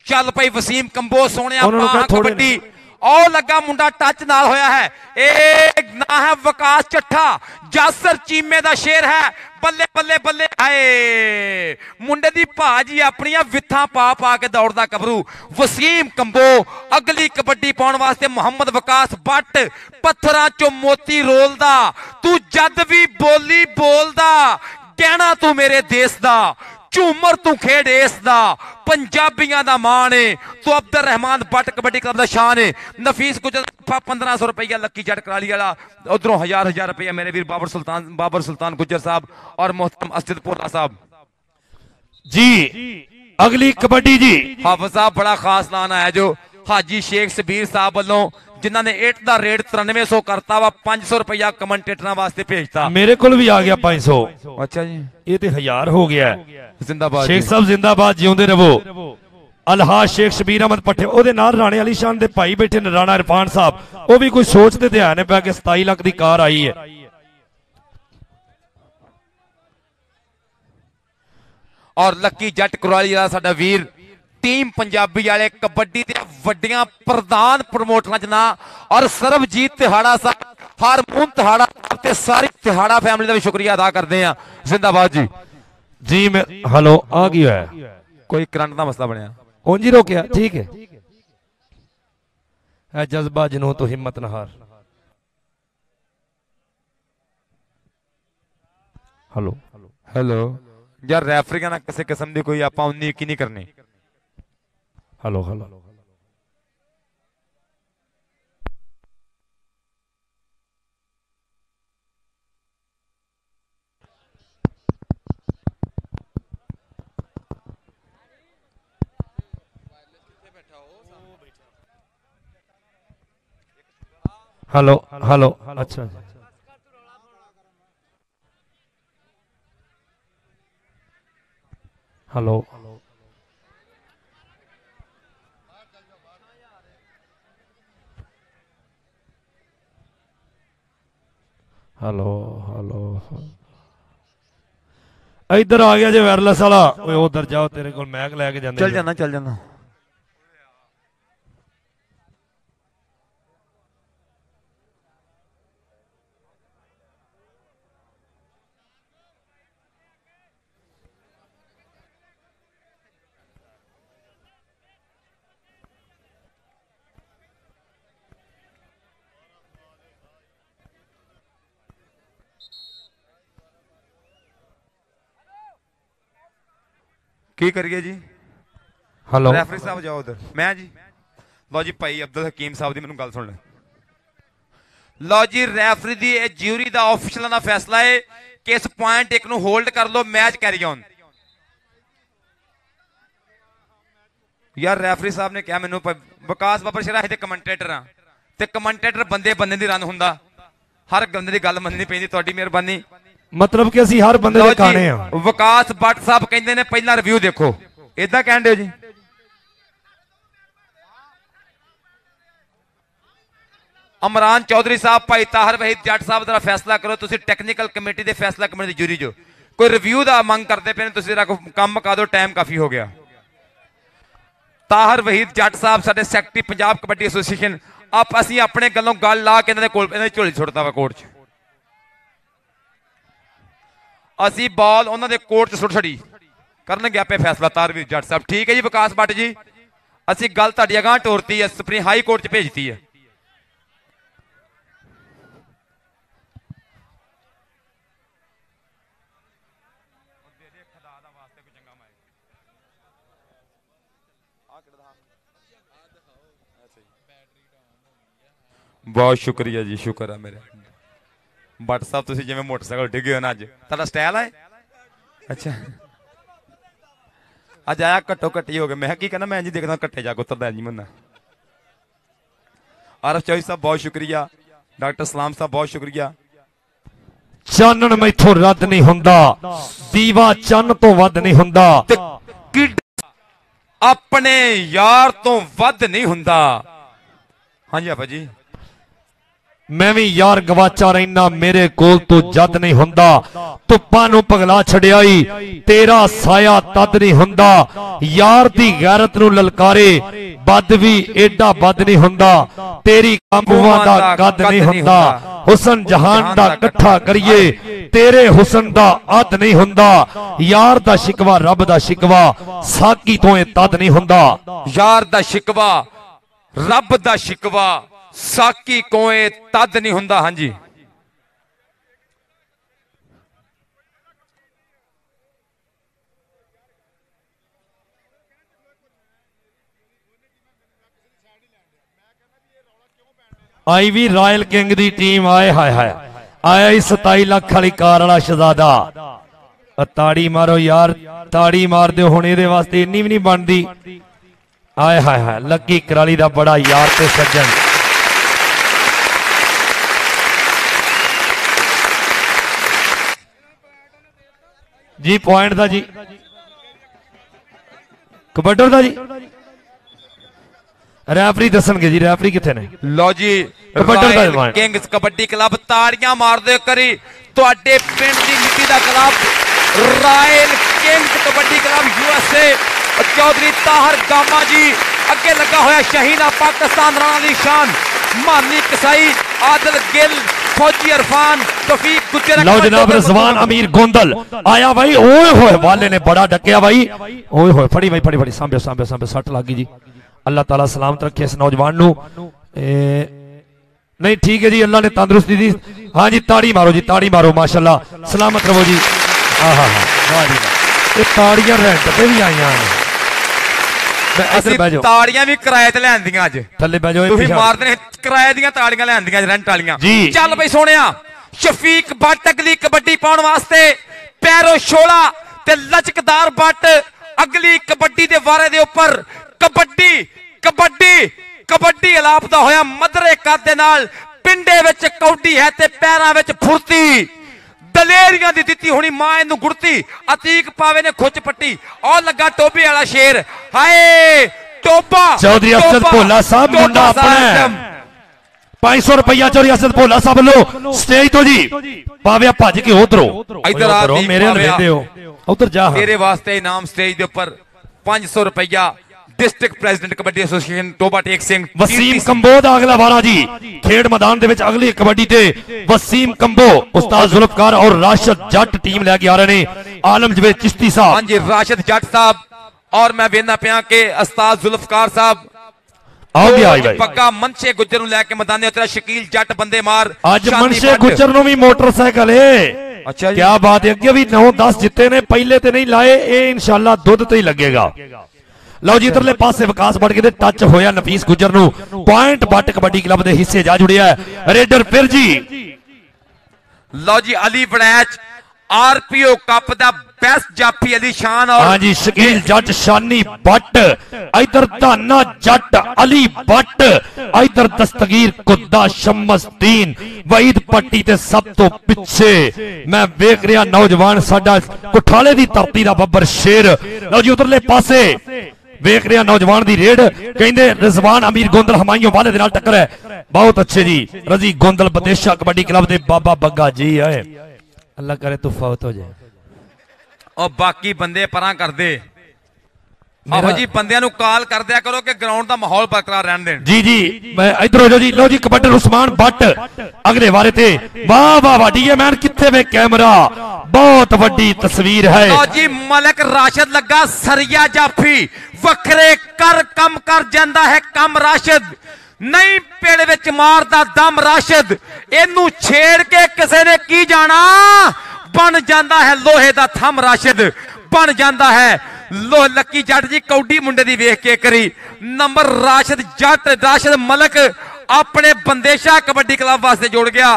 ਚੱਲ ਭਾਈ ਵਸੀਮ ਕੰਬੋ ਸੋਹਣਿਆ ਬਾਹਾਂ ਕਬੱਡੀ। ਉਹ ਲੱਗਾ ਮੁੰਡਾ ਟੱਚ ਨਾਲ ਹੋਇਆ ਹੈ। ਇਹ ਨਾ ਹੈ ਵਿਕਾਸ ਚੱਠਾ, ਜਾਸਰ ਚੀਮੇ ਦਾ ਸ਼ੇਰ ਹੈ। ਬੱਲੇ ਬੱਲੇ ਬੱਲੇ ਹਾਏ ਮੁੰਡੇ ਦੀ ਭਾਜੀ ਆਪਣੀਆਂ ਵਿੱਥਾਂ ਪਾ ਪਾ ਕੇ ਦੌੜਦਾ ਕਬਰੂ ਵਸੀਮ ਕੰਬੋ। ਅਗਲੀ ਕਬੱਡੀ ਪਾਉਣ ਵਾਸਤੇ ਮੁਹੰਮਦ ਵਿਕਾਸ ਬੱਟ ਪੱਥਰਾਂ ਚੋਂ ਮੋਤੀ ਰੋਲਦਾ। ਤੂੰ ਜਦ ਵੀ ਬੋਲੀ ਬੋਲਦਾ, ਕਹਿਣਾ ਤੂੰ ਮੇਰੇ ਦੇਸ਼ ਦਾ, ਝੂਮਰ ਤੂੰ ਖੇਡ ਇਸ ਦਾ, ਪੰਜਾਬੀਆਂ ਦਾ ਮਾਣ ਏ ਤੂੰ। ਅਬਦੁਰ ਰਹਿਮਾਨ ਬੱਟ ਕਬੱਡੀ ਕਲੱਬ ਦਾ ਸ਼ਾਨ ਏ। ਨਫੀਸ ਗੁੱਜਰ 1500 ਰੁਪਇਆ ਲੱਕੀ ਜੱਟ ਕਰਾਲੀ ਵਾਲਾ, ਉਧਰੋਂ 1000 ਰੁਪਇਆ ਮੇਰੇ ਵੀਰ ਬਾਬਰ ਸੁਲਤਾਨ ਗੁੱਜਰ ਸਾਹਿਬ ਔਰ ਮੁਹਤਰਮ ਅਸਜਦ ਭੋਲਾ ਸਾਹਿਬ ਜੀ। ਅਗਲੀ ਕਬੱਡੀ ਜੀ ਹਾਫਿਜ਼ ਸਾਹਿਬ ਬੜਾ ਖਾਸ ਨਾਮ ਆਇਆ ਜੋ ਹਾਜੀ ਸ਼ੇਖ ਸਬੀਰ ਸਾਹਿਬ ਵੱਲੋਂ, ਜਿਨ੍ਹਾਂ ਨੇ 8 ਦਾ ਰੇਟ 9300 ਕਰਤਾ ਵਾ। 500 ਰੁਪਇਆ ਕਮੈਂਟੇਟਰਾਂ ਵਾਸਤੇ ਭੇਜਤਾ। ਮੇਰੇ ਕੋਲ ਵੀ ਆ ਗਿਆ 500। ਅੱਛਾ ਜੀ, ਇਹ ਤੇ 1000 ਹੋ ਗਿਆ। ਜ਼ਿੰਦਾਬਾਦ ਸ਼ੇਖ ਸਾਹਿਬ ਜ਼ਿੰਦਾਬਾਦ, ਜਿਉਂਦੇ ਰਹੋ। ਅਲਹਾਜ ਸ਼ੇਖ ਸ਼ਬੀਰ ਅਹਿਮਦ ਪੱਠੇ, ਉਹਦੇ ਨਾਲ ਰਾਣੇ ਅਲੀ ਸ਼ਾਨ ਦੇ ਭਾਈ ਬੈਠੇ ਨੇ ਰਾਣਾ ਇਰਫਾਨ ਸਾਹਿਬ, ਉਹ ਵੀ ਕੋਈ ਸੋਚਦੇ ਤੇ ਨੇ ਪਿਆ ਕਿ 27 ਲੱਖ ਦੀ ਕਾਰ ਆਈ ਹੈ। ਔਰ ਲੱਕੀ ਜੱਟ ਕੁਰਾਲੀ ਵਾਲਾ ਸਾਡਾ ਵੀਰ, ਟੀਮ ਪੰਜਾਬੀ ਵਾਲੇ ਕਬੱਡੀ ਦੇ ਵੱਡੀਆਂ ਪ੍ਰਧਾਨ ਪ੍ਰਮੋਟਰਾਂ ਚ ਨਾ, ਔਰ ਸਰਬਜੀਤ ਤਿਹਾੜਾ ਸਾਹਿਬ, ਹਾਰਮੋਨ ਤਿਹਾੜਾ ਤੇ ਸਾਰੀ ਤਿਹਾੜਾ ਫੈਮਿਲੀ ਦਾ ਵੀ ਸ਼ੁਕਰੀਆ ਅਦਾ ਕਰਦੇ ਆ। ਜ਼ਿੰਦਾਬਾਦ ਜੀ। ਜੀ ਮੈਂ ਹਲੋ ਆ ਕੀ ਹੋਇਆ? ਕੋਈ ਕਰੰਟ ਦਾ ਮਸਲਾ ਬਣਿਆ, ਉਂਝ ਹੀ ਰੋਕਿਆ, ਠੀਕ ਹੈ। ਹੈ ਜਜ਼ਬਾ ਜਨੂ ਤੋਂ ਹਿੰਮਤ ਨਾ ਹਾਰ। ਹਲੋ ਹੈਲੋ ਯਾਰ, ਰੈਫਰੀਆਂ ਨਾਲ ਕਿਸੇ ਕਿਸਮ ਦੀ ਕੋਈ ਆਪਾਂ 19 ਨਹੀਂ ਕਰਨੀ। ਹਲੋ ਹਲੋ ਅੱਛਾ ਹਲੋ ਇੱਧਰ ਆ ਗਿਆ ਜੇ ਵਾਇਰਲੈਸ ਵਾਲਾ। ਓਏ ਉਧਰ ਜਾਓ, ਤੇਰੇ ਕੋਲ ਮੈਕ ਲੈ ਕੇ ਜਾਂਦੇ। ਚੱਲ ਜਾਣਾ। ਕੀ ਕਰੀਏ ਜੀ? ਹਲੋ ਰੈਫਰੀ ਸਾਹਿਬ ਜਾਓ ਉਧਰ। ਮੈਂ ਜੀ ਲਓ ਜੀ ਭਾਈ ਅਬਦੁਲ ਹਕੀਮ ਸਾਹਿਬ ਦੀ ਮੈਨੂੰ ਗੱਲ ਸੁਣ ਲੈ। ਲਓ ਜੀ ਰੈਫਰੀ ਦੀ ਇਹ ਜਿਊਰੀ ਦਾ ਆਫੀਸ਼ੀਅਲਾਂ ਦਾ ਫੈਸਲਾ ਹੈ ਕਿ ਇਸ ਪੁਆਇੰਟ 1 ਨੂੰ ਹੋਲਡ ਕਰ ਲਓ, ਮੈਚ ਕੈਰੀ ਔਨ। ਯਾਰ ਰੈਫਰੀ ਸਾਹਿਬ ਨੇ ਕਿਹਾ ਮੈਨੂੰ, ਵਿਕਾਸ ਬਾਬਰ ਸ਼ੇਰਾ ਹੈ ਤੇ ਕਮੈਂਟੇਟਰ ਆ, ਤੇ ਕਮੈਂਟੇਟਰ ਬੰਦੇ ਦੀ ਰਨ ਹੁੰਦਾ, ਹਰ ਬੰਦੇ ਦੀ ਗੱਲ ਮੰਨਣੀ ਪੈਂਦੀ। ਤੁਹਾਡੀ ਮਿਹਰਬਾਨੀ। ਮਤਲਬ ਕਿ ਅਸੀਂ ਹਰ ਬੰਦੇ ਦੇ ਕਾਣੇ ਆ। ਵਿਕਾਸ ਬੱਟ ਸਾਹਿਬ ਕਹਿੰਦੇ ਨੇ ਪਹਿਲਾ ਰਿਵਿਊ ਦੇਖੋ, ਇਦਾਂ ਕਹਿੰਦੇ ਹੋ ਜੀ। ਅਮਰਾਨ ਚੌਧਰੀ ਸਾਹਿਬ, ਭਾਈ ਤਾਹਰ ਵਹੀਦ ਜੱਟ ਸਾਹਿਬ ਦਾ ਫੈਸਲਾ ਕਰੋ। ਤੁਸੀਂ ਟੈਕਨੀਕਲ ਕਮੇਟੀ ਦੇ ਫੈਸਲਾ ਕਮੇਟੀ ਦੀ ਜੂਰੀ ਜੋ ਕੋਈ ਰਿਵਿਊ ਦਾ ਮੰਗ ਕਰਦੇ ਪਏ ਨੇ, ਤੁਸੀਂ ਕੰਮ ਮੁਕਾ ਦਿਓ, ਟਾਈਮ ਕਾਫੀ ਹੋ ਗਿਆ। ਤਾਹਰ ਵਹੀਦ ਜੱਟ ਸਾਹਿਬ ਸਾਡੇ ਸੈਕਟਰੀ ਪੰਜਾਬ ਕਬੱਡੀ ਐਸੋਸੀਏਸ਼ਨ, ਅਸੀਂ ਆਪਣੇ ਗੱਲੋਂ ਗੱਲ ਲਾ ਕੇ ਇਹਨਾਂ ਦੇ ਕੋਲ ਇਹਨਾਂ ਦੀ ਝੋਲੀ ਸੁੱਟਦਾ ਵਾ ਕੋਰਟ 'ਚ। ਅਸੀਂ ਬਾਲ ਉਹਨਾਂ ਦੇ ਕੋਰਟ 'ਚ ਸੁੱਟ ਛੜੀ, ਕਰਨਗੇ ਆਪੇ ਫੈਸਲਾ। ਤਾਹਰ ਜੱਟ ਸਾਹਿਬ ਠੀਕ ਹੈ ਜੀ। ਵਿਕਾਸ ਬੱਟ ਜੀ, ਅਸੀਂ ਗੱਲ ਤੁਹਾਡੀ ਅਗਾਂਹ ਟੋਰਤੀ ਹੈ, ਸੁਪਰੀਮ ਹਾਈ ਕੋਰਟ 'ਚ ਭੇਜਤੀ ਹੈ। ਬਹੁਤ ਸ਼ੁਕਰੀਆ ਜੀ, ਸ਼ੁਕਰ ਹੈ ਮੇਰੇ ਬੱਟ ਸਾਹਿਬ। ਤੁਸੀਂ ਜਿਵੇਂ ਮੋਟਰਸਾਈਕਲ ਡਿੱਗੇ ਹੋ ਨਾ ਅੱਜ, ਤੁਹਾਡਾ ਸਟਾਈਲ ਹੈ। ਅੱਛਾ ਅੱਜ ਆਇਆ ਘੱਟੋ ਘੱਟੀ ਹੋ ਗਏ। ਮੈਂ ਕੀ ਕਹਿੰਦਾ, ਮੈਂ ਜੀ ਦੇਖਦਾ ਘੱਟੇ ਜਾ ਉਤਰਦਾ ਜੀ ਮੰਨਾ। ਆਰਫ ਚੌਧਰੀ ਸਾਹਿਬ ਬਹੁਤ ਸ਼ੁਕਰੀਆ, ਡਾਕਟਰ ਸਲਾਮ ਸਾਹਿਬ ਬਹੁਤ ਸ਼ੁਕਰੀਆ। ਚਾਨਣ ਮੈਥੋਂ ਰੱਦ ਨਹੀਂ ਹੁੰਦਾ, ਦੀਵਾ ਚੰਨ ਤੋਂ ਵੱਧ ਨਹੀਂ ਹੁੰਦਾ, ਆਪਣੇ ਯਾਰ ਤੋਂ ਵੱਧ ਨਹੀਂ ਹੁੰਦਾ। ਹਾਂਜੀ ਆਪਾ ਜੀ। ਮੈਂ ਵੀ ਯਾਰ ਗਵਾਚਾ ਰਹਿਣਾ, ਮੇਰੇ ਕੋਲ ਤੋਂ ਜਦ ਨਹੀਂ ਹੁੰਦਾ, ਧੁੱਪਾਂ ਨੂੰ ਪਗਲਾ ਛੜਿਆਈ, ਤੇਰਾ ਸਾਇਆ ਤਦ ਨਹੀਂ ਹੁੰਦਾ। ਯਾਰ ਦੀ ਗੈਰਤ ਨੂੰ ਲਲਕਾਰੇ, ਬੱਦ ਵੀ ਏਡਾ ਬੱਦ ਨਹੀਂ ਹੁੰਦਾ, ਤੇਰੀ ਕਾਬੂਆਂ ਦਾ ਕੱਦ ਨਹੀਂ ਹੁੰਦਾ। ਹੁਸਨ ਜਹਾਨ ਦਾ ਇਕੱਠਾ ਕਰੀਏ, ਤੇਰੇ ਹੁਸਨ ਦਾ ਅੱਧ ਨਹੀਂ ਹੁੰਦਾ। ਯਾਰ ਦਾ ਸ਼ਿਕਵਾ ਰੱਬ ਦਾ ਸ਼ਿਕਵਾ, ਸਾਕੀ ਤੋਂ ਇਹ ਤਦ ਨਹੀਂ ਹੁੰਦਾ। ਯਾਰ ਦਾ ਸ਼ਿਕਵਾ ਰੱਬ ਦਾ ਸ਼ਿਕਵਾ, ਸਾਕੀ ਕੋਏ ਤਦ ਨਹੀਂ ਹੁੰਦਾ। ਹਾਂਜੀ ਆਈ ਵੀ ਰਾਇਲ ਕਿੰਗ ਦੀ ਟੀਮ, ਆਏ ਹਾਏ ਹਾਏ, ਆਇਆ ਹੀ 27 ਲੱਖ ਵਾਲੀ ਕਾਰ ਵਾਲਾ ਸ਼ਹਜ਼ਾਦਾ। ਤਾੜੀ ਮਾਰੋ ਯਾਰ, ਤਾੜੀ ਮਾਰ ਦਿਓ ਹੁਣ, ਇਹਦੇ ਵਾਸਤੇ ਇੰਨੀ ਵੀ ਨਹੀਂ ਬਣਦੀ। ਆਏ ਹਾਏ ਹਾਏ, ਲੱਕੀ ਕਰਾਲੀ ਦਾ ਬੜਾ ਯਾਰ ਤੇ ਸੱਜਣ। ਜੀ ਪੁਆਇੰਟ ਦਾ ਜੀ, ਕਬੱਡਰ ਦਾ ਜੀ, ਰੈਫਰੀ ਦੱਸਣਗੇ ਜੀ, ਰੈਫਰੀ ਕਿੱਥੇ ਨੇ? ਲਓ ਜੀ, ਰਾਇਲ ਕਿੰਗਸ ਕਬੱਡੀ ਕਲੱਬ, ਤਾੜੀਆਂ ਮਾਰਦੇ ਕਰੀ ਤੁਹਾਡੇ ਪਿੰਡ ਦੀ ਮਿੱਟੀ ਦਾ club royal kings kabaddi club USA। Chaudhary Tahir Gama ji ਅੱਗੇ ਲੱਗਾ ਹੋਇਆ, ਸ਼ਹੀਨਾ ਪਾਕਿਸਤਾਨ, ਰਾਣਾ ਅਲੀ ਸ਼ਾਨ, ਮਾਨੀ ਕਸਾਈ, ਆਦਲ ਗਿੱਲ, फौजी इरफान, तौफीक गुज्जर। लो जनाब रिजवान अमीर गोंदल आया भाई, ओए होए वाले ने बड़ा डकिया भाई, ओए होए, फड़ी भाई फड़ी फड़ी, सांभे सांभे सांभे, सट लगी जी। अल्लाह ताला सलामत रखे इस नौजवान नू। नहीं ठीक है जी, अल्लाह ने तंदुरुस्ती दी। हाँ जी, ताड़ी मारो जी, ताड़ी मारो, माशाल्लाह, सलामत रहो जी। हाँ हाँ हाँ, वाह जी वाह, ये ताड़ियां रेंट पे भी आईयां ने। ਤਾੜੀਆਂ ਵੀ ਕਿਰਾਏ ਤੇ ਲੈਂਦੀਆਂ ਅੱਜ, ਥੱਲੇ ਬਹਿ ਜਾਓ, ਤੁਸੀਂ ਮਾਰਦੇ ਨੇ ਕਿਰਾਏ ਦੀਆਂ ਤਾੜੀਆਂ ਲੈਂਦੀਆਂ ਰੈਂਟ ਵਾਲੀਆਂ। ਚੱਲ ਬਈ ਸੋਹਣਿਆ, ਸ਼ਫੀਕ ਬੱਟ ਅਗਲੀ ਕਬੱਡੀ ਪਾਉਣ ਵਾਸਤੇ, ਪੈਰੋ ਸ਼ੋਲਾ ਤੇ ਲਚਕਦਾਰ ਬੱਟ ਅਗਲੀ ਕਬੱਡੀ ਦੇ ਵਾਰੇ ਦੇ ਉੱਪਰ। ਕਬੱਡੀ ਕਬੱਡੀ ਕਬੱਡੀ ਅਲਾਪਦਾ ਹੋਇਆ ਮਧਰੇ ਕੱਦ ਦੇ ਨਾਲ, ਪਿੰਡੇ ਵਿੱਚ ਕੌਡੀ ਹੈ ਤੇ ਪੈਰਾਂ ਵਿੱਚ ਫੁਰਤੀ, ਦਲੇਰੀਆਂ ਦੀ ਦਿੱਤੀ ਹੋਣੀ ਮਾਂ ਇਹਨੂੰ ਗੁੜਤੀ। ਅਤੀਕ ਪਾਵੇ ਨੇ ਖੁੱਚ ਪੱਟੀ, ਔਰ ਲੱਗਾ ਟੋਬੇ ਵਾਲਾ ਸ਼ੇਰ, ਹਾਏ ਟੋਬਾ। ਚੌਧਰੀ ਅਫਸਰ ਭੋਲਾ ਸਾਹਿਬ ਮੁੰਡਾ ਆਪਣਾ 500 ਰੁਪਇਆ ਚੌਧਰੀ ਅਫਸਰ ਭੋਲਾ ਸਾਹਿਬ ਵੱਲੋਂ ਸਟੇਜ ਤੋਂ ਜੀ। ਪਾਵਿਆ ਭੱਜ ਕੇ ਉਧਰੋਂ, ਇਧਰ ਆ ਮੇਰੇ ਨਾਲ ਵੇਂਦੇ ਹੋ, ਉਧਰ ਜਾ। ਤੇਰੇ ਵਾਸਤੇ ਇਨਾਮ ਸਟੇਜ ਦੇ ਉੱਪਰ 500 ਰੁਪਇਆ। District president kabaddi association Toba Tek Singh, Waseem Kamboh दा अगला वारा जी। खेड मैदान दे विच अगली कबड्डी ते वसीम कंबो, उस्ताद जुल्फकार और राशिद जट टीम लेके आ रहे ने। आलम जवेद चिश्ती साहब, हां जी, राशिद जट साहब, और मैं वेंदा पिया के उस्ताद जुल्फकार साहब आ गया भाई। पक्का मनशे गुज्जर नु लेके मैदान उतरा शकील जट बंदे मार। आज मनशे गुज्जर नु भी मोटरसाइकिल है। अच्छा, क्या बात है, अगे भी 9-10 जिते ने, पहले ते नहीं लाए, ये इंशाल्लाह दुध ते ही लगेगा। लो जी, इधरले पासे विकास बढ़ के टच होया नफीस गुजर नू, पॉइंट बट कबड्डी क्लब दे हिस्से जा जुड़िया है। रेडर फिर जी, लो जी, अली वड़ैच आरपीओ कप दा बेस्ट जाफी अली शान, और हाँ जी शकील जट शानी बट, इधर धाना जट अली बट, इधर दस्तगीर कुद्दा शमसदीन, वहीद पट्टी ते सब तो पिछे मैं वेख रहा नौजवान साडा कुठाले दी धरती दा बब्बर शेर। लो जी, उधरले पासे वेख रहा नौजवान दी रेड, कहंदे रिजवान अमीर गोंदल हमायूं वाले दे नाल टक्कर है। बहुत अच्छे जी, रजी गोंदल बदेशा कबड्डी क्लब दे बाबा बग्गा जी है, अल्लाह करे तू फौत हो जाए। और बाकी बंदे परां कर दे, आहो जी, बंदियां नू कॉल कर दिया करो कि ग्राउंड दा माहौल बरकरार रहन देन। जी जी, मैं इधर हो जाओ जी। लो जी, कबड्डर उस्मान बट अगले वारे ते, वाह वाह वाह, डीए मैन किथे वे कैमरा, बहुत वड्डी तस्वीर है। लो जी, मलक राशिद लगा सरिया जाफी, वखरे कर कम कर जांदा है कम राशिद, नहीं पेड़ विच मारदा दम राशिद, इनू छेड़ के किसे ने की जाना, बन जांदा है लोहे दा थम राशिद, बन जांदा है लो। लकी जट जी कौडी मुंडे दी वेख के करी नंबर, राशिद जट राशिद मलक अपने बंदेशा कबड्डी क्लब वास्ते जोड़ गया।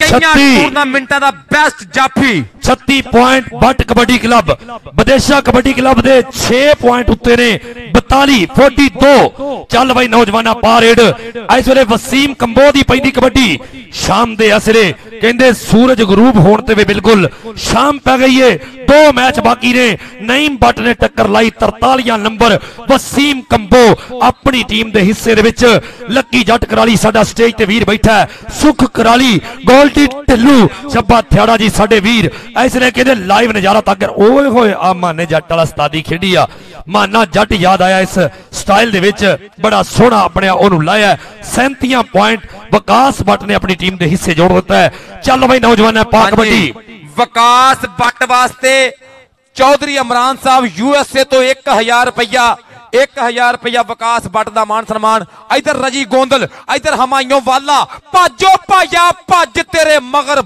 कई टूर्नामेंटां दा बेस्ट जाफी 36 ਪੁਆਇੰਟ ਬੱਟ ਕਬੱਡੀ ਕਲੱਬ ਵਿਦੇਸ਼ਾ ਕਬੱਡੀ ਕਲੱਬ ਦੇ 6 ਪੁਆਇੰਟ ਉੱਤੇ ਨੇ 42 ਚੱਲ ਬਈ ਨੌਜਵਾਨਾਂ ਪਾ ਰੇਡ ਇਸ ਵੇਲੇ ਵਸੀਮ ਕੰਬੋ ਦੀ ਪੈਂਦੀ ਕਬੱਡੀ ਸ਼ਾਮ ਦੇ ਅਸਰੇ ਕਹਿੰਦੇ ਸੂਰਜ ਗਰੂਬ ਹੋਣ ਤੇ ਵੀ ਬਿਲਕੁਲ ਸ਼ਾਮ ਪੈ ਗਈ ਏ 2 ਮੈਚ ਬਾਕੀ ਨੇ ਨਈਮ ਬੱਟ ਨੇ ਟੱਕਰ ਲਾਈ 43 ਨੰਬਰ ਵਸੀਮ ਕੰਬੋ ਆਪਣੀ ਟੀਮ ਦੇ ਹਿੱਸੇ ਦੇ ਵਿੱਚ ਲੱਕੀ ਜੱਟ ਕਰਾਲੀ ਸਾਡਾ ਸਟੇਜ ਤੇ ਵੀਰ ਬੈਠਾ ਸੁਖ ਕਰਾਲੀ ਗੋਲਡੀ ਢਿੱਲੂ ਸ਼ੱਬਾ ਥਿਆੜਾ ਜੀ ਸਾਡੇ ਵੀਰ ਇਸ ਨੇ ਕਹਿੰਦੇ ਲਾਈਵ ਨਜ਼ਾਰਾ ਤੱਕ ਓਏ ਹੋਏ ਆ ਮਾਨੇ ਜੱਟ ਵਾਲਾ ਸਤਾਦੀ ਖੇਡੀ ਆ ਮਾਨਾ ਜੱਟ ਯਾਦ ਆਇਆ ਇਸ ਸਟਾਈਲ ਦੇ ਵਿੱਚ ਬੜਾ ਸੋਹਣਾ ਆਪਣੇ ਉਹਨੂੰ ਲਾਇਆ 37 ਪੁਆਇੰਟ ਵਿਕਾਸ ਬੱਟ ਨੇ ਆਪਣੀ ਟੀਮ ਦੇ ਹਿੱਸੇ ਜੋੜ ਦਿੱਤਾ ਹੈ ਚੱਲ ਬਈ ਨੌਜਵਾਨਾਂ ਪਾ ਕਬੱਡੀ ਵਿਕਾਸ ਬੱਟ ਵਾਸਤੇ ਚੌਧਰੀ ਇਮਰਾਨ ਸਾਹਿਬ USA ਤੋਂ 1000 ਰੁਪਇਆ ਵਿਕਾਸ ਬੱਟ ਦਾ ਮਾਨ ਸਨਮਾਨ ਇਧਰ ਰਜੀ ਗੋਂਦਲ ਇਧਰ ਹਮਾਇਓ ਵਾਲਾ ਭਾਜੋ ਭਾਇਆ ਭੱਜ ਤੇਰੇ ਮਗਰ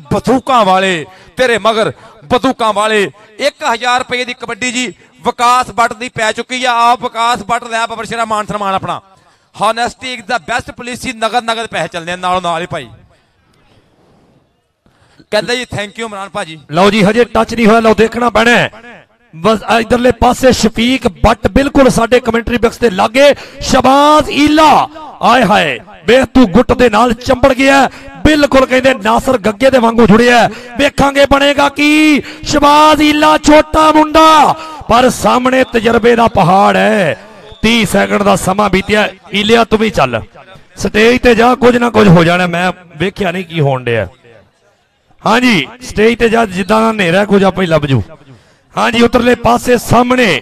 ਬੰਦੂਕਾਂ ਵਾਲੇ 1000 ਰੁਪਏ ਦੀ ਕਬੱਡੀ ਜੀ ਵਿਕਾਸ ਬੱਟ ਦੀ ਪੈ ਚੁੱਕੀ ਆ ਆਪ ਵਿਕਾਸ ਬੱਟ ਲੈ ਬਬਰਸ਼ੇਰਾ ਮਾਨ ਸਨਮਾਨ ਆਪਣਾ ਹੋਨੈਸਟੀ ਇਜ਼ ਦਾ ਬੈਸਟ ਪੁਲਿਸੀ ਨਗਦ ਪੈਸੇ ਚੱਲਦੇ ਨਾਲੋਂ ਨਾਲ ਹੀ ਭਾਈ ਕਹਿੰਦਾ ਜੀ ਥੈਂਕ ਯੂ ਇਮਰਾਨ ਭਾਜੀ ਲਓ ਜੀ ਹਜੇ ਟੱਚ ਨਹੀਂ ਹੋਇਆ ਲਓ ਦੇਖਣਾ ਪੈਣਾ ਬਸ ਇਧਰਲੇ ਪਾਸੇ ਸ਼ਫੀਕ ਬੱਟ ਬਿਲਕੁਲ ਸਾਡੇ ਕਮੈਂਟਰੀ ਬਾਕਸ ਤੇ ਲਾਗੇ ਸ਼ਬਾਜ਼ ਈਲਾ ਆਏ ਹਾਏ ਵੇਖ ਤੂੰ ਗੁੱਟ ਦੇ ਨਾਲ ਚੰਬੜ ਗਿਆ ਬਿਲਕੁਲ ਕਹਿੰਦੇ ਨਾਸਰ ਗੱਗੇ ਦੇ ਵਾਂਗੂ ਜੁੜਿਆ ਵੇਖਾਂਗੇ ਬਣੇਗਾ ਕੀ ਸ਼ਬਾਜ਼ ਈਲਾ ਛੋਟਾ ਮੁੰਡਾ ਪਰ ਸਾਹਮਣੇ ਤਜਰਬੇ ਦਾ ਪਹਾੜ ਹੈ 30 ਸੈਕਿੰਡ ਦਾ ਸਮਾਂ ਬੀਤਿਆ ਈਲਿਆ ਤੂੰ ਵੀ ਚੱਲ ਸਟੇਜ ਤੇ ਜਾ ਕੁਝ ਨਾ ਕੁਝ ਹੋ ਜਾਣਾ ਮੈਂ ਵੇਖਿਆ ਨਹੀਂ ਕੀ ਹੋਣ ਡਿਆ ਹਾਂਜੀ ਸਟੇਜ ਤੇ ਜਾ ਜਿੱਦਾਂ ਦਾ ਹਨੇਰਾ ਕੁਝ ਆਪੇ ਲੱਭ ਜੂ ਹਾਂਜੀ ਉਤਰਲੇ ਪਾਸੇ ਸਾਹਮਣੇ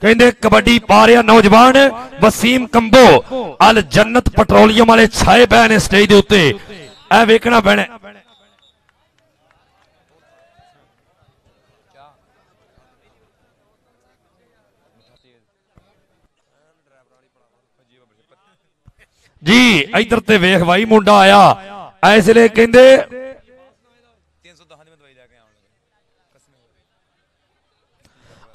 ਕਹਿੰਦੇ ਕਬੱਡੀ ਪਾ ਰਿਹਾ ਨੌਜਵਾਨ ਵਸੀਮ ਕੰਬੋ ਅਲ ਜੰਨਤ ਪੈਟਰੋਲੀਅਮ ਵਾਲੇ ਛਾਏ ਪਏ ਨੇ ਸਟੇਜ ਦੇ ਉੱਤੇ ਇਹ ਵੇਖਣਾ ਪੈਣਾ ਜੀ ਇਧਰ ਤੇ ਵੇਖ ਭਾਈ ਮੁੰਡਾ ਆਇਆ ਇਸ ਲਈ ਕਹਿੰਦੇ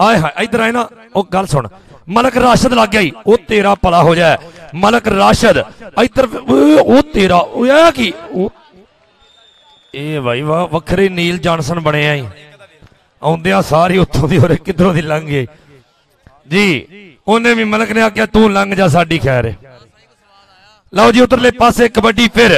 ਆਏ ਹਾਏ ਇਧਰ ਆਏ ਨਾ ਉਹ ਗੱਲ ਸੁਣ ਮਲਕ ਰਾਸ਼ਦ ਲੱਗ ਗਿਆ ਉਹ ਤੇਰਾ ਭਲਾ ਹੋ ਜਾਏ ਮਲਕ ਰਾਸ਼ਦ ਇਧਰ ਉਹ ਤੇਰਾ ਉਹ ਕੀ ਇਹ ਭਾਈ ਵਾਹ ਵੱਖਰੇ ਨੀਲ ਜਾਨਸਨ ਬਣਿਆ ਹੀ ਆਉਂਦਿਆਂ ਸਾਰੀ ਉੱਥੋਂ ਦੀ ਹੋਰੇ ਕਿਧਰੋਂ ਦੀ ਲੰਘ ਗਏ ਜੀ ਉਹਨੇ ਵੀ ਮਲਕ ਨੇ ਆਖਿਆ ਤੂੰ ਲੰਘ ਜਾ ਸਾਡੀ ਖੈਰ ਲਓ ਜੀ ਉਧਰਲੇ ਪਾਸੇ ਕਬੱਡੀ ਫਿਰ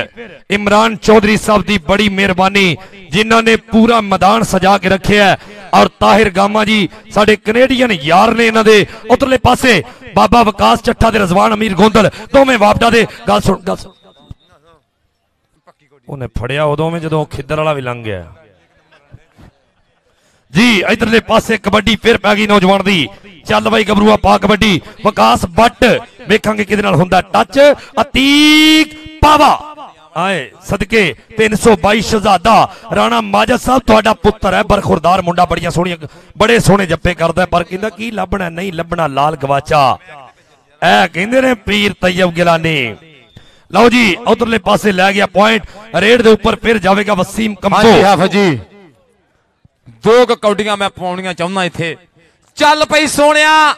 ਇਮਰਾਨ ਚੌਧਰੀ ਸਾਹਿਬ ਦੀ ਬੜੀ ਮਿਹਰਬਾਨੀ ਜਿਨ੍ਹਾਂ ਨੇ ਪੂਰਾ ਮੈਦਾਨ ਸਜਾ ਕੇ ਰੱਖਿਆ ਔਰ ਤਾਹਿਰ ਗਾਮਾ ਜੀ ਸਾਡੇ ਕੈਨੇਡੀਅਨ ਯਾਰ ਨੇ ਇਹਨਾਂ ਦੇ ਉਧਰਲੇ ਪਾਸੇ ਬਾਬਾ ਵਿਕਾਸ ਚੱਠਾ ਤੇ ਰਜ਼ਵਾਨ ਅਮੀਰ ਗੋਂਦਲ ਦੋਵੇਂ ਵਾਪਡਾ ਦੇ ਗੱਲ ਸੁਣ ਉਹਨੇ ਫੜਿਆ ਉਦੋਂ ਵਿੱਚ ਜਦੋਂ ਖਿੱਦਰ ਵਾਲਾ ਵੀ ਲੰਘ ਗਿਆ ਜੀ ਇਧਰਲੇ ਪਾਸੇ ਕਬੱਡੀ ਫਿਰ ਪੈ ਗਈ ਨੌਜਵਾਨ ਦੀ ਚੱਲ ਬਾਈ ਗੱਭਰੂਆ ਪਾ ਕਬੱਡੀ ਵਿਕਾਸ ਬੱਟ ਵੇਖਾਂਗੇ ਕਿਹਦੇ ਨਾਲ ਹੁੰਦਾ ਟੱਚ ਅਤੀਕ ਪਾਵਾ ਆਏ ਸਦਕੇ 322 ਸ਼ਹਜ਼ਾਦਾ ਰਾਣਾ ਮਾਜਦ ਸਾਹਿਬ ਤੁਹਾਡਾ ਪੁੱਤਰ ਹੈ ਬਰਖੁਰਦਾਰ ਮੁੰਡਾ ਬੜੀਆਂ ਸੋਹਣੀਆਂ ਬੜੇ ਸੋਹਣੇ ਜੱਫੇ ਕਰਦਾ ਪਰ ਕਹਿੰਦਾ ਕੀ ਲੱਭਣਾ ਨਹੀਂ ਲੱਭਣਾ ਲਾਲ ਗਵਾਚਾ ਇਹ ਕਹਿੰਦੇ ਨੇ ਪੀਰ ਤੈਯਬ ਗਿਲਾਨੀ ਲਓ ਜੀ ਉਧਰਲੇ ਪਾਸੇ ਲੈ ਗਿਆ ਪੁਆਇੰਟ ਰੇਡ ਦੇ ਉੱਪਰ ਫਿਰ ਜਾਵੇਗਾ ਵਸੀਮ ਕੰਬੋ ਹਾਂਜੀ ਹਾਫਿਜ਼ ਜੀ 2 ਕੌਡੀਆਂ ਮੈਂ ਪਾਉਣੀਆਂ ਚਾਹੁੰਦਾ ਇੱਥੇ ਚੱਲ ਪਈ ਸੋਹਣਿਆ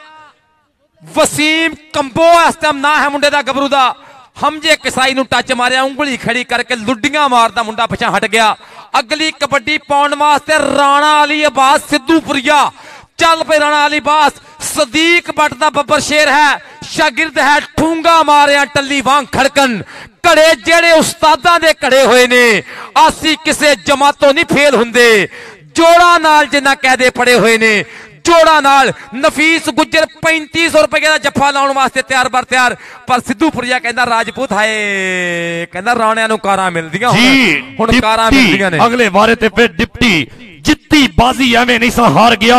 ਵਸੀਮ ਕੰਬੋ ਇਸ ਟਾਈਮ ਨਾ ਹੈ ਮੁੰਡੇ ਦਾ ਗੱਭਰੂ ਦਾ ਹਮਜੇ ਕਿਸਾਈ ਨੂੰ ਟੱਚ ਮਾਰਿਆ ਉਂਗਲੀ ਖੜੀ ਕਰਕੇ ਲੁੱਡੀਆਂ ਮਾਰਦਾ ਮੁੰਡਾ ਪਿਛਾਂ ਹਟ ਗਿਆ ਅਗਲੀ ਕਬੱਡੀ ਪਾਉਣ ਵਾਸਤੇ ਰਾਣਾ ਅਲੀ ਅਬਾਸ ਸਿੱਧੂਪੁਰੀਆ ਚੱਲ ਪਈ ਰਾਣਾ ਅਲੀ ਅਬਾਸ ਸਦੀਕ ਬੱਟ ਦਾ ਬੱਬਰ ਸ਼ੇਰ ਹੈ ਸ਼ਾਗਿਰਦ ਹੈ ਠੂੰਗਾ ਮਾਰਿਆ ਟੱਲੀ ਵਾਂਗ ਖੜਕਣ ਘੜੇ ਜਿਹੜੇ ਉਸਤਾਦਾਂ ਦੇ ਘੜੇ ਹੋਏ ਨੇ ਅਸੀਂ ਕਿਸੇ ਜਮਾਤੋਂ ਨਹੀਂ ਫੇਲ ਹੁੰਦੇ ਜੋੜਾ ਨਾਲ ਜਿੰਨਾ ਕਾਇਦੇ ਪੜੇ ਹੋਏ ਨੇ ਜੋੜਾ ਨਾਲ ਨਫੀਸ ਗੁੱਜਰ 3500 ਰੁਪਏ ਦਾ ਜੱਫਾ ਲਾਉਣ ਵਾਸਤੇ ਤਿਆਰ ਬਰ ਤਿਆਰ ਪਰ ਸਿੱਧੂਪੁਰੀਆ ਕਹਿੰਦਾ ਰਾਜਪੂਤ ਹਾਏ ਕਹਿੰਦਾ ਰਾਣਿਆਂ ਨੂੰ ਕਾਰਾਂ ਮਿਲਦੀਆਂ ਹੁਣ ਕਾਰਾਂ ਮਿਲਦੀਆਂ ਨੇ ਅਗਲੇ ਵਾਰੇ ਤੇ ਫਿਰ ਡਿਪਟੀ ਜਿੱਤੀ ਬਾਜ਼ੀ ਐਵੇਂ ਨਹੀਂ ਸਾ ਹਾਰ ਗਿਆ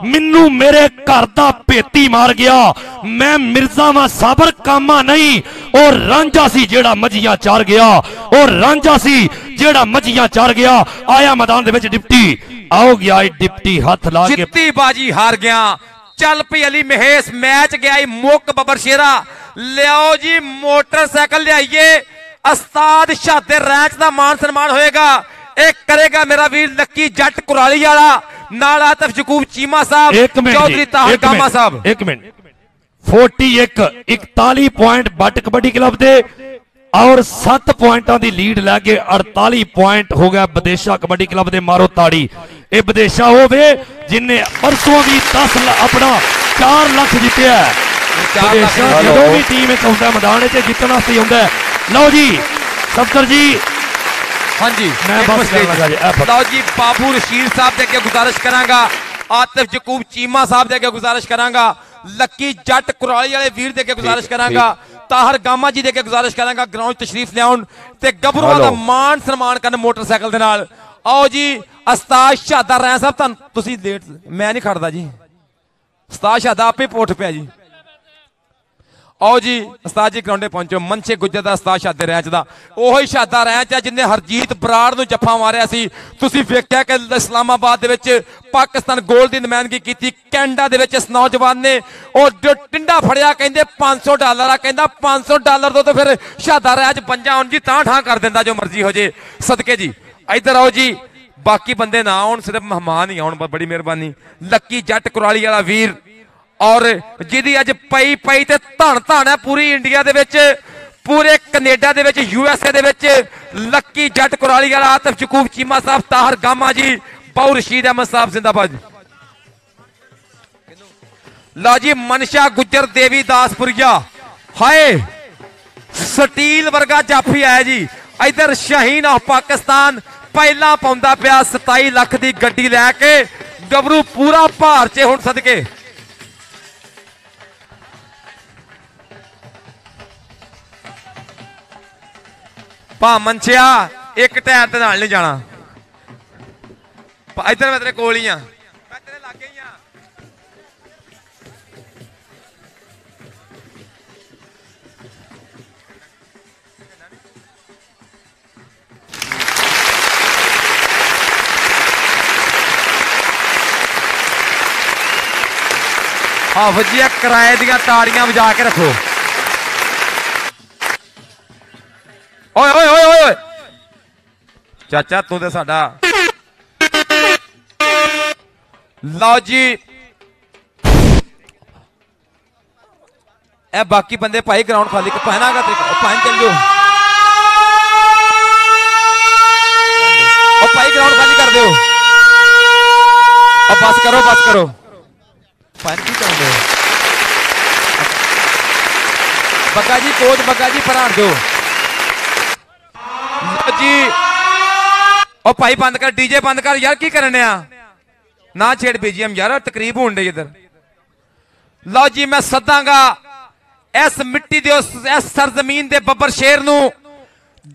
ਮੈਨੂੰ ਮੇਰੇ ਘਰ ਦਾ ਭੇਤੀ ਮਾਰ ਗਿਆ ਮੈਂ ਮਿਰਜ਼ਾ ਵਾਂ ਸਾਬਰ ਕਾਮਾ ਨਹੀਂ ਉਹ ਰਾਂਝਾ ਸੀ ਜਿਹੜਾ ਮੱਝੀਆਂ ਚਾਰ ਗਿਆ ਉਹ ਰਾਂਝਾ ਸੀ ਜਿਹੜਾ ਮੱਝੀਆਂ ਚਾਰ ਗਿਆ ਆਇਆ ਮੈਦਾਨ ਦੇ ਵਿੱਚ ਡਿਪਟੀ ਆਓ ਗਿਆ ਡਿਪਟੀ ਹੱਥ ਲਾ ਕੇ ਜਿੱਤੀ ਬਾਜੀ ਹਾਰ ਗਿਆ ਚੱਲ ਪਈ ਅਲੀ ਮਹੇਸ਼ ਮੈਚ ਗਿਆ ਮੁੱਕ ਬੱਬਰ ਸ਼ੇਰਾ ਲਿਆਓ ਜੀ ਮੋਟਰਸਾਈਕਲ ਲਿਆਈਏ ਉਸਤਾਦ ਸ਼ਾਦੇ ਰੈਂਚ ਦਾ ਮਾਨ ਸਨਮਾਨ ਹੋਏਗਾ ਇਹ ਕਰੇਗਾ ਮੇਰਾ ਵੀਰ ਲੱਕੀ ਜੱਟ ਕੁਰਾਲੀ ਵਾਲਾ ਨਾਲ ਆਤਫ ਯਕੂਬ ਚੀਮਾ ਸਾਹਿਬ ਚੌਧਰੀ ਤਾਹਿਰ ਗਾਮਾ ਸਾਹਿਬ 1 minute 41 point Butt kabaddi club ਦੇ ਔਰ 7 ਪੁਆਇੰਟਾਂ ਦੀ ਲੀਡ ਲੈ ਕੇ 48 ਪੁਆਇੰਟ ਹੋ ਗਿਆ ਵਿਦੇਸ਼ਾ ਕਬੱਡੀ ਕਲੱਬ ਦੇ ਮਾਰੋ ਤਾੜੀ ਇਹ ਵਿਦੇਸ਼ਾ ਹੋਵੇ ਜਿੰਨੇ ਪਰਸੋਂ ਵੀ 10 ਆਪਣਾ 4 ਲੱਖ ਜਿੱਤਿਆ। ਵਿਦੇਸ਼ਾ ਜਦੋਂ ਵੀ ਟੀਮ ਇੱਕ ਆਉਂਦਾ ਮੈਦਾਨ 'ਚ ਜਿੱਤਣ ਵਾਸਤੇ ਆਉਂਦਾ। ਲਓ ਜੀ ਸਫਦਰ ਜੀ। हाँ जी मैं बस करना लगा जी। लो जी बाबू रशीद साहब दे अगे गुजारिश करांगा, आतिफ जकूब चीमा साहब दे अगे गुजारिश करांगा, लक्की जट कुराली वाले वीर दे अगे गुजारिश करांगा, ताहर गामा जी दे अगे गुजारिश करांगा ग्राउंड तशरीफ लियाउन ते गबरूआं दा मान सन्मान करन मोटरसाइकिल दे नाल। आओ जी उस्ताद शहादा रैन साहब तुसीं लेट मैं नहीं खड़दा जी, उस्ताद शहादा आपे पोठ पिया जी। आओ जी उस्ताद जी ग्राउंडे पहुंचो। मनशे गुज्जर दा उस्ताद शादे रैंच दा ओही शादा रैंच है जिन्हें हरजीत बराड़ नूं जफ्फा मारिया सी। तुसीं वेख्या कि इस्लामाबाद दे विच पाकिस्तान गोल दी नुमाइंदगी कीती। कैनेडा दे विच इस नौजवान ने और जो टिंडा फड़िया कहंदे $500 आ, कहंदा $500 दो तो फिर शादा रैंच पंजा हुण जी तां ठां कर दिंदा जो मर्जी हो जे। सदके जी इधर आओ जी, बाकी बंदे ना आउण, सिर्फ मेहमान ही आउण, बड़ी मेहरबानी। लक्की जट कुराली वाला वीर और जिहदी अज पई पई ते धन धन है पूरी इंडिया दे विच, पूरे कनेडा दे विच, USA दे विच। लक्की जट कुराली वाला, आतिफ जकूब चीमा साहब, ताहर गामा जी, बाबू रशीद अहमद साहब जिंदाबाद। लो जी मनशा गुज्जर देवी दासपुरिया, हाय स्टील वर्गा जाफी आया जी। इधर शाहीन ऑफ पाकिस्तान पहला पाउंदा पिया 27 लाख की गड्डी लैके, गबरू पूरा भार च हुण सदके। भा मनशिया एक टायर ते नाल नहीं जाना, इधर मैं तेरे कोल ही हां, मैं तेरे लागे ही हां। हाँ वजिया किराए दियां ताड़ियां बजा के रखो। ओए ओए ओए ओए चाचा तू ते साडा। लो जी ए बाकी बंदे भाई ग्राउंड खाली पहना का पहन चल जाओ, भाई ग्राउंड खाली कर दो। अब बस करो पहन की चाहते हो। बग्गा जी कोच बग्गा जी पढ़ा दो जी। ओ भाई बंद कर, डीजे बंद कर यार, की करने ना छेड़ बीजीएम यार, तकरीब होने दे इधर। लो जी मैं सदांगा इस मिट्टी दे इस सरजमीन दे बब्बर शेर नू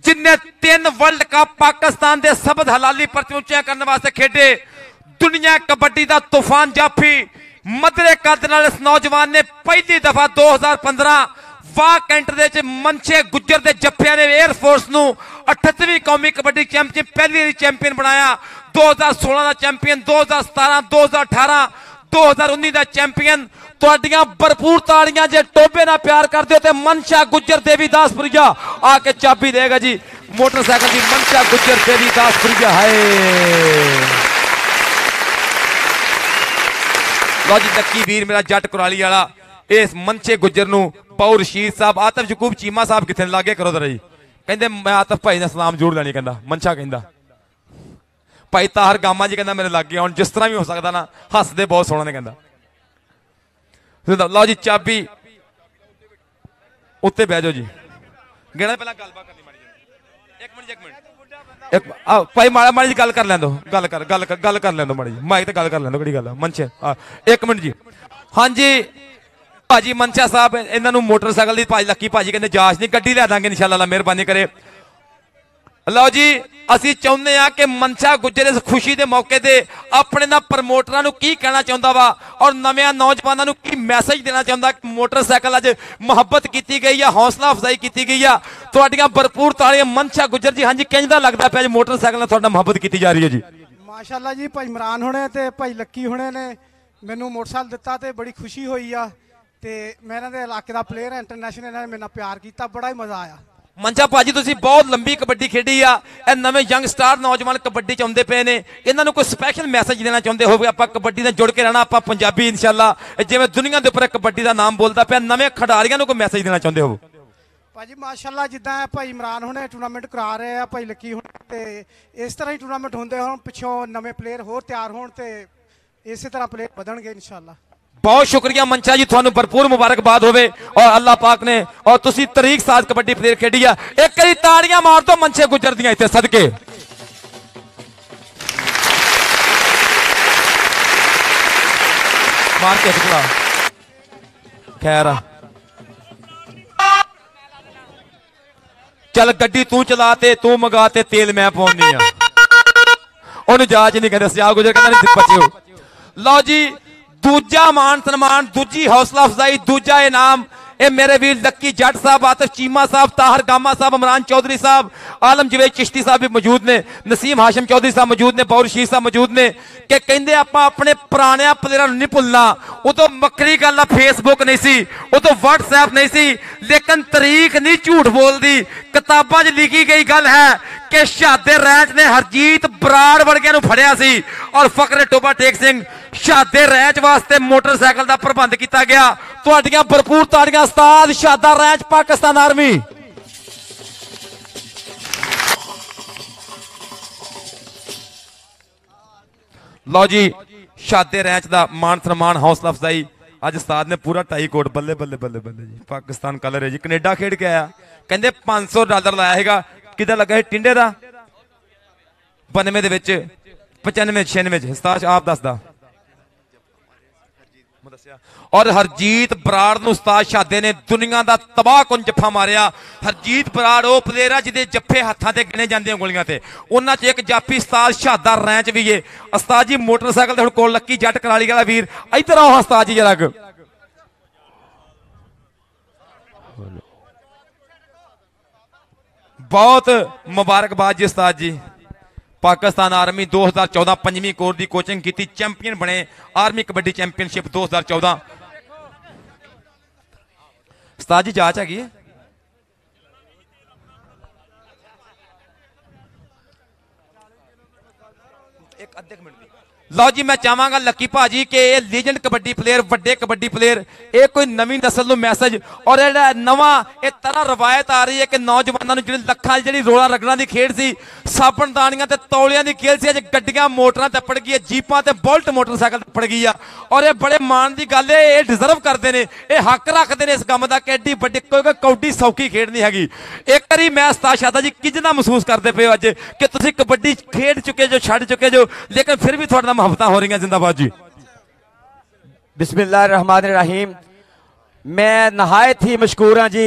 जिन्ने 3 वर्ल्ड कप पाकिस्तान दे सबद हलाली पर ऊंचा करने वास्ते खेडे। दुनिया कबड्डी दा तूफान जाफी मदरे कद नाल इस नौजवान ने पहली दफा 2015 वाह कैंट दे मनशे गुज्जर दे जफ्फिया ने एयर फोर्स नू 38वीं कौमी कबड्डी चैंपियनशिप पहली चैंपियन बनाया। 2016 का चैंपियन, 2017, 2018, 2019 का चैंपियन। तुहाडियां भरपूर ताड़ियां जे टोबे ना प्यार कर दो तो मनशा गुज्जर देवी दासपुरिया आके चाबी देगा जी मोटरसाइकिल की। मनशा गुज्जर देवी दासपुरिया है। लो जी लक्की वीर मेरा जट कुराली वाला, इस मनशे गुज्जर नू बाबू रशीद साहब, आतिफ जकूब चीमा साहब कितने लागे करो जरा जी। कहते मैं आतिफ भाई ने सलाम जरूर लैनी, कहता मनशा कहता भाई ताहर गामा जी कहता मेरे लागे आउण, जिस तरह भी हो सकता ना, हसदे बहुत सोहना ने कहता। लो जी चाबी उत्ते बह जाओ जी, गेड़ा पहला गलबात करनी माड़ी जी। एक मिनट भाई माड़ी जी गल कर लैं दो, गल कर लैं दो माड़ी जी, माइक ते गल कर लैं दो, केड़ी गल है मनशे। एक मिनट जी। हाँ जी भाजी मनशा साहब इन्होंने मोटरसाइकिल की भाजी लक्की भाजी कहते जांच नहीं, गड्डी लै देंगे इंशाअल्लाह, मेहरबानी करे। लो जी असी चाहते हैं कि मनशा गुज्जर इस खुशी के मौके से अपने ना प्रमोटरां नूं की कहना चाहता वा और नव्या नौजवानों नूं की मैसेज देना चाहता कि मोटरसाइकिल अज मुहब्बत की गई है, हौसला अफजाई की गई है। तुहाडियां भरपूर ताड़ियां मनशा गुज्जर जी। हाँ जी किंदा लगता पे मोटरसाइकिल नाल तुहाडा मुहब्बत की जा रही है जी? माशाअल्लाह जी भाई इमरान होने ते भाई लक्की होने ने मैनू मोटरसाइकिल दिता ते बड़ी खुशी हुई आ ते मैं इन्हां दे इलाके दा प्लेयर है इंटरनेशनल, इन्हां ने मेरे नाल प्यार किया, बड़ा ही मजा आया। मनशा भाजी तुसीं बहुत लंबी कबड्डी खेडी आ, ए नवे यंग स्टार नौजवान कबड्डी च आउंदे पे ने, इन्हां नूं कोई स्पैशल मैसेज देना चाहुंदे हो? आपां कबड्डी नाल जुड़ के रहना, आपां पंजाबी इंशाअल्लाह जिवें दुनिया दे उपर कबड्डी दा नाम बोलदा पिया, नवे खिडारियां नूं कोई मैसेज देना चाहुंदे हो? ਭਾਜੀ ਮਾਸ਼ਾਅੱਲਾ ਜਿੱਦਾਂ ਭਾਈ ਇਮਰਾਨ ਹੁਣੇ ਟੂਰਨਾਮੈਂਟ ਕਰਾ ਰਹੇ ਆ ਭਾਈ ਲੱਕੀ ਹੁਣ ਤੇ ਇਸ ਤਰ੍ਹਾਂ ਹੀ ਟੂਰਨਾਮੈਂਟ ਹੁੰਦੇ ਹੋਣ ਪਿੱਛੋਂ ਨਵੇਂ ਪਲੇਅਰ ਹੋਰ ਤਿਆਰ ਹੋਣ ਤੇ ਇਸੇ ਤਰ੍ਹਾਂ ਪਲੇਅਰ ਵਧਣਗੇ ਇਨਸ਼ਾਅੱਲਾ। बहुत शुक्रिया मंचा जी, थानू भरपूर मुबारकबाद होवे और अल्लाह पाक ने और तुसी तरीक साज कबड्डी प्लेयर खेडी आ। एक करी ताड़ियां मार दो मंचे गुजर दियां इत्थे सदके। मार के टुकड़ा खैर चल गड्डी तू चला ते तू मंगा ते तेल मैं पाउनी आ। ओनू जाच नहीं कहंदे सियाह गुजर कहंदा नहीं बच्चो। लो जी दूजा मान सन्मान, दूजी हौसला अफजाई, दूजा इनाम ए मेरे वीर लक्की जट साहब, आतिफ चीमा साहब, ताहर गामा साहब, इमरान चौधरी साहब, आलम जवेद चिश्ती साहब भी मौजूद ने, नसीम हाशिम चौधरी साहब मौजूद ने, बौर रशीद साहब मौजूद ने कि कहंदे आपां अपने पुराने प्लेयरां नूं नहीं भुलना। उदों मक्करी गल आ फेसबुक नहीं सी, उदों व्हाट्सएप नहीं सी, लेकिन तरीक नहीं झूठ बोलदी। किताबां 'च लिखी गई गल है कि शहादे रैंच ने हरजीत बराड़ वर्गियां नूं फड़िया सी और फकरे टोबा टेक सिंह शहादे रैंच वास्ते मोटरसाइकिल का प्रबंध किया गया। तुहाडियां भरपूर ताड़ियां उस्ताद शहादा रैंच पाकिस्तान आर्मी। लो जी शहादे रैंच का मान सम्मान हौसला अफजाई अज उस्ताद ने पूरा टाई कोट बल्ले बल्ले बल्ले बल्ले जी पाकिस्तान कलर है जी। कनेडा खेड के आया, कहंदे $500 लाया हैगा, किदा लगा है टिंडे का 92 दे विच 95 96 उस्ताद आप दसदा। और हरजीत बराड़ नूं उस्ताद शहादे ने दुनिया का तबाह कुन जफ्फा मारिया। हरजीत बराड़ वो प्लेयर जिहदे जफ्फे हत्थां ते गिने जांदे उंगलियां ते, उन्हां च एक जाफी उस्ताद शहादा रैंच भी है। उस्ताद जी मोटरसाइकिल ते हुण कोल लक्की जट कराली वाला वीर इधर आओ उस्ताद जी जरा। बहुत मुबारकबाद जी उस्ताद जी। पाकिस्तान आर्मी 2014 5वीं कोर की कोचिंग की, चैंपियन बने आर्मी कबड्डी चैंपियनशिप 2014। उस्ताद जी जांच हैगी एक अद्धे मिनट दी। लो जी मैं चाहांगा लक्की भाजी कि ये लीजेंड कबड्डी प्लेयर वड्डे कबड्डी प्लेयर ये कोई नवी नस्ल नूं मैसेज और नवा एक तरह रवायत आ रही है कि नौजवानों नूं जिहड़ी लखां जिहड़ी रोला रगड़ां दी खेड सी, साबण दानियां ते तौलियां दी खेल सी, अज गड्डियां मोटरां ते पड़ गई है, जीपां ते बुलट मोटरसाइकिल ते पड़ गई है। और ये बड़े मान की गल है, ये डिजर्व करते हैं, ये हक रखते हैं इस काम का कि एड्डी बड्डी कोई कौडी सौखी खेड नहीं हैगी। एक बारी मैं उस्ताद शहादा जी कितना महसूस करते पे अज कि तुसीं कबड्डी खेड चुके जो, छड्ड चुके जो, लेकिन फिर भी तुहाडे नाल मुहब्बतां हो रही जिंदाबाद जी। बिस्मिल्लाहिर्रहमानिर्रहीम। मैं नहायत ही मशकूर हाँ जी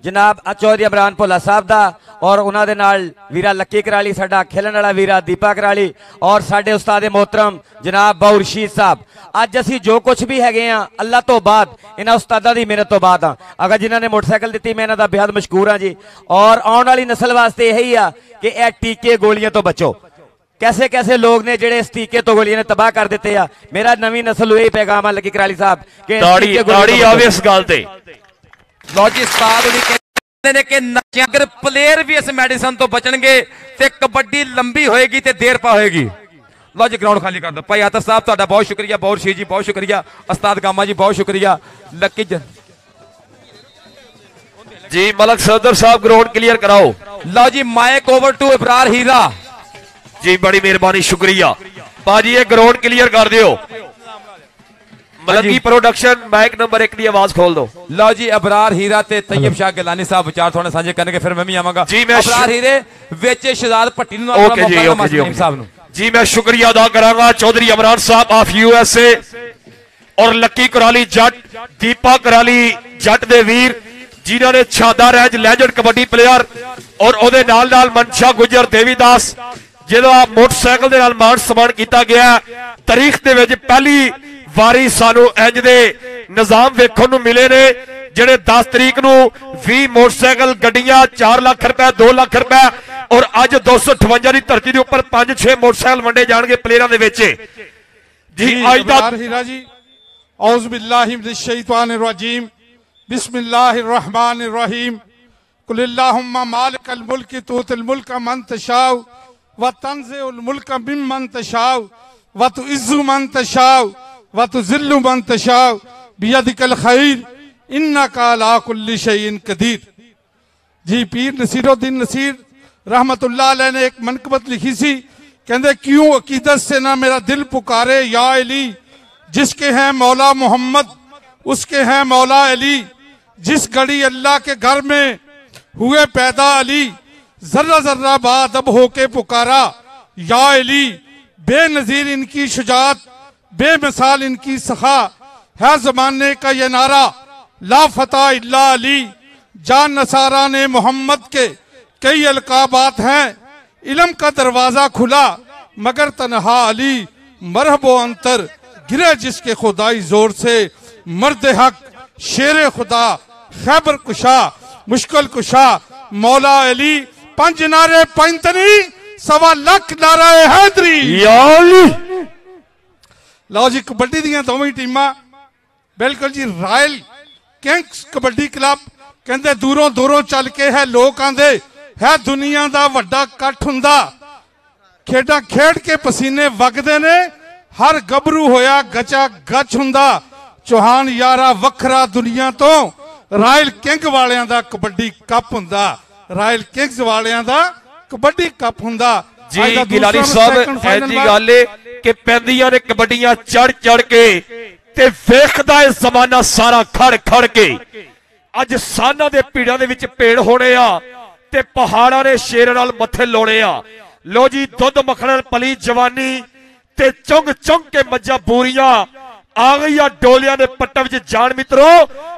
जनाब चौधरी इमरान भोला साहब का और उन्होंने नाल वीरा लक्की कराली, साडा खेलन वाला वीरा दीपा कराली और साडे उस्ताद मोहतरम जनाब बौर रशीद साहब। अज असी जो कुछ भी है अल्लाह तो बाद इन्होंने उस्तादा की मेहनत तो बाद हाँ। अगर जिन्होंने मोटरसाइकिल दी मैं इन्हों बेहद मशकूर हाँ जी। और आने वाली नस्ल वास्ते यही आ कि यह टीके गोलियां तो बचो। कैसे कैसे लोग ने जेड़े इस टीके तो गोलियां ने तबाह कर दिते आ। मेरा नवी नस्ल यही पैगाम है लकी कराली साहब कि अगर प्लेयर भी इस मेडिसिन तो बचणगे ते कबड्डी लंबी होएगी ते देर पा होएगी। लो जी ग्राउंड खाली कर दो। भाई आतिफ साहब तुहाडा बहुत शुक्रिया, बौर रशीद जी बहुत शुक्रिया, उस्ताद गामा जी बहुत शुक्रिया, लकी जी मलक सदर साहब ग्राउंड क्लियर कराओ। लो जी माइक ओवर टू इब्रार हीरा जी, बड़ी मेहरबानी शुक्रिया बाजी, ये ग्राउंड क्लियर कर दियो। मलकी प्रोडक्शन माइक नंबर 1 की आवाज खोल दो। लो जी अबरार हीरा ते तैयब शाह गिलानी साहब विचार थोड़े साझे करने के फिर मैं भी आवांगा जी। मैं अबरार हीरे विच शहजाद भट्टी नूं ओके जी, ओके जी साहब नूं जी मैं शुक्रिया अदा करांगा चौधरी इमरान साहब ऑफ यूएसए और लक्की कराली जट, दीपा कराली जट दे वीर जिन्हां ने Shahada ranch legend kabaddi player और ओदे नाल नाल मनशा गुजर देवीदास जिहदा मोटरसाइकिल दे नाल मान सम्मान किया गया। तारीख दे विच पहली वारी सानू इंज दे निजाम वेखण नूं मिले ने जिहड़े 10 तरीक नूं 20 मोटरसाइकिल गड्डियां 4 लाख रुपए 2 लाख रुपए और अज 258 की धरती के उपर 5-6 मोटरसाइकिल वंडे जाणगे प्लेयरां दे विच जी। अज दा हीरा जी औज़ बिल्लाहि मिनश शैतानिर रजीम बिस्मिल्लाहिर रहमानिर रहीम कुलिल्लाहुम्मा मालिकल मुल्क तूतिल मुल्क मन तशाउ व तंज़िउल मुल्क मिम्मन तशाउ व तुइज़्ज़ु मन तशाउ व तुज़िल्लु मन तशाउ बियदिकल खैर इन्नका अला कुल्लि शैइन कदीर। जी पीर नसीरुद्दीन नसीर रहमतुल्लाह अलैह ने एक मनकबत लिखी सी, कहते क्यों अकीदत से ना मेरा दिल पुकारे या अली, जिसके हैं मौला मोहम्मद उसके हैं मौला अली, जिस घड़ी अल्लाह के घर में हुए पैदा अली, जर्रा जर्रा बाद अब होके पुकारा या अली, बेनजीर इनकी शुजात बेमिसाल इनकी सखा, है जमाने का ये नारा ला फता इल्ला अली, जान नसारा ने मोहम्मद के कई अलकाबात हैं, इल्म का दरवाजा खुला मगर तनहा अली, मरहबो अंतर गिरे जिसके खुदाई जोर से, मर्द हक शेर खुदा खैबर कुशा मुश्किल कुशा मौला अली, पंज नारे पैंतनी सवा लख नारे हैदरी। लो जी कबड्डी दियां दोवें टीमां बिल्कुल जी रॉयल किंग्स कबड्डी क्लब, कहते दूरों दूरों चल के है लोग आंदे है दुनिया का वड्डा कट्ठ हुंदा, खेडा खेड के पसीने वगदे ने, हर गबरू होया गचा गच हुंदा, चौहान यारा वखरा दुनिया तो, रॉयल किंग वालियां दा कबड्डी कप हुंदा, रॉयल किंग्स वालियां दा कबड्डी कप हुंदा। जी गिलानी साहब ऐसी गल है कि पैंदियां ने कबड्डियां चढ़ चढ़ के ते वेखदा है जमाना सारा खड़ खड़ के, अज साना दे पीड़ां दे विच पेड़ होने आ ते पहाड़ां ने शेर नाल मथे लोने आ। लो जी दुध मखण पली जवानी ते चुंग चुंग के मज्जा बूरियां आ गई डोलिया ने पट्टा विच जान मित्रों,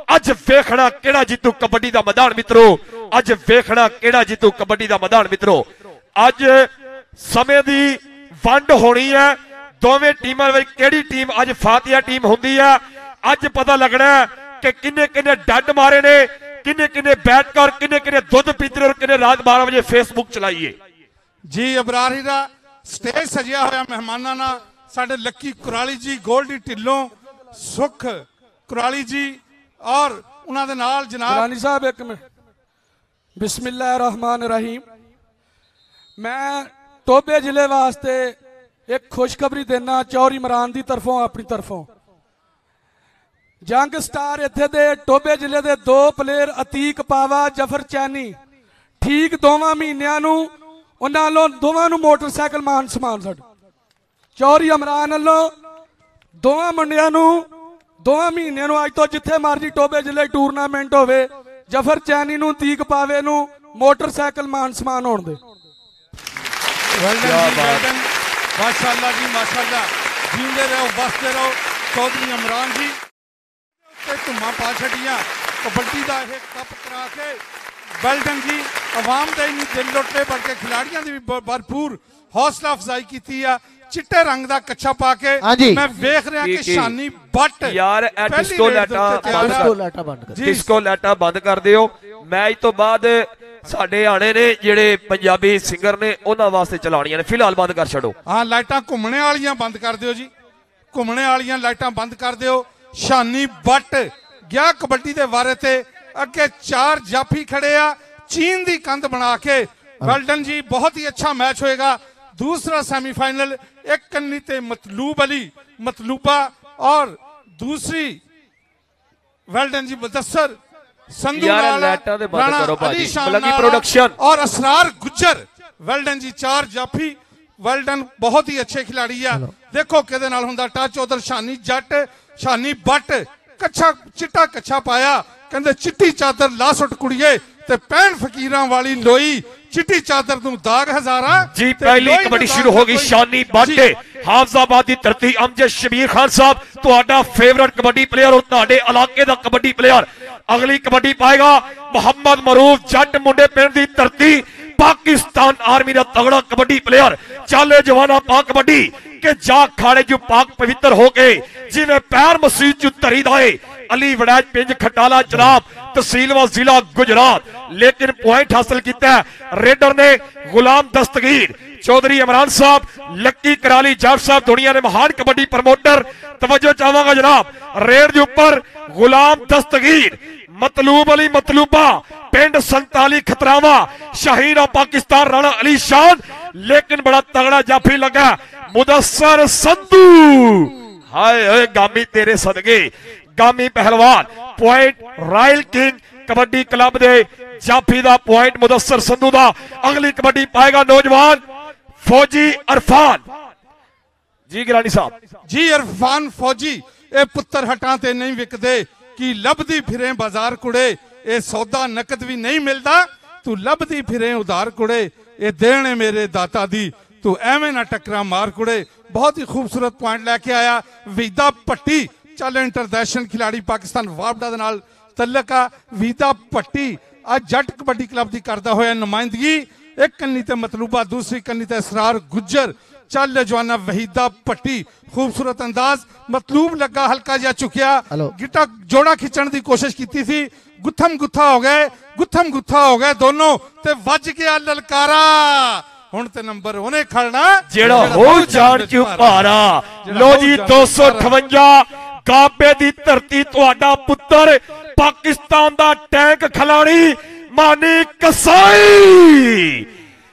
अज वेखना केड़ा जीतू कबड्डी दा मैदान मित्रों, अज वेखना केड़ा जीतू कबड्डी दा मैदान मित्रों। अज समय दी वंड होनी है, दोवें टीमां विच केड़ी टीम अज फातिहा टीम हुंदी है, अज पता लगना है कि किन्ने किन्ने डंड मारे ने, किन्ने किन्ने बैठ कर किन्ने किन्ने दुध पीते और किन्ने रात 12 बजे फेसबुक चलाइए। जी अबरार हीरा स्टेज सजिया होया मेहमानां नाल, साडे लक्की कुराली जी गोल्डी ढिल्लों सुख कुराली जी और उन्हां दे नाल जनाब रानी साहब एक मिनट, बिस्मिल्लाह रहमान रहीम। मैं टोबे जिले वास्ते एक खुशखबरी देना चौधरी इमरान की तरफों अपनी तरफों, जंग स्टार इत्थे दे टोबे जिले दे 2 प्लेयर अतीक पावा जफर चैनी ठीक 2 महीनों उन्होंने दोवां नूं मोटरसाइकिल मान समान साडे चौधरी इमरान वालों 2 मुंडियां नूं 2 महीनों अज तो जिथे मर्जी टोबे जिले टूरनामेंट होवे जफर चैनी नूं तीक पावे नूं मोटरसाइकिल मान समान होण दे। माशाअल्लाह जी माशाअल्लाह, जींदे रहो बसते रहो चौधरी इमरान जी। धुम्मा पा छड़ियां कबड्डी का यह कप करा के वेलडन जी अवाम का ही नहीं दिल लुटे बल्कि खिलाड़ियों की भी भरपूर हौसला अफजाई की है। चिट्टे रंग का कच्छा पा के मैं वेख रहा कि शानी बट यार डिस्को लाइटा बंद कर दियो। मैच तो बाद साडे आने ने जेड़े पंजाबी सिंगर ने उन्हां वास्ते चलाणियां ने, फिलहाल बंद कर छड़ो। हाँ लाइटां घुमने वालियां बंद कर दियो जी, घुमने वालियां लाइटां बंद कर दियो। शानी बट गया कबड्डी के बारे ते अगे 4 जाफी खड़े आ चीन की कंध बना के। वेलडन जी बहुत ही अच्छा मैच होएगा। दूसरा सेमीफाइनल एक कन्नी ते मतलूब अली मतलूबा और दूसरी वेलडन जी मुदस्सर संधू प्रोडक्शन और असरार गुज्जर। वेलडन जी 4 जाफी, वेलडन बहुत ही अच्छे खिलाड़ी है। देखो किहदे नाल हुंदा टच, उधर शानी जट शानी बट कच्छा चिट्टा कच्छा पाया, कहंदे चिट्टी चादर ला सुट कुड़िए ते 65 फकीरां वाली लोई चिट्टी चादर तू दाग हजारा। जी पहली कबड्डी शुरू होगी शानी बाटे हाफजाबाद की धरती। अमजद शबीर खान साहब तुहाडा फेवरेट कबड्डी प्लेयर और तुहाडे इलाके दा कबड्डी प्लेयर। अगली कबड्डी पाएगा मोहम्मद मरूफ जट मुंडे पिंड की धरती, पाकिस्तान आर्मी का तगड़ा कबड्डी प्लेयर। चाले जवाना पा कबड्डी के जा खाड़े जो पाक पवित्र हो गए जिन्हें पैर मसीह चु धरी दाए। अली वड़ैच पिंज खटाला जनाब तहसील व जिला गुजरात, लेकिन पॉइंट हासिल किया रेडर ने गुलाम दस्तगीर चौधरी इमरान साहब लक्की कराली जाट साहब दुनिया ने महान कबड्डी प्रमोटर। तवज्जो चाहांगा जनाब रेड के ऊपर गुलाम दस्तगीर मतलूब अली मतलूबा पिंड 47 खतरावा शाहीन पाकिस्तान राणा अली शान, लेकिन बड़ा तगड़ा जाफी लगा मुदस्सर संधू। हाय गामी तेरे सदके गामी पहलवान point royal king kabaddi club दे जाफी दा पॉइंट मुदस्सर संधू दा। अगली कबड्डी पाएगा नौजवान फौजी अरफान जी गिलानी साहब। जी अरफान फौजी ए पुत्र हटां ते नहीं विकदे कि लभदी फिरे बाजार कुड़े, ए सौदा नकद भी नहीं मिलता तू लभदी फिरे उधार कुड़े, ए देने मेरे दाता दी तू एवें ना टकरा मार कुड़े। बहुत ही खूबसूरत पॉइंट लेके आया वीदा भट्टी, चल इंटरनेशनल खिलाड़ी पाकिस्तान वापडा दे नाल तल्लक आ। वीदा भट्टी अज जट कबड्डी क्लब की करता होया नुमाइंदगी, एक कन्नी ते मतलूबा दूसरी कन्नी ते इसरार गुज्जर। चल जवाना वहीदा भट्टी खूबसूरत अंदाज, मतलूब लगा हल्का जिहा चुकिया, गिटा जोड़ा खिंचण की कोशिश की थी, गुत्थम गुत्था हो गए, गुत्थम गुत्था हो गए दोनों ते वज गया ललकारा। हुण ते नंबर उन्हें खड़ना जेड़ा हो जान क्यों भारा। लो जी 258 गाबे दी धरती तुहाडा पुत्र पाकिस्तान दा टैंक खिलाड़ी मानी कसाई।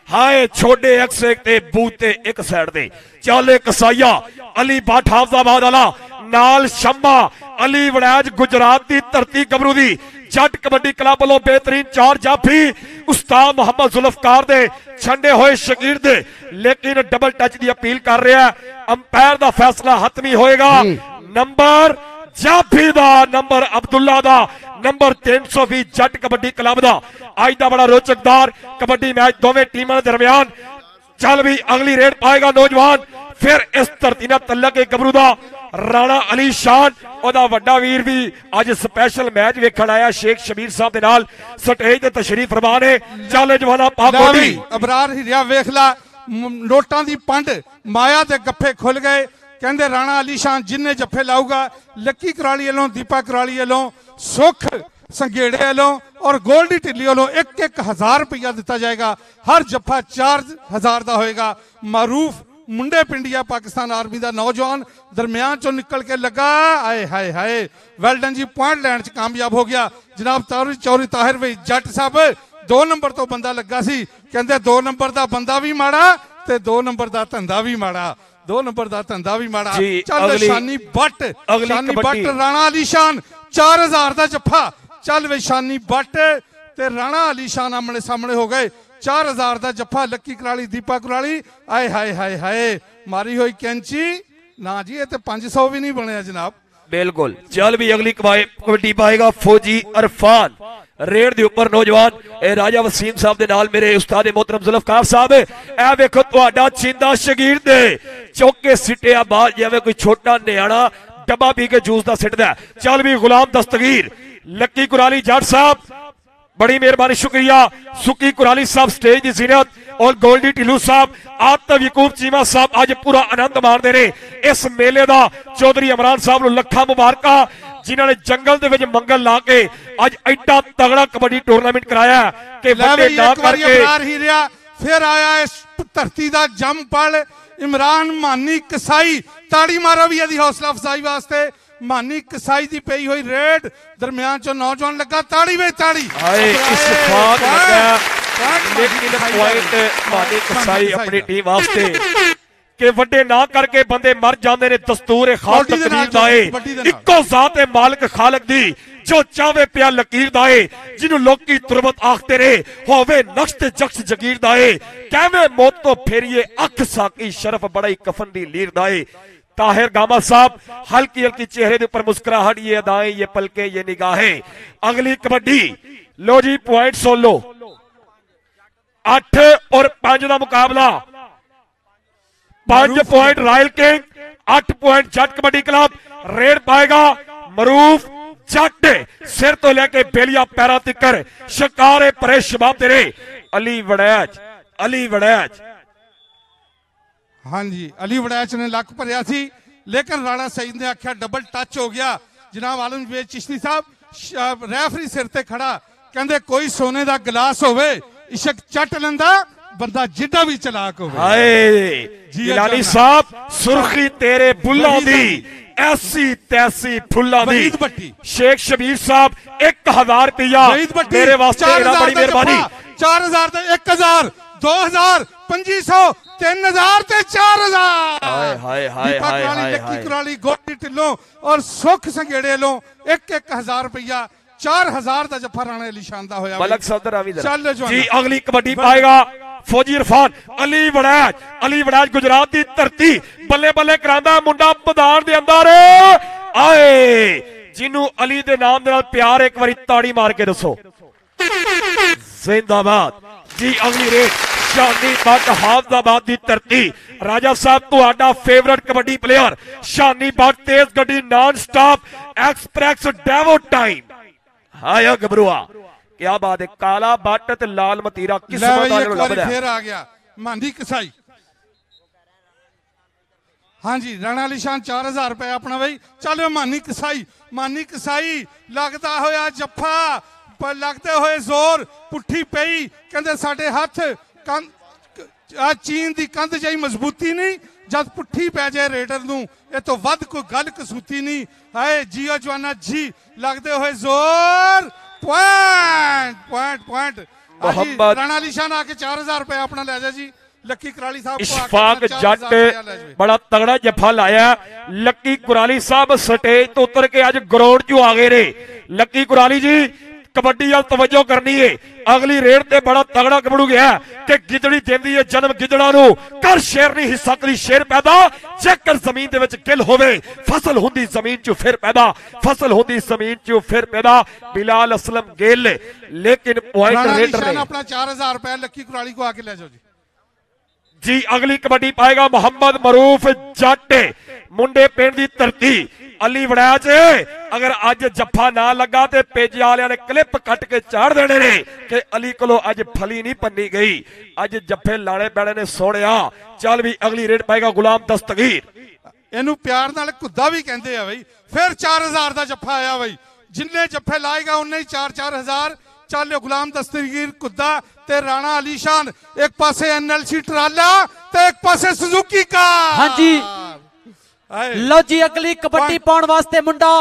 हाय छोड़े एक ते बूते एक साइड दे चाले कसाइया अली भट्ट हाफजाबाद वाला नाल शम्मा अली वड़ैज गुजरात दी धरती गबरू दी जट कबड्डी क्लब वालों बेहतरीन 4 जाफी उस्ताद मोहम्मद जुल्फकार दे छंडे होए शकीर दे, लेकिन डबल टच की अपील कर रहा है। अंपायर दा फैसला हतमी होएगा। नंबर जाफी दा, नंबर अब्दुल्ला दा, नंबर 320 जट कबड्डी क्लब दा। आज दा बड़ा रोचकदार कबड्डी मैच दोवें टीमां दे दरमियान। चल भी अगली रेड पाएगा नौजवान फिर इस धरती नाल तल्लक के गबरू दा राणा अली शान ओदा वड्डा वीर भी अज स्पैशल मैच वेखण आया शेख शबीर साहब दे नाल स्टेज ते तशरीफ फरमा ने। चल जवाना पागोडी अबरार हिरिया वेख ला नोटां दी पंड माया दे गप्फे खुल गए। कहंदे राणा अली शान जिन्ने जफ्फे लाऊगा लक्की कराली वालों दीपा कराली वालों सुख संघेड़े वालों और गोल्डी टिल्ली वालों 1-1 रुपया दिता जाएगा। हर जफ्फा 4000 का होएगा। मारूफ मुंडे पिंडिया पाकिस्तान आर्मी का नौजवान दरमियान चो निकल के लगा। आए हाय हाय वेलडन जी पॉइंट लैंड च कामयाब हो गया जनाब चौरी ताहिर भाई जट साहब 2 नंबर तो बंदा लगा सी, कहते 2 नंबर का बंदा भी माड़ा ते 2 नंबर का धंधा भी माड़ा, 2 नंबर का धंधा भी माड़ा। चल शानी बट राणा अली शान 4000 का जफ्फा। चल वे शानी बट ते राणा अली शान आमने सामने हो गए। 4000 का जफ्फा लक्की कराली दीपा कराली। आए हाय हाय हाय मारी हुई कैंची ना जी, ये तो 500 भी नहीं बनया जनाब। बिल्कुल। चल भी अगली कबड्डी पाएगा फौजी अरफान रेड दे ऊपर नौजवान ए राजा वसीम साहब दे नाल मेरे उस्ताद मोहतरम जुल्फकार साहब। ए वेखो तुहाडा चिंदा शगीर दे चौके सिटिया बाहर जिवें कोई छोटा नियाणा डब्बा पी के जूस दा सिटदा। चल भी गुलाम दस्तगीर लक्की कुराली जट साहब बड़ी मेहरबानी शुक्रिया। सुकी कुराली साहब स्टेज की जीनत और गोल्डी टिल्लू साहब आतब यकूब चीमा साहब आज पूरा आनंद मारते रहे इस मेले का। चौधरी इमरान साहब को लखा मुबारका जिन्होंने जंगल दे विच मंगल ला के आज एडा तगड़ा कबड्डी टूरनामेंट कराया कि वड्डे ना करके फिर आया इस धरती का जम पल इमरान मानी कसाई। ताड़ी मारो भी यदि हौसला अफजाई वास्ते। मानी कसाई दी पई हुई रेड दरमियान चो नौजवान लगा ताड़ी वे ताड़ी। मानी कसाई अपनी टीम वास्ते के वड्डे ना करके बंदे मर जाते ने दस्तूर खास तकदीर दा है। इक्को जात है मालिक खालक दी जो चावे पिया लकीर दा है जिन्हों लोकी तुरबत आखते रहे होवे नक्श ते जक्श जगीर दा है। कहवे मौत तो फेरिए अख साकी शरफ बड़ाई कफन दी लीर दा है। ताहिर गामा साहब हल्की हल्की चेहरे के ऊपर मुस्कुराहट ये अदाएं ये पलके ये निगाहें। अगली कबड्डी लो जी पॉइंट सुन लो 8 और 5 का मुकाबला। 5 point royal king 8 point Jat kabaddi club. Raid पाएगा मरूफ जट सिर तो लेके बेलिया पैरा तिकर शिकारे परेश शबाब तेरे अली वड़ैच अली वड़ैच। हाँ जी अली वड़ैच ने लक भरिया सी लेकिन राणा सईद ने आख्या डबल टच हो गया। जनाब आलमगीर चिश्ती साहब रेफरी सिर ते खड़ा कहंदे कोई सोने का गिलास होवे इशक चट लंदा बंदा जिड्डा भी चलाक होवे। हाय जिलानी साहब सुर्खी तेरे बुल्ला दी ऐसी तैसी फुल्ला दी। शेख शबीर साहब 1000 रुपया मेरे वास्ते बड़ी मेहरबानी। 4000 1000 2000 2500 3000 ते 4000। हाय हाय हाय हाय लक्की कुराली गोटी टिल्लों और सुख संघेड़े लो 1-1000 रुपया 4000 ਦਾ ਜੱਫਾ ਰਾਣਾ ਅਲੀ शान ਦਾ ਹੋਇਆ मलक सफदर रावी ਚੱਲ ਜਵਾਨਾ जी अगली कबड्डी पाएगा फौजी इरफान अली वड़ैच गुजरात की धरती बल्ले बल्ले करांदा मुंडा मैदान दे अंदर आए जिन्नू अली दे नाम दे नाल प्यार एक बारी ताड़ी मार के दसो जिंदाबाद जी। अगली रेस शानी बट हाफजाबाद की धरती राजा साहब तुहाडा फेवरेट कबड्डी प्लेयर शानी बट तेज गड्डी non stop express Daewoo time हाया गबरुआ क्या बात है काला बट ते लाल मतीरा किस्मत वाले नु लभदा फिर आ गया मांडी कसाई। हाँ जी राणा अली शान 4000 रुपए अपना भाई चलो मानी कसाई लगता होया जफ्फा पर लगते हुए जोर पुट्ठी पई कहंदे साडे हथ चीन दी कंध जाई मजबूती नहीं जब पुट्ठी पै जाए रेडर नूं ये तो वध कोई गल कसूती नहीं हाय जियो जवाना जी लगते हुए जोर पॉइंट राणा अली शान आके 4000 रुपए अपना ले जा जी। लक्की कुराली साहब इशफाक जट बड़ा तगड़ा जफा लाया लक्की कुराली साहब स्टेज तो उतर के आज ग्राउंड चो आ गए रे। लक्की कुराली जी कबड्डी वाल तवज्जो करनी है अगली रेड ते बड़ा तगड़ा कबड़ू गया कि गिदड़ी देंदी है जन्म गिदड़ा नू कर शेर नहीं हिस्सा करी शेर पैदा जेकर जमीन दे विच गिल होवे फसल हुंदी जमीन चो फिर पैदा फसल हुंदी जमीन चो फिर पैदा बिलाल असलम गेल लेकिन पॉइंट रेडर ने अपना 4000 रुपए लक्की कुराली को आके ले जाओ जी। जी अगली कबड्डी पाएगा मोहम्मद मरूफ जट मुंडे पिंड की धरती अली वड़ैच अगर अज जफ्फा ना लगा तो पेजे वाले ने क्लिप कट के चाड़ देने ने कि अली को अज फली नहीं पन्नी गई अज जफ्फे लाने पैने ने सोनिया। चल भी अगली रेड पाएगा गुलाम दस्तगीर इनू प्यार नाल कुद्दा भी कहते हैं भाई फिर 4000 का जफ्फा आया भाई जिन्ने जफ्फे लाएगा उन्ने ही 4-4000 चल गुलाम दस्तगीर कुद्दा ते राणा अली शान एक पासे एनएलसी ट्राला ते एक पासे सुजुकी का। हाँ जी लो जी अगली कबड्डी पाउण वास्ते मुंडा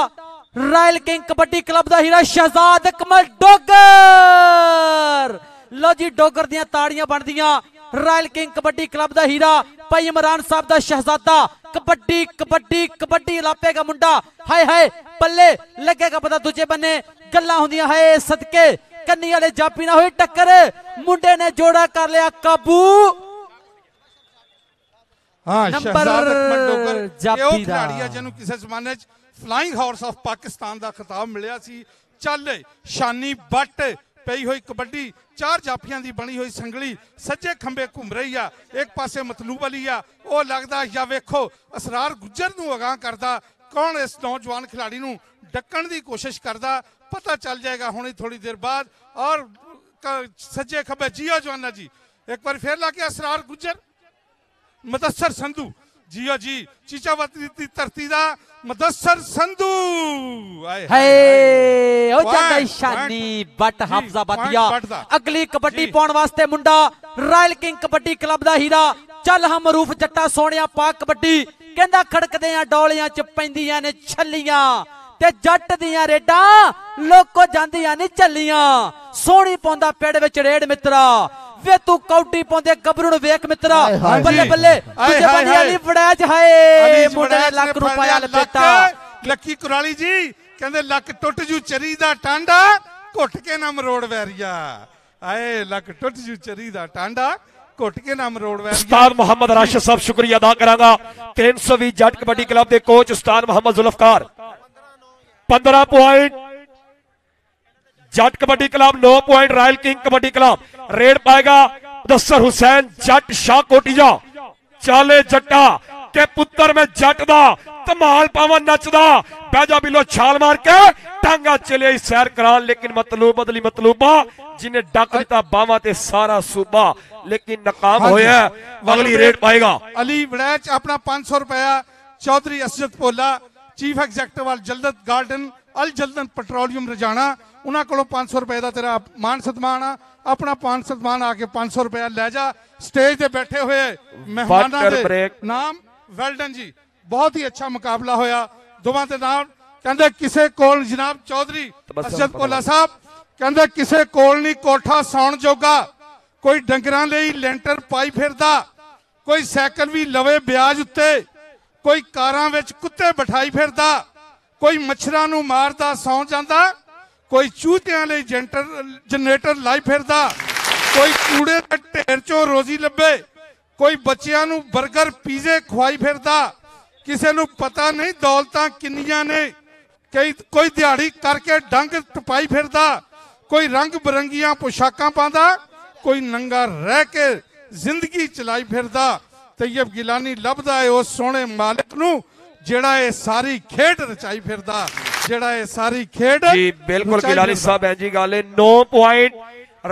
रॉयल किंग कबड्डी क्लब दा हीरा शहजाद अकमल डोगर। लो जी डोगर दियां ताड़ियां बनदियां रॉयल किंग कबड्डी क्लब दा हीरा भाई इमरान साहब दा शहजादा कबड्डी कबड्डी कबड्डी लापेगा मुंडा हाय हाय पल्ले लगेगा पता दूजे बन्ने गल्लां हुंदियां हाय सदके कन्नी वाले जापी ना हुई टक्कर मुंडे ने जोड़ा कर लिया काबू। हाँ नंबर जापी खिलाड़ी जिन्होंने किसी जमाने फ्लाइंग हॉर्स ऑफ पाकिस्तान का खिताब मिलिया सी। चल शानी बट पई हुई कबड्डी 4 जाफियां दी बनी हुई संगली सज्जे खंबे घूम रही है एक पासे मतलूब अली आ वो लगता या वेखो असरार गुज्जर नूं अगाह करदा कौन इस नौजवान खिलाड़ी नूं डकण दी कोशिश करदा पता चल जाएगा हुणे थोड़ी देर बाद। और सज्जे खंबे जियो जवाना जी एक बार फिर ला के असरार गुज्जर मुदस्सर संधू जियो जी चीचावती दी धरती दा मुदस्सर संधू हे ओ जांदा शानी बट हाफजाबादिया अगली कबड्डी पाउण वास्ते मुंडा रॉयल किंग कबड्डी क्लब दा हीरा चल हम रूफ जट्टा सोनिया पा कबड्डी कहंदा खड़कदे आ डोलियां च पैंदियां ने छल्लियां ते जट दियां रेडा लोको जांदियां ने चलियां सोहनी पौंदा पेड़ विच रेड मित्रा वे तू कौडी पौंदे गबरू नु वेख मित्रा बल्ले बल्ले तुझे बनी अली वड़ैच हाय मुंडे ने लाख रुपया लपेटा। लक्की कुराली जी कहंदे लक टुट जू चरी दा टांडा घुट के ना मरोड़ वैरिया आए लक टुट जू चरी दा टांडा घुट के ना मरोड़ वैरिया। उस्ताद मोहम्मद राशिद साहब शुक्रिया अदा करांगा 320 जट कबड्डी क्लब के कोच उस्ताद Mohammad Zulfiqar 15 point Jat kabaddi club 9 point royal king kabaddi club raid पाएगा मुदस्सर हुसैन जट शाह कोटिया। चाले जट्टा के पुत्र में जट दा धमाल पावन नचदा बैजा बिलो छाल मार के टांगा चले सैर करान लेकिन मतलूब बदली मतलूबा जिन्हें डक दिता बावा ते सारा सूबा लेकिन नाकाम होया। अगली रेड पाएगा अली वड़ैच अपना 500 रुपया चौधरी असजद पोला चीफ एग्जेक्टिव अल जल्दत गार्डन अल जल्दत पेट्रोलियम रजाना उन्होंने को 500 रुपए का तेरा मान सन्मान आ अपना मान सन्मान आके 500 रुपया ले जा। स्टेज पे बैठे हुए मेहमानों के नाम वेल्डन जी बहुत ही अच्छा मुकाबला होया दोवां दे नाम कहंदे किसे कोल जनाब चौधरी असजद पोला साहब कहंदे किसे कोल नहीं कोठा सौण जोगा कोई डंगरां लई लेंटर पाई फिरदा कोई साइकिल भी लवे ब्याज उत्ते कोई कारां विच कुत्ते बिठाई फिरदा कोई मच्छरां नूं मारदा सौ जांदा ਕੋਈ ਚੂਤਿਆਂ ਲਈ ਜਨਰੇਟਰ ਲਾਈ ਫਿਰਦਾ, ਕੋਈ ਕੂੜੇ ਦੇ ਢੇਰ ਚੋਂ ਰੋਜ਼ੀ ਲੱਭੇ, ਕੋਈ ਬੱਚਿਆਂ ਨੂੰ 버ਗਰ ਪੀਜ਼ੇ ਖਵਾਈ ਫਿਰਦਾ, ਕਿਸੇ ਨੂੰ ਪਤਾ ਨਹੀਂ ਦੌਲਤਾਂ ਕਿੰਨੀਆਂ ਨੇ, ਕੋਈ ਦਿਹਾੜੀ ਕਰਕੇ ਡੰਗ ਟਪਾਈ ਫਿਰਦਾ, ਕੋਈ ਰੰਗ ਬਰੰਗੀਆਂ ਪੋਸ਼ਾਕਾਂ ਪਾਉਂਦਾ, ਕੋਈ ਨੰਗਾ ਰਹਿ ਕੇ ਜ਼ਿੰਦਗੀ ਚਲਾਈ ਫਿਰਦਾ। ਤੈयब ਗਿਲਾਨੀ ਲੱਭਦਾ ਹੈ ਉਸ ਸੋਹਣੇ ਮਾਲਕ ਨੂੰ ਜਿਹੜਾ ਇਹ ਸਾਰੀ ਖੇਡ ਰਚਾਈ ਫਿਰਦਾ, ਜਿਹੜਾ ਇਹ ਸਾਰੀ ਖੇਡ ਜੀ ਬਿਲਕੁਲ ਗਿਲਾਨੀ ਸਾਹਿਬ ਹੈ ਜੀ ਗੱਲ 9 point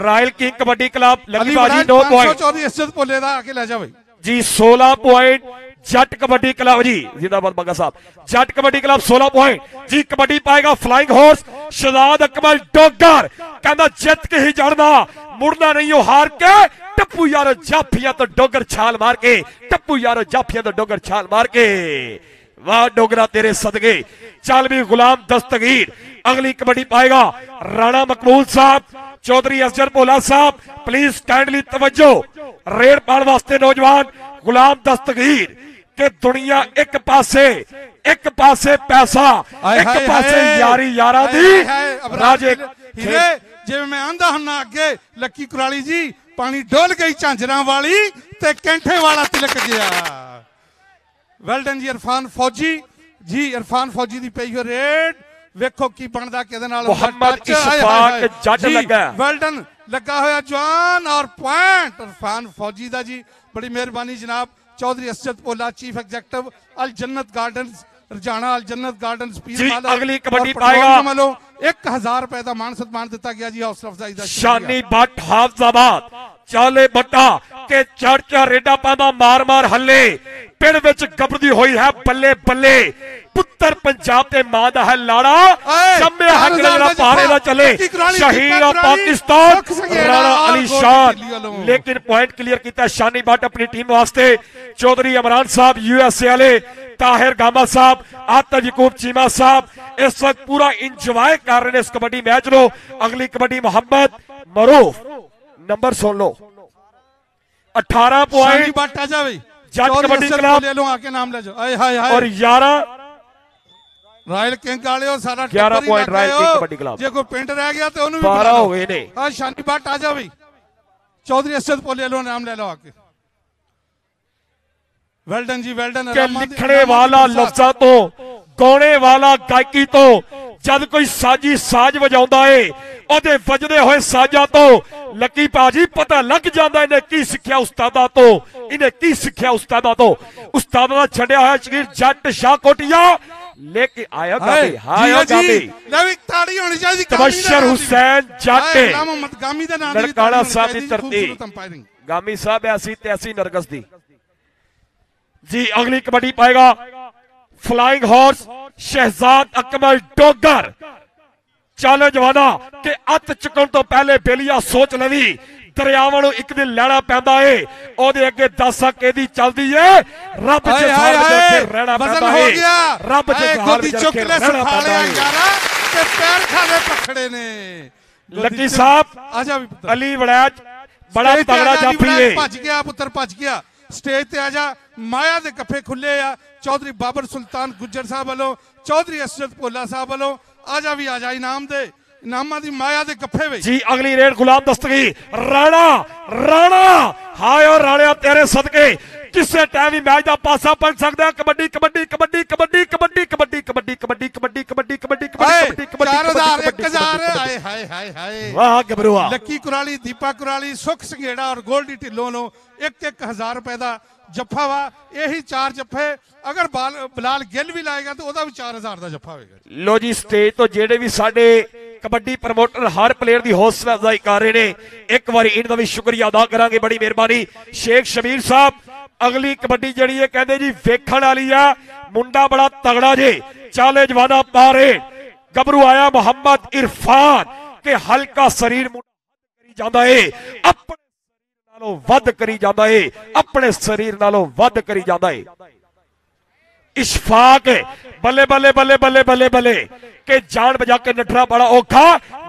royal king kabaddi club ਲੱਗੀ ਬਾਜੀ 9 ਪੁਆਇੰਟ ਚੌਧਰੀ ਅਸਦ ਭੋਲੇ ਦਾ ਆ ਕੇ ਲੈ ਜਾ ਬਈ ਜੀ 16 ਪੁਆਇੰਟ जट कबड्डी क्लब जी जिंदाबाद बग्गा साहब जट कबड्डी क्लब 16 पॉइंट जी कबड्डी पाएगा फ्लाइंग हॉर्स शहजाद अकमल डोगर कहना जित के ही जड़ना मुड़ना नहीं हो हार के टप्पू यारो जाफिया तो डोगर छाल मार के टप्पू यारो जाफिया तो डोगर छाल मार के वाह डोगरा तेरे सदके चल भी गुलाम दस्तगीर अगली कबड्डी पाएगा राणा मकबूल साहब चौधरी असजर भोला साहब प्लीज काइंडली तवज्जो रेड पाने वास्ते नौजवान गुलाम दस्तगीर कि दुनिया एक पासे पैसा एक पासे यारी यारा दी राजे जिवें मैं आंदा हुन्ना अगे लक्की कुराली जी पानी डोल गई झांजरां वाली ते कैंठे वाला तिलक गया। वेल डन जी इरफान फौजी दी पई हो रेड वेखो की बनदा किदे नाल मोहम्मद इशफाक जट लगा वेल डन लगा होया जवान और पॉइंट इरफान फौजी दा जी बड़ी मेहरबानी जनाब चौधरी असद भोला चीफ एग्जीक्यूटिव अल जन्नत गार्डन्स रजाना अल जन्नत गार्डन्स जी अगली कबड्डी पाएगा 1000 रुपए का मान सन्मान दिता गया जी हौसला अफजाई दा शानी भट्ट हाफजाबाद चाले बट्टा के चर्चा रेडा पादा मार मार हल्ले पिंड विच गबरदी हुई है बल्ले बल्ले पुत्र पंजाब ते मां दा है लाड़ा जम्मे हक जरा पारे दा चले शहीद ऑफ पाकिस्तान राणा अली शान लेकिन पॉइंट क्लियर किया शानी भट्ट अपनी टीम वास्ते चौधरी इमरान साहब यूएसए वाले ताहिर गामा साहब आतिफ यकूब चीमा साहब इस वक्त पूरा इंजॉय कर रहे हैं इस कबड्डी मैच लो। अगली कबड्डी मोहम्मद मरूफ नंबर सुन लो 18 पॉइंट जट कबड्डी क्लब ले लो आके नाम ले जाओ हाय हाय और 11 रायल किंग वाले सारा 11 point royal king kabaddi club जे कोई पिंड रह गया तो उन्हें 12 हो गए ने हां शानी भट्ट आ जाओ भाई चौधरी असद पोले लो नाम ले लो आके वेल डन जी वेल डन के लिखने वाला लफ्ज़ां तो गाने वाला गायकी तो जब कोई साजी साज वजाउंदा है ओदे वजदे होए साजा तो लकी भाजी पता लग जाता इन्हें की सिक्ख्या उस्तादा तो इन्हें की सिक्ख्या उस्तादा तो उस्तादा दा छड़िया होया शगीर जट शाह कोटिया लेके आया गादी हाय गादी ले ताड़ी होनी चाहिए तबशर हुसैन जट मोहम्मद गामी दा नाम नरकाड़ा साहब दी तरतीब गामी साहब ऐसी तैसी नरगस दी जी। अगली कबड्डी पाएगा फ्लाइंग हॉर्स शहजाद अकमल डोगर चल जवाना के अत चुकन तो पहले बेलिया सोच लवी दरियावां नूं एक दिन लैना पैंदा है ओदे अगे 10 केदी चलदी है रब जहाल विच रहना पैंदा है रब जहाल विच रहना पैंदा है यारा ते पैर खाने पखड़े ने लकी साहब आजा अली वड़ैच बड़ा तगड़ा जाफी है भज गया पुत्र भज गया स्टेज ते आजा माया दे कफे खुले आ चौधरी बाबर सुल्तान गुज्जर साहब वालों चौधरी असद भोला साहब वालों आजा भी आजा इनाम दे इनामा दी माया दे कफे वे जी। अगली रेड गुलाम दस्तगीर राणा राणा हाय और राणा तेरे सदके किसे टाइम भी मैच दा पासा बन सकदा है। कबड्डी कबड्डी कबड्डी कबड्डी कबड्डी कबड्डी कबड्डी कबड्डी कबड्डी कबड्डी कबड्डी कबड्डी कबड्डी 4000 हाय हाय हाय हाय वाह गबरुआ लक्की कुराली दीपा कुराली सुख संघेड़ा और गोल्डी ढिल्लों नो 1000 रुपए दा जफ्फा वा यही 4 जफ्फे अगर बिलाल गिल भी लाएगा तो ओदा भी 4000 दा जफ्फा होएगा। लो जी स्टेज तो जेडे भी साडे कबड्डी प्रमोटर हर प्लेयर दी हौसला अफजाई कर रहे ने एक बार इनका भी शुक्रिया अदा करांगे बड़ी मेहरबानी शेख शबीर साहब। अगली कबड्डी जड़ी है कहते जी वेखण वाली है मुंडा बड़ा तगड़ा जे चाले जवाना पारे गबरू आया मोहम्मद इरफान के हल्का शरीर करी जांदा है अपने नालों वध करी जांदा है अपने शरीर नालों वध करी जांदा है। इशफाक बल्ले बल्ले बल्ले बल्ले बल्ले बल्ले के जान बजा के नठरा बड़ा औखा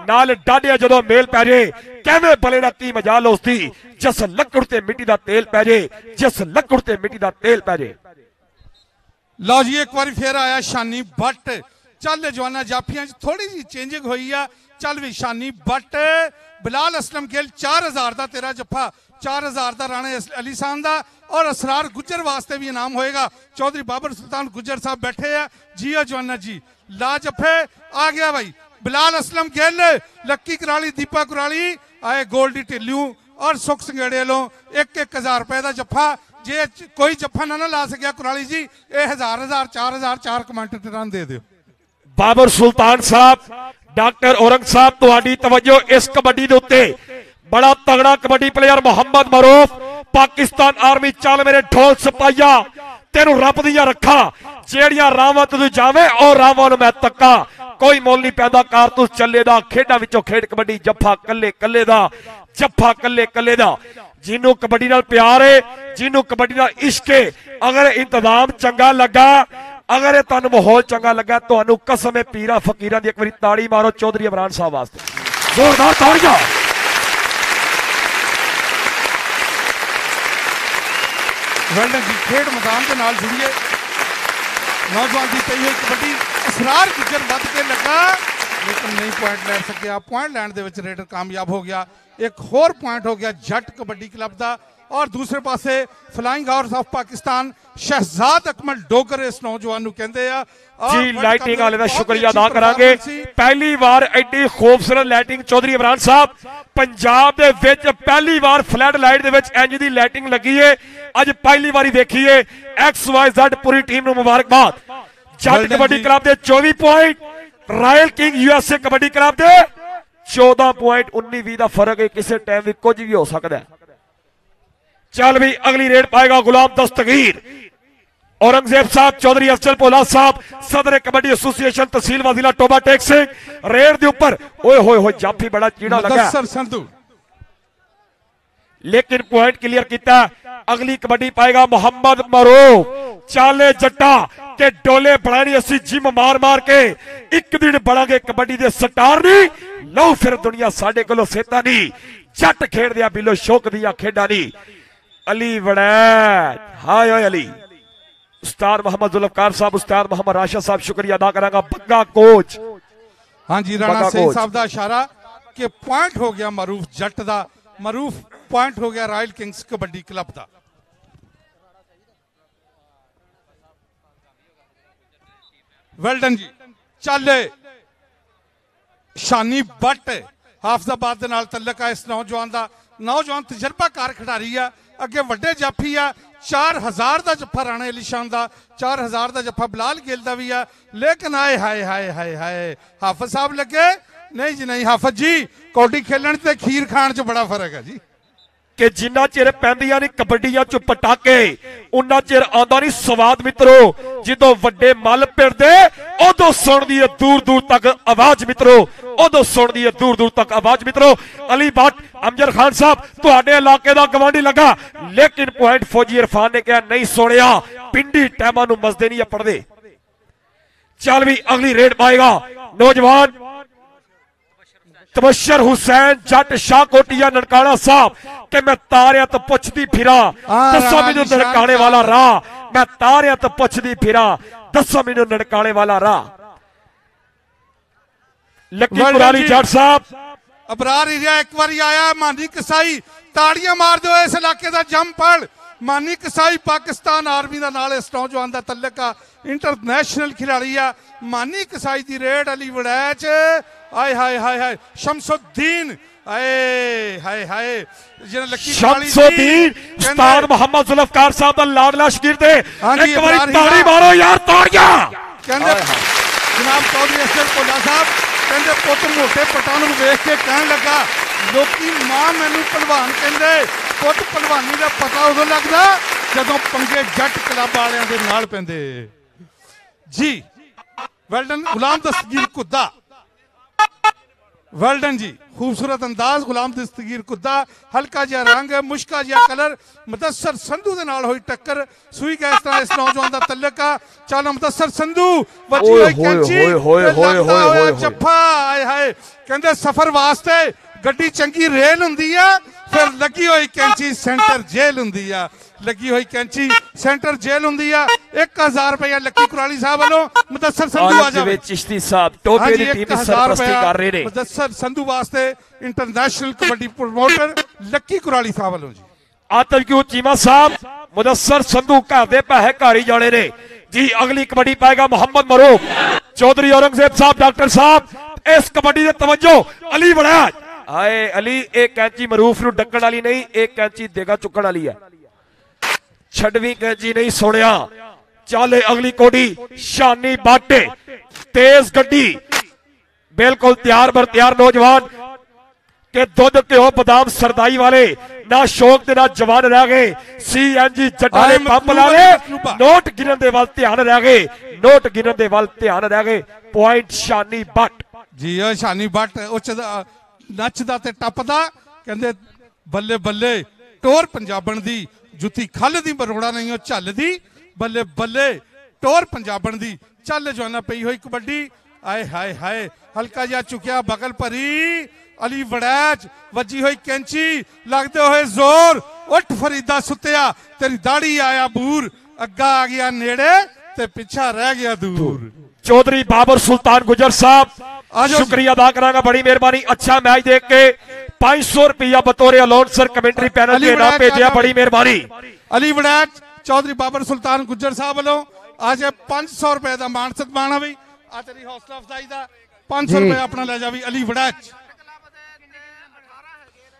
नाल डाडिया जदों मेल पै जाए कहवे बले ना की मजाल उसदी जिस लकड़ ते मिट्टी दा तेल पै जाए जिस लकड़ ते मिट्टी दा तेल पै जाए। लो जी एक बार फिर आया शानी भट्ट ਚੱਲ ਜਵਾਨਾ ਜਾਫੀਆਂ 'ਚ ਥੋੜੀ ਜਿਹੀ ਚੇਂਜਿੰਗ ਹੋਈ ਆ। ਚੱਲ ਵੀ ਸ਼ਾਨੀ ਬੱਟ ਬਿਲਾਲ ਅਸਲਮ ਗਿੱਲ 4000 ਦਾ ਤੇਰਾ ਜੱਫਾ, 4000 ਦਾ ਰਾਣੇ ਅਲੀ ਖਾਨ ਦਾ, ਔਰ ਅਸਰਾਰ ਗੁੱਜਰ ਵਾਸਤੇ ਵੀ ਇਨਾਮ ਹੋਏਗਾ। ਚੌਧਰੀ ਬਾਬਰ ਸੁਲਤਾਨ ਗੁੱਜਰ ਸਾਹਿਬ बैठे ਆ जी। जवाना जी ला जफे आ गया भाई। बिलाल असलम गिल, लक्की कराली, दीपा कराली आए, गोल्डी ढिल्लू और सुख संगेड़े लो 1-1000 रुपए का जफा। जे कोई जफा ना ला सकिया कुराली जी, ये 1000 4 कमेंट रन दे दो। बाबर सुल्तान साहब, डॉक्टर औरंग साहब, तुहाडी तवज्जो इस कबड्डी दे उत्ते बड़ा तगड़ा कबड्डी प्लेयर मोहम्मद मरूफ, पाकिस्तान आर्मी। चल मेरे ढोल सिपाहिया, तेनू रब दियां रखा, जेड़ियां रावां तू जावे और रावां नू मैं तक्का। कोई मुल नहीं पैदा कारतूस चले दा, खेडा विचों खेड कबड्डी, जफा कल्ले कल्ले दा, जफा कल्ले कल्ले दा। जिन्नू कबड्डी नाल प्यार है, जिन्नू कबड्डी नाल इश्क है, अगर इंतजाम चंगा लगा, अगर तुहानू माहौल चंगा लगा, तुहानू कसम है पीरा फकीरां दी एक बारी ताड़ी मारो चौधरी इमरान साहब वास्ते, जोरदार ताड़ियां। वेल्डन जी खेड मैदान के नाल जुड़िए। नौजवान की पई हुई कबड्डी, असरार गुजर वध के लगा लेकिन नहीं पॉइंट लै सकिया। पॉइंट लैण दे विच रेडर कामयाब हो गया। एक होर पॉइंट हो गया जट कबड्डी क्लब का। और दूसरे पासे flying horse of Pakistan Shahzad Akmal Dogar इस नौजवान नूं कहंदे आ जी। लाइटिंग वाले का शुक्रिया अदा करांगे। पहली बार एडी खूबसूरत लाइटिंग चौधरी इमरान साहब, पंजाब दे विच पहली बार फ्लड लाइट दे विच इंज दी लाइटिंग लगी है, अज पहली बारी देखी है। XYZ पूरी टीम नूं मुबारकबाद। जट कबड्डी क्लब दे 24 point, royal king USA kabaddi club दे 14 पॉइंट। 19-20 का फर्क है, किसी टाइम भी कुछ भी हो सकता है। चल भी अगली रेड पाएगा गुलाम दस्तगीर, औरंगजेब साहब, चौधरी अफजल भोला साहब, सदर कबड्डी एसोसिएशन तहसील वाजिला टोबा टेक सिंह। रेड के ऊपर ओए होए होए जाफी बड़ा चीड़ा लगा, संधू लेकिन पॉइंट क्लियर किया। अगली कबड्डी पाएगा मोहम्मद मरूफ। चाले जट्टा के डोले बनानी असी जिम मार मार के एक दिन बढ़ांगे कबड्डी दे स्टार नहीं। लो फिर दुनिया साडे कोलों सेता नहीं, जट खेड दिया बिलो शौक दिया खेडा नहीं। अली वड़ैच, हाय हाय अली। उस्ताद मोहम्मद जुल्फकार साहब, उस्ताद मोहम्मद राशिद साहब, शुक्रिया अदा करांगा। बग्गा कोच, हाँ जी, राणा सिंह साहब का इशारा कि पॉइंट हो गया मरूफ जट का। मरूफ पॉइंट हो गया रॉयल किंग्स कबड्डी क्लब का। वेल्डन जी। चल शानी बट हाफजाबाद दे नाल तल्लक है इस नौजवान का। नौजवान तजर्बाकार खिडारी आ, अगे वड्डे जाफी आ। 4000 का जफा राणा अली खान का, 4000 का जफा बिलाल गिल का भी आ। लेकिन आए हाय हाय हाय हाय हाफिज साहब लगे नहीं जी नहीं। हाफिज जी कौडी खेलन ते खीर खाण च बड़ा फर्क है जी। कि जिन्ना चिर पैंदियां नहीं कबड्डियां च पटाके, उन्ना चिर आंदा नहीं स्वाद मित्रो। जिदों वड्डे मल पिरदे उदों सुणदी है दूर दूर तक आवाज मित्रो, उदों सुणदी है दूर दूर तक आवाज मित्रो। अली भट्ट, अमजद खान साहब तुहाडे इलाके दा गवांढी लगा, लेकिन पॉइंट फौजी इरफान ने कहा नहीं सोनिया, पिंडी टाइमां नूं मसदे नहीं पढ़दे। चल भी अगली रेड पाएगा नौजवान तबशर हुसैन जट शाह कोटिया ननकाना साहब कि मैं तारिया तो पुछदी फिरा, दसो मैनू ननकाने वाला राह। मैं तारिया तो पुछदी फिरा, दसो मैनू ननकाने वाला राह। लक्की कुराली जट साहब, अबरार एरिया एक बार आया। मानी कसाई ताड़ियां मार दो इस इलाके का जम पड़। मानी कसाई पाकिस्तान आर्मी का नाल इस नौजवान का तल्लक आ, इंटरनेशनल खिलाड़ी आ। मानी कसाई की रेड अली वड़ैच, आए हाय हाय हाय शमसुद्दीन, आए हाय हाय शमसुद्दीन, उस्ताद मोहम्मद जुल्फकार साहब का लाडला शागिर्द है। एक बार ताड़ी मारो यार, ताड़ियां। कहंदे जनाब चौधरी अफजल भोला साहब कहंदे पुत मोटे पटां नूं वेख के कहन लगा, लोकी मां मैनू पहलवान कहंदे, पुत पहलवानी का पता उदों लगदा जदों पंगे जट क्लब वालियां दे नाल पैंदे जी। वेल्डन गुलाम दस्तगीर कुद्दा, वेल्डन जी खूबसूरत अंदाज गुलाम दस्तगीर कुद्दा। हल्का जिहा रंग, मुश्का जिहा कलर। मुदस्सर संधू दे नाल होई टक्कर, सुई गया इस तरह इस नौजवान का तल्लक आ। चल मुदस्सर संधू बची हुई कैंची, जफा आए हाय कहंदे सफर वास्ते ਗੱਡੀ ਚੰਗੀ ਰੇਲ ਹੁੰਦੀ ਆ, ਫਿਰ ਲੱਗੀ ਹੋਈ ਕੈਂਚੀ ਸੈਂਟਰ ਜੇਲ੍ਹ ਹੁੰਦੀ ਆ। ਲੱਗੀ ਹੋਈ ਕੈਂਚੀ ਸੈਂਟਰ ਜੇਲ੍ਹ ਹੁੰਦੀ ਆ। 1000 ਰੁਪਇਆ ਲੱਕੀ ਕੁਰਾਲੀ ਸਾਹਿਬ ਵੱਲੋਂ ਮੁਦੱਸਰ ਸੰਧੂ ਆ ਜਾਵੇ। ਚਿਸ਼ਤੀ ਸਾਹਿਬ ਟੋਬੇ ਦੀ ਟੀਮ ਦੀ ਸਰਪ੍ਰਸਤੀ ਕਰ ਰਹੇ ਨੇ। ਮੁਦੱਸਰ ਸੰਧੂ ਵਾਸਤੇ international kabaddi promoter Lucky Kurali ਸਾਹਿਬ ਵੱਲੋਂ ਜੀ। ਆਤਮਕਿਊ ਚੀਮਾ ਸਾਹਿਬ ਮੁਦੱਸਰ ਸੰਧੂ ਘਰ ਦੇ ਪੈਸੇ ਘਰ ਹੀ ਜਾਣੇ ਨੇ ਜੀ। ਅਗਲੀ ਕਬੱਡੀ ਪਾਏਗਾ ਮੁਹੰਮਦ ਮਰੂਫ, ਚੌਧਰੀ ਔਰੰਗਜ਼ੇਬ ਸਾਹਿਬ, ਡਾਕਟਰ ਸਾਹਿਬ। ਇਸ ਕਬੱਡੀ ਦੇ ਤਵੱਜੋ ਅਲੀ ਵੜੈਚ। ਆਏ ਅਲੀ, ਇਹ ਕੈਂਚੀ ਮਰੂਫ ਨੂੰ ਡੱਕਣ ਵਾਲੀ ਨਹੀਂ, ਇਹ ਕੈਂਚੀ ਦੇਗਾ ਚੁੱਕਣ ਵਾਲੀ ਹੈ। ਛੱਡਵੀਂ ਕੈਂਚੀ ਨਹੀਂ ਸੋਹਣਿਆ। ਚੱਲ ਅਗਲੀ ਕੋਡੀ ਸ਼ਾਨੀ ਬਾਟੇ, ਤੇਜ਼ ਗੱਡੀ, ਬਿਲਕੁਲ ਤਿਆਰ ਬਰ ਤਿਆਰ ਨੌਜਵਾਨ ਕਿ ਦੁੱਧ ਘਿਓ ਬਦਾਮ ਸਰਦਾਈ ਵਾਲੇ ਨਾ ਸ਼ੌਕ ਤੇ ਨਾ ਜਵਾਨ ਰਹਿ ਗਏ। CNG ਜੱਟਾਂ ਦੇ ਪੰਪ ਲਾ ਲਏ, ਨੋਟ ਗਿਣਨ ਦੇ ਵੱਲ ਧਿਆਨ ਰਹਿ ਗਏ, ਨੋਟ ਗਿਣਨ ਦੇ ਵੱਲ ਧਿਆਨ ਰਹਿ ਗਏ। ਪੁਆਇੰਟ ਸ਼ਾਨੀ ਬੱਟ ਜੀ। ਉਹ ਸ਼ਾਨੀ ਬੱਟ ਨੱਚਦਾ ਤੇ ਟੱਪਦਾ, ਕਹਿੰਦੇ ਬੱਲੇ ਬੱਲੇ ਟੋਰ ਪੰਜਾਬਣ ਦੀ, ਜੁੱਤੀ ਖੱਲ ਦੀ ਬਰੋੜਾ ਨਹੀਂ ਉਹ ਝੱਲਦੀ, ਬੱਲੇ ਬੱਲੇ ਟੋਰ ਪੰਜਾਬਣ ਦੀ। ਚੱਲ ਜਵਾਨਾ ਪਈ ਹੋਈ ਕਬੱਡੀ। ਆਏ ਹਾਏ ਹਾਏ, ਹਲਕਾ ਜਿਹਾ ਚੁੱਕਿਆ ਬਗਲ ਭਰੀ ਅਲੀ ਵੜੈਚ, ਵੱਜੀ ਹੋਈ ਕੈਂਚੀ, ਲੱਗਦੇ ਹੋਏ ਜ਼ੋਰ। ਉੱਠ ਫਰੀਦਾ ਸੁੱਤਿਆ, ਤੇਰੀ ਦਾੜੀ ਆਇਆ ਬੂਰ, ਅੱਗਾ ਆ ਗਿਆ ਨੇੜੇ ਤੇ ਪਿੱਛਾ ਰਹਿ ਗਿਆ ਦੂਰ। ਚੌਧਰੀ ਬਾਬਰ ਸੁਲਤਾਨ ਗੁਜਰ ਸਾਹਿਬ शुक्रिया अदा करांगा, बड़ी मेहरबानी। अच्छा मैच देख के 500 रुपया बतौर अलाउंसर कमेंट्री पैनल के नाम भेजा, बड़ी मेहरबानी। अली वड़ैच चौधरी बाबर सुल्तान गुज्जर साहब वालों आज 500 रुपए का मान सन्मान है। आ तेरी हौसला अफजाई का 500 रुपए अपना ले जा। अली वड़ैच,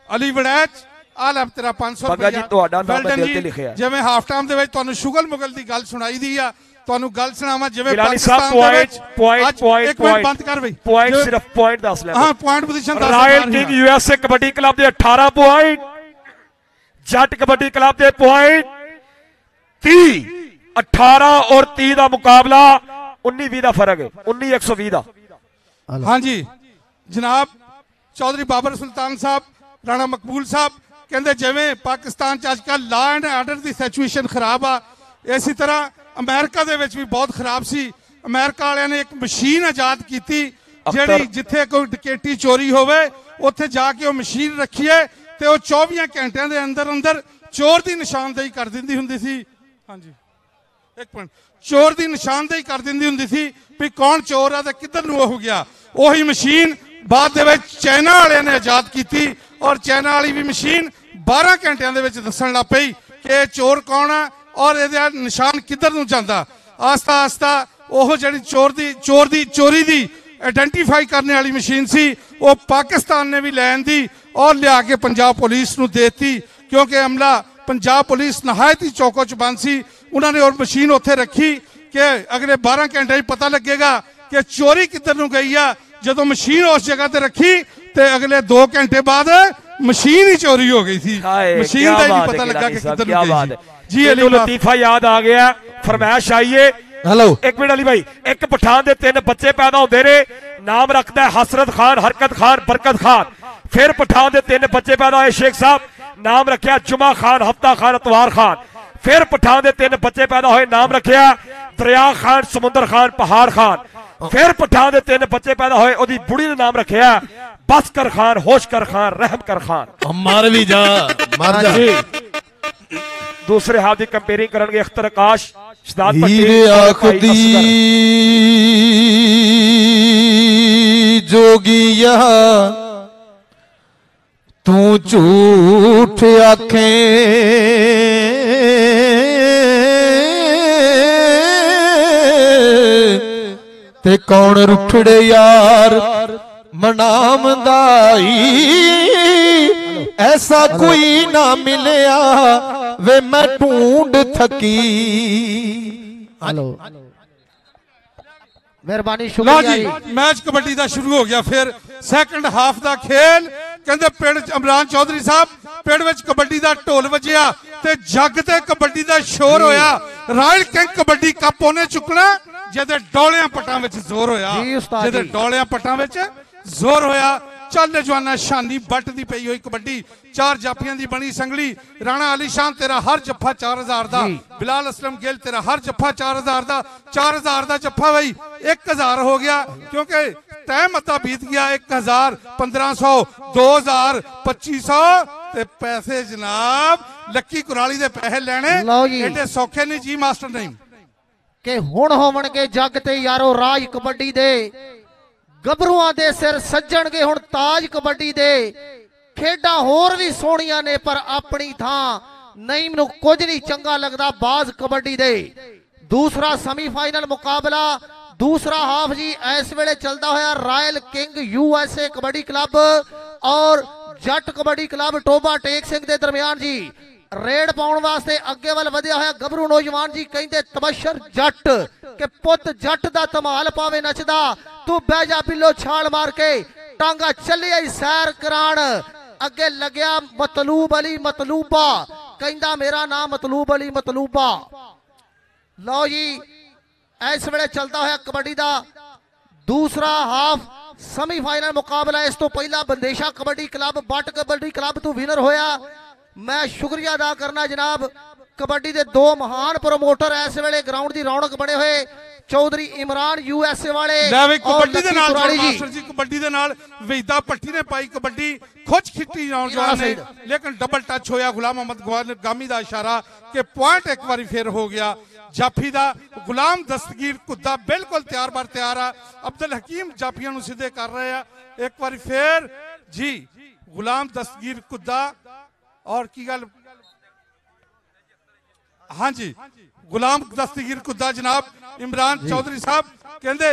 अली वड़ैच आ ले तेरा 500 रुपया। जिवें हाफ टाइम दे विच तुहानूं शुगल मुगल की गल सुनाई दी आ, ਤੁਹਾਨੂੰ ਗੱਲ ਸੁਣਾਵਾਂ ਜਿਵੇਂ ਪਾਕਿਸਤਾਨ ਦੇ ਵਿੱਚ ਪੁਆਇੰਟ ਬੰਦ ਕਰ ਬਈ, ਪੁਆਇੰਟ ਸਿਰਫ ਪੁਆਇੰਟ ਦੱਸ ਲੈ। ਹਾਂ ਪੁਆਇੰਟ ਪੋਜੀਸ਼ਨ ਦੱਸ। Royal king USA kabaddi club ਦੇ 18 ਪੁਆਇੰਟ, ਜੱਟ ਕਬੱਡੀ ਕਲੱਬ ਦੇ ਪੁਆਇੰਟ 30, 18 और 30 ਦਾ ਮੁਕਾਬਲਾ 19-20 ਦਾ ਫਰਕ ਹੈ, 19-120 ਦਾ। ਹਾਂਜੀ ਜਨਾਬ ਚੌਧਰੀ ਬਾਬਰ ਸੁਲਤਾਨ ਸਾਹਿਬ, ਰਾਣਾ ਮਕਬੂਲ ਸਾਹਿਬ ਕਹਿੰਦੇ ਜਿਵੇਂ ਪਾਕਿਸਤਾਨ ਚ ਅੱਜ ਕੱਲ law and order the situation ਖਰਾਬ ਆ, ਇਸੇ ਤਰ੍ਹਾਂ ਅਮਰੀਕਾ ਦੇ ਵਿੱਚ ਵੀ ਬਹੁਤ ਖਰਾਬ ਸੀ। ਅਮਰੀਕਾ ਵਾਲਿਆਂ ਨੇ ਇੱਕ ਮਸ਼ੀਨ ਆਜ਼ਾਦ ਕੀਤੀ ਜਿਹੜੀ ਜਿੱਥੇ ਕੋਈ ਡਕੈਤੀ ਚੋਰੀ ਹੋਵੇ ਉੱਥੇ ਜਾ ਕੇ ਉਹ ਮਸ਼ੀਨ ਰੱਖੀਏ ਤੇ ਉਹ 24 ਘੰਟਿਆਂ ਦੇ ਅੰਦਰ ਅੰਦਰ ਚੋਰ ਦੀ ਨਿਸ਼ਾਨਦੇਹੀ ਕਰ ਦਿੰਦੀ ਹੁੰਦੀ ਸੀ। ਹਾਂਜੀ ਇੱਕ ਮਿੰਟ, ਚੋਰ ਦੀ ਨਿਸ਼ਾਨਦੇਹੀ ਕਰ ਦਿੰਦੀ ਹੁੰਦੀ ਸੀ ਵੀ ਕੌਣ ਚੋਰ ਆ ਤੇ ਕਿੱਧਰ ਨੂੰ ਉਹ ਗਿਆ। ਉਹੀ ਮਸ਼ੀਨ ਬਾਅਦ ਦੇ ਵਿੱਚ ਚਾਈਨਾ ਵਾਲਿਆਂ ਨੇ ਆਜ਼ਾਦ ਕੀਤੀ ਔਰ ਚਾਈਨਾ ਵਾਲੀ ਵੀ ਮਸ਼ੀਨ 12 ਘੰਟਿਆਂ ਦੇ ਵਿੱਚ ਦੱਸਣ ਲੱਗ ਪਈ ਕਿ ਇਹ ਚੋਰ ਕੌਣ ਆ ਔਰ ਇਹਦਾ ਨਿਸ਼ਾਨ ਕਿੱਧਰ ਨੂੰ ਜਾਂਦਾ। ਆਸਤਾ ਆਸਤਾ ਉਹ ਜਿਹੜੀ ਚੋਰੀ ਦੀ ਆਇਡੈਂਟੀਫਾਈ ਕਰਨੇ ਵਾਲੀ ਮਸ਼ੀਨ ਸੀ ਉਹ ਪਾਕਿਸਤਾਨ ਨੇ ਵੀ ਲੈਣ ਦੀ ਔਰ ਲਿਆ ਕੇ ਪੰਜਾਬ ਪੁਲਿਸ ਨੂੰ ਦੇਤੀ, ਕਿਉਂਕਿ ਅਮਲਾ ਪੰਜਾਬ ਪੁਲਿਸ ਨਹਾਇਤ ਹੀ ਚੌਕੋ ਚਬੰਦ ਸੀ। ਉਹਨਾਂ ਨੇ ਉਹ ਮਸ਼ੀਨ ਉੱਥੇ ਰੱਖੀ ਕਿ ਅਗਲੇ 12 ਘੰਟੇ 'ਚ ਪਤਾ ਲੱਗੇਗਾ ਕਿ ਚੋਰੀ ਕਿੱਧਰ ਨੂੰ ਗਈ ਆ। ਜਦੋਂ ਮਸ਼ੀਨ ਉਸ ਜਗ੍ਹਾ ਤੇ ਰੱਖੀ ਤੇ ਅਗਲੇ 2 ਘੰਟੇ ਬਾਅਦ ਮਸ਼ੀਨ ਹੀ ਚੋਰੀ ਹੋ ਗਈ ਸੀ। ਮਸ਼ੀਨ ਦਾ ਹੀ ਨਹੀਂ ਪਤਾ ਲੱਗਾ ਕਿ ਕਿੱਧਰ ਨੂੰ ਗਈ। जी अली लतीफा याद आ गया, फरमाइश आई है। हेलो एक मिनट अली भाई, एक पठान दे 3 बच्चे पैदा होते ने, नाम रखता है हसरत खान, हरकत खान, बरकत खान। फिर पठान दे 3 बच्चे पैदा होए, शेख साहब नाम रखा जुमा खान, हफ्ता खान, अतवार खान। फिर पठान दे 3 बच्चे पैदा होए, नाम रखा दरिया खान, समुंदर खान, पहाड़ खान। फिर पठान दे 3 बच्चे पैदा होए, ओदी बुढ़ी ने नाम रखा बसकर खान, होशकर खान, रहमकर खान। मर भी जा, मर जा। दूसरे हाथ की कंपेयरिंग करेंगे अख्तर आकाश, शदाद आखदी जोगिया तू झूठ आखे ते कौन रुठड़े यार मनामदाई, ऐसा कोई ना मिलया वे मैं ढूंढ थकी। हेलो मेहरबानी शुक्रिया। मैच कबड्डी का शुरू हो गया। फिर सैकंड हाफ का खेल कहते पिंड इमरान चौधरी साहब पिंड विच कबड्डी का ढोल वजिया ते जग ते कबड्डी का शोर होया। रायल किंग कबड्डी कप उन्हें चुकना जिहदे डोलियां पटां विच जोर होया, जिहदे डोलियां पटां विच जोर होया। चल जवाना शानी बट दी पई हुई कबड्डी, 4 जाफियां दी बनी संगली। राणा अली शान तेरा हर जफ्फा 4000 दा, बिलाल असलम गिल तेरा हर जफ्फा 4000 दा। 4000 दा जफ्फा भाई 1000 हो गया, क्योंकि टाइम अद्धा बीत गया 1000 1500 2000 2500 ते पैसे जनाब लक्की कुराली दे पैसे लेने एडे सौखे नहीं जी मास्टर नहीं कि हुण होवणगे जग ते यारो राज कबड्डी दे गभरूआं दे सिर सज्जणगे हुण ताज कबड्डी दे खेडा होर भी सोहणियां ने पर अपनी थां नहीं मैनूं कुछ नहीं चंगा लगदा बाज कबड्डी दे। दूसरा सेमीफाइनल मुकाबला दूसरा हाफ जी इस वेले चलता होया royal king USA kabaddi club और जट कबड्डी क्लब टोबा टेक सिंह के दरमियान जी रेड पाउण वास्ते अगे वाल वधिया होया गभरू नौजवान जी कहंदे तबशर जट के पुत जट दा धमाल पावे नचदा तू बह जा पिलो छाल मार के टांगा चले आई सैर कराण अगे लग्या मतलूब अली मतलूबा कहंदा मेरा नाम मतलूब अली मतलूबा। लो जी इस वेले चलता होया कबड्डी दा दूसरा हाफ सेमीफाइनल मुकाबला। इस तो पहला Bandesha kabaddi club but kabaddi club तो विनर होया। मैं शुक्रिया अदा करना जनाब कबड्डी के दो महान प्रमोटर इस वेले ग्राउंड की रौनक बने हुए चौधरी इमरान यूएसए वाले कबड्डी दे नाल मास्टर जी कबड्डी दे नाल वेदा भट्टी ने पाई कबड्डी खुच खिट्टी नौजवान ने लेकिन डबल टच होया गुलाम मोहम्मद गामी दा इशारा के पॉइंट एक बार फिर हो गया जाफी दा गुलाम दस्तगीर कुद्दा बिल्कुल तैयार बार तैयार आ अब्दुल हकीम जाफियां नु सीधे कर रहे हैं एक बार फिर जी गुलाम दस्तगीर कुद्दा और की गल हाँ जी गुलाम दस्तगीर कुद्दा जनाब इमरान चौधरी साहब कहंदे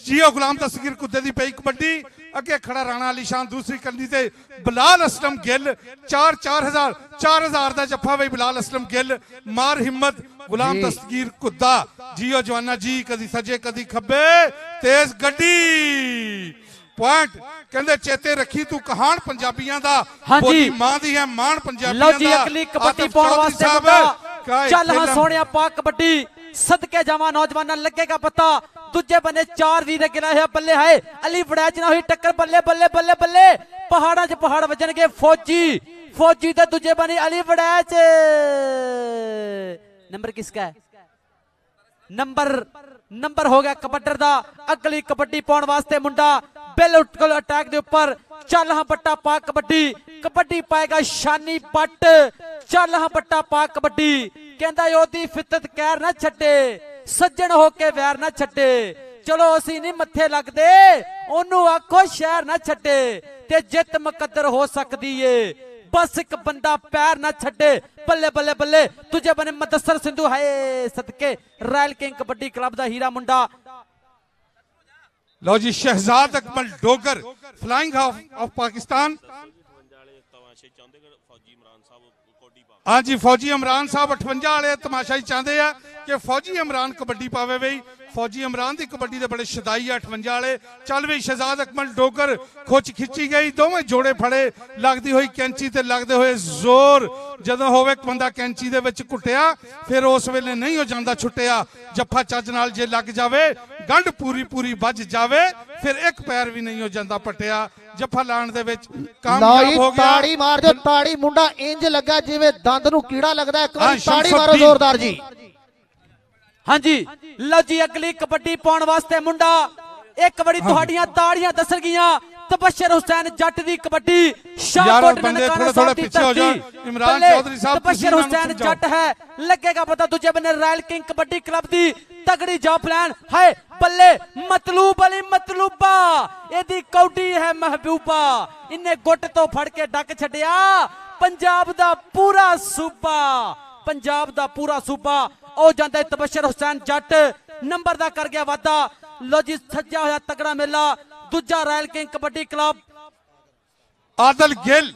जियो गुलाम दस्तगीर कुद्दे दी पई कबड्डी अगे खड़ा राणा अली शान दूसरी कंडी ते बिलाल असलम गिल 4000 दा जफ्फा बई बिलाल असलम गिल मार हिम्मत गुलाम दस्तगीर कुद्दा जियो जवाना जी कदी सजे कदी खब्बे तेज गड्डी पॉइंट कहंदे चेते रखी तू कहान पंजाबियां दा बोली मां दी है मान पंजाबियां दा। लो जी अगली कबड्डी पाउण वास्ते चल हां सोहणिया पा कबड्डी सदके जावा नौजवाना लगेगा पता दूजे बने चार वीर गिला है बल्ले है अली वड़ैच ना हुई टक्कर बल्ले बल्ले बल्ले बल्ले पहाड़ा च पहाड़ वजणगे फौजी ते दूजे बने अली वड़ैच। नंबर किसका है नंबर हो गया कबड्डर दा। अगली कबड्डी पाउण वास्ते मुंडा बिल्कुल अटैक दे ऊपर चल हां बट्टा पा कबड्डी पाएगा शानी बट चल हां बट्टा पा कबड्डी कहंदा ओदी फितरत कैर ना छड्डे सज्जन होके वैर ना छड्डे चलो असी नहीं मत्थे लगदे ओनू आखो शहर ना छड्डे ते जित मुकद्दर हो सकदी है बस एक बंदा पैर ना छड्डे बल्ले बल्ले बल्ले तुझे बने मदसर सिंधु है सदके रॉयल किंग कबड्डी क्लब दा हीरा मुंडा। लो जी शहजाद अकमल डोगर फ्लाइंग ऑफ पाकिस्तान हाँ जी फौजी इमरान साहब 58 वाले तमाशा ही चाहते हैं कि फौजी इमरान कबड्डी पावे बई फौजी इमरान की कबड्डी के बड़े शदाई है 58 वाले चल बई शहजाद अकमल डोगर खुच खिंची गई दोवें जोड़े फड़े लगती हुई कैंची ते लगते हुए जोर जदों होवे बंदा कैंची दे विच कुटिया फिर उस वेले नहीं हो जाता छुटिया जफ्फा चज नाल जे लग जावे गंढ पूरी बज जावे फिर एक पैर भी नहीं हो जाता पटिया जफ्फा लाण दे विच कामयाब हो गया। ताड़ी मार दो ताड़ी मुंडा इंज लगा जिवें दंद नूं कीड़ा लगदा है। ताड़ी मारो जोरदार जी। हाँ जी लो जी अगली कबड्डी पाउण वास्ते मुंडा एक बड़ी तुहाड़ियां ताड़ियां दस गईयां तबशर हुसैन जट दी कबड्डी शाहकोट ननकाना साहब दी धरती इमरान चौधरी साहब तबशर हुसैन जट है लगेगा पता दूजे बने रॉयल किंग कबड्डी क्लब दी तगड़ी जा प्लान है बल्ले मतलूब अली मतलूबा एदी कौडी है महबूबा इन्ने गुट तो फड़ के डक छड्डिया पंजाब दा पूरा सूबा ओ जांदा है तबशर हुसैन जट नंबर दा कर गया वादा। लो जी सज्जा होया तगड़ा मेला दूजा royal king kabaddi club Adal Gill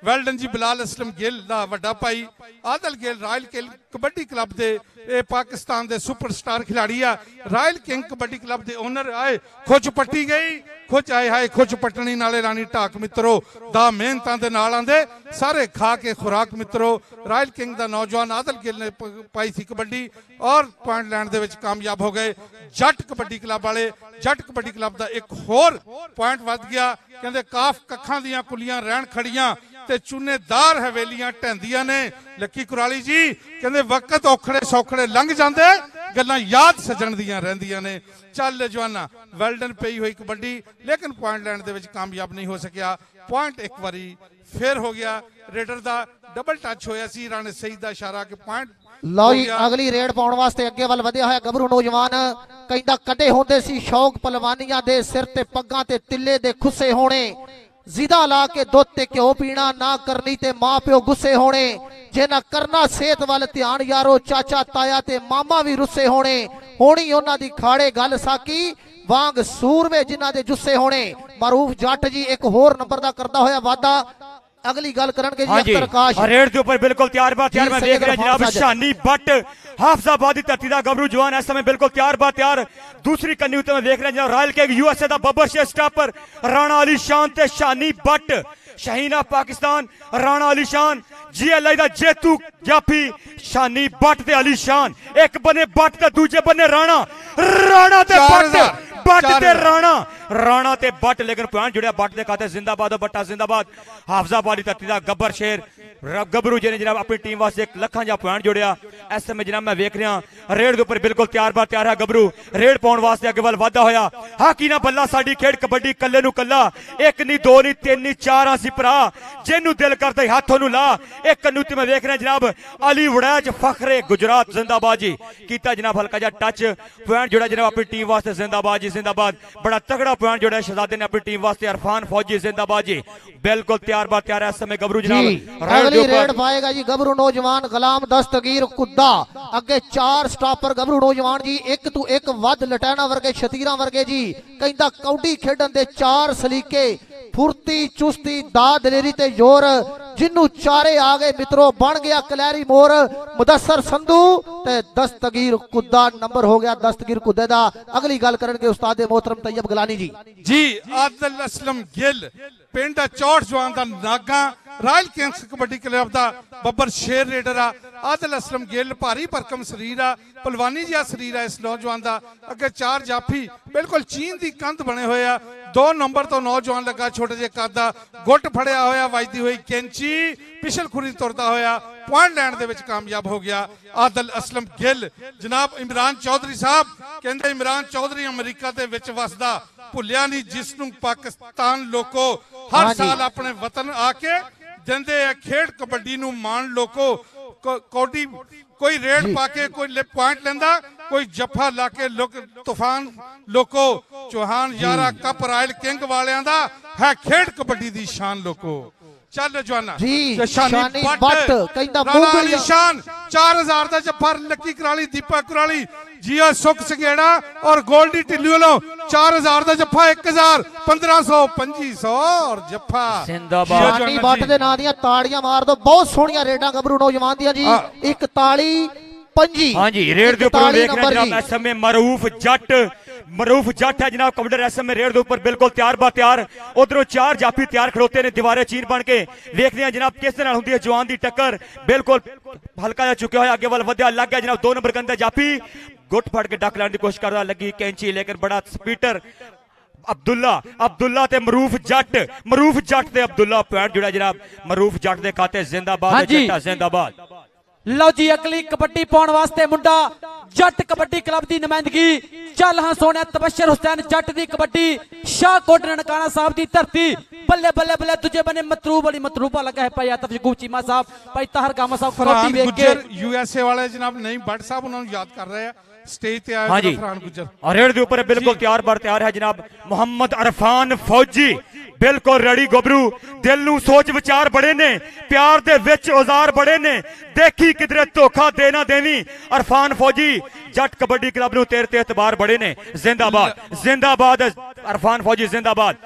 well done ji Bilal Aslam Gill दा वड्डा भाई Adal Gill royal king kabaddi club दे पाकिस्तान दे सुपरस्टार खिलाड़ी आ रॉयल किंग कबड्डी क्लब दे ओनर आए खुच पट्टी गई खुच आए हाय खुच पटनी नाले रानी ढाक मित्रों दा मेहनतां दे नाल आंदे सारे खा के खुराक मित्रों रॉयल किंग दा नौजवान आदल गिल ने पाई सी कबड्डी और पॉइंट लैंड दे विच कामयाब हो गए। जट कबड्डी क्लब वाले जट कबड्डी क्लब दा एक होर पॉइंट वध गया कहंदे काफ कखां दियां कुलियां रहन खड़ियां ते चुनेदार हवेलियां ढैंदियां ने लक्की कुराली जी कहंदे वक्त औखड़े सौखड़े लंघ जांदे ਗੱਲਾਂ ਯਾਦ ਸੱਜਣ ਦੀਆਂ ਰਹਿੰਦੀਆਂ ਨੇ। ਚੱਲ ਜਵਾਨਾ ਵੈਲਡਨ ਪਈ ਹੋਈ ਕਬੱਡੀ ਲੇਕਿਨ ਪੁਆਇੰਟ ਲੈਣ ਦੇ ਵਿੱਚ ਕਾਮਯਾਬ ਨਹੀਂ ਹੋ ਸਕਿਆ। ਪੁਆਇੰਟ ਇੱਕ ਵਾਰੀ ਫਿਰ ਹੋ ਗਿਆ ਰੇਡਰ ਦਾ, ਡਬਲ ਟੱਚ ਹੋਇਆ ਸੀ, ਰਾਣੇ ਸਈਦ ਦਾ ਇਸ਼ਾਰਾ ਕਿ ਪੁਆਇੰਟ। ਲਓ ਜੀ ਅਗਲੀ ਰੇਡ ਪਾਉਣ ਵਾਸਤੇ ਅੱਗੇ ਵੱਲ ਵਧਿਆ ਹੋਇਆ ਗੱਭਰੂ ਨੌਜਵਾਨ। ਕਹਿੰਦਾ ਕਦੇ ਹੁੰਦੇ ਸੀ ਸ਼ੌਕ ਪਹਿਲਵਾਨੀਆਂ ਦੇ, ਸਿਰ ਤੇ ਪੱਗਾਂ ਤੇ ਤਿੱਲੇ ਦੇ ਖੁੱਸੇ ਹੋਣੇ, ਜ਼ਿਦਾ ਲਾ ਕੇ ਦੁੱਧ ਤੇ ਘਿਓ ਪੀਣਾ, ਨਾ ਕਰਨੀ ਤੇ ਮਾਂ ਪਿਓ ਗੁੱਸੇ ਹੋਣੇ, ਜੇ ਨਾ ਕਰਨਾ ਸਿਹਤ ਵੱਲ ਧਿਆਨ ਯਾਰੋ, ਚਾਚਾ ਤਾਇਆ ਤੇ ਮਾਮਾ ਵੀ ਰੁੱਸੇ ਹੋਣੇ, ਹੋਣੀ ਉਹਨਾਂ ਦੀ ਖਾੜੇ ਗੱਲ ਸਾਕੀ ਵਾਂਗ ਸੂਰਵੇ ਜਿਨ੍ਹਾਂ ਦੇ ਜੁੱਸੇ ਹੋਣੇ। ਮਰੂਫ ਜੱਟ ਜੀ ਇੱਕ ਹੋਰ ਨੰਬਰ ਦਾ ਕਰਦਾ ਹੋਇਆ ਵਾਅਦਾ। अगली गल करनगे जी अख्तर काश रेड के ऊपर बिल्कुल तैयार बात तैयार। मैं देख रहा जनाब शानी बट हाफजाबादी धरती दा गबरू जवान इस समय बिल्कुल तैयार बात तैयार। दूसरी कन्नी उत्ते मैं देख रहा जनाब रॉयल किंग यूएसए दा बब्बर शेर स्टॉपर राणा अली शान ते शानी बट शाहीन ऑफ पाकिस्तान राणा अली शान जीएलआई दा जेतू जाफी शानी बट ते अली शान। एक बने बट ते दूजे बने राणा, राणा ते बट ते राणा, राणा ते बट। लेकिन पॉइंट जुड़िया बट दे खाते जिंदाबाद बट्टा जिंदाबाद। हाफजाबादी धरती दा गब्बर शेर गबरू जी ने जनाब अपनी टीम वास्ते एक लखा जा पॉइंट जोड़िया। इस समय जनाब मैं वेख रहा रेड के ऊपर बिल्कुल तैयार बार तैयार है गबरू रेड पाउण वास्ते अगे वाल वाधा होया। हाकी ना बल्ला साडी खेड कबड्डी कल्ले नू कल्ला, एक नहीं दो नहीं तीन नहीं चार आसी भरा, जिन्नू दिल करदा हाथों नू ला। एक कन्नू ते मैं वेख रहा जनाब अली वड़ैच फखरे गुजरात जिंदाबाद जी कीता जनाब हल्का जा टच पॉइंट जोड़ा जनाब अपनी टीम वास्ते जिंदाबाद जी जिंदाबाद। बड़ा तगड़ा पॉइंट जोड़ा शहजादे ने अपनी टीम वास्ते। इरफान फौजी जिंदाबाद जी बिल्कुल तैयार बार तैयार है इस समय गबरू जनाब। अगली रेड पाएगा जी गबरू नौजवान गुलाम दस्तगीर कुद्दा। अगे चार स्टॉपर गबरू नौजवान जी, एक तू एक वध लटैना वर्गे शतीरा वर्गे जी। कहंदा कौडी खेडन दे चार सलीके, फुर्ती चुस्ती दा दलेरी ते जोर, जिन्नू चारे आ गए मित्रों बन गया कलैरी मोर। मुदस्सर संधू ते दस्तगीर कुद्दा नंबर हो गया दस्तगीर कुद्दे दा। अगली गल करनगे उस्ताद मोहतरम तैयब गलानी जी। जी आदिल असलम गिल पिंड चौट जवान दा Naga royal Kings kabaddi club दा बब्बर शेर रेडर आ। आदिल असलम गिल भारी भरकम शरीर आ, पलवानी जिहा शरीर है इस नौजवान दा। अगे चार जाफी बिल्कुल चीन दी कंध बने हुए आ। 2 नंबर तो नौजवान लगा छोटे जे कद दा, गुट फड़िया होया, वजदी हुई कैंची पिछल खुरी तुरदा होया पॉइंट लैंड दे विच कामयाब हो गया आदिल असलम गिल। जनाब इमरान चौधरी साहब कहंदे इमरान चौधरी अमरीका दे विच वसदा, भुलिया नहीं जिसनू पाकिस्तान लोको हर साल अपने वतन आके देंदे है खेड कबड्डी नू मान लोको। कोडी कोई रेड पाके कोई पॉइंट लेंदा, कोई जफा लाके लोक तूफान लोको। चौहान यारा कप रॉयल किंग वालियां दा है खेड कबड्डी दी शान लोको। चल जवाना जी शानी बट कहंदा मुंगली शान 4000 दा जफा लक्की कराली दीपा कराली जिया सुख सगेड़ा और गोल्डी टिल्लू वालों 4000 दा जफा 1000 1500 2500 और जफा शानी बट दे नाम दियां ताड़ियां मार दो। बहुत सोहणियां रेडां गबरू नौजवान दियां जी। एक ताली पंजी हां जी रेड के ऊपर देख रहे हैं जनाब इस समय मरूफ जट है जनाब कबड्डी इस समय रेड के ऊपर बिल्कुल तैयार बा तैयार। उधरों चार जाफी तैयार खड़ोते ने दीवारें चीन बन के। देखते हैं जनाब किस तरह होंदी है जवान दी टक्कर। बिल्कुल हल्का जा चुके हुए आगे वाल वधिया लग गया जनाब 2 नंबर के अंदर जाफी गुट फड़ के डक लाने की कोशिश कर रहा, लगी कैंची लेकिन बड़ा स्पीटर अब्दुल्ला ते मरूफ जट ते अब्दुल्ला पॉइंट जुड़ा जनाब मरूफ जट दे खाते जिंदाबाद जिंदाबाद। लो जी अगली कबड्डी पाउण वास्ते मुंडा जट कबड्डी क्लब दी नुमाइंदगी। चल हाँ सोने तबशर हुसैन जट दी कबड्डी शाहकोट ननकाना साहब दी धरती। बल्ले बल्ले बल्ले तुझे बने मतरूब वाली मतरूबा लगा है भाई आतफ यकूब चीमा साहब, भाई ताहर गामा साहब कबड्डी देख के यूएसए वाले जनाब नहीं भट्ट साहब उन्होंने याद कर रहे हैं स्टेज पे आए। हाँ जी रेड के ऊपर बिल्कुल तैयार बार तैयार है जनाब मोहम्मद अरफान फौजी बिल्कुल रेडी गबरू। दिल नू सोच विचार बड़े ने, प्यार दे विच औजार बड़े ने, देखी किधरे धोखा देना देवी। अरफान फौजी जट कबड्डी क्लब नू तेरे ते एतबार बड़े ने जिंदाबाद जिंदाबाद अरफान फौजी जिंदाबाद।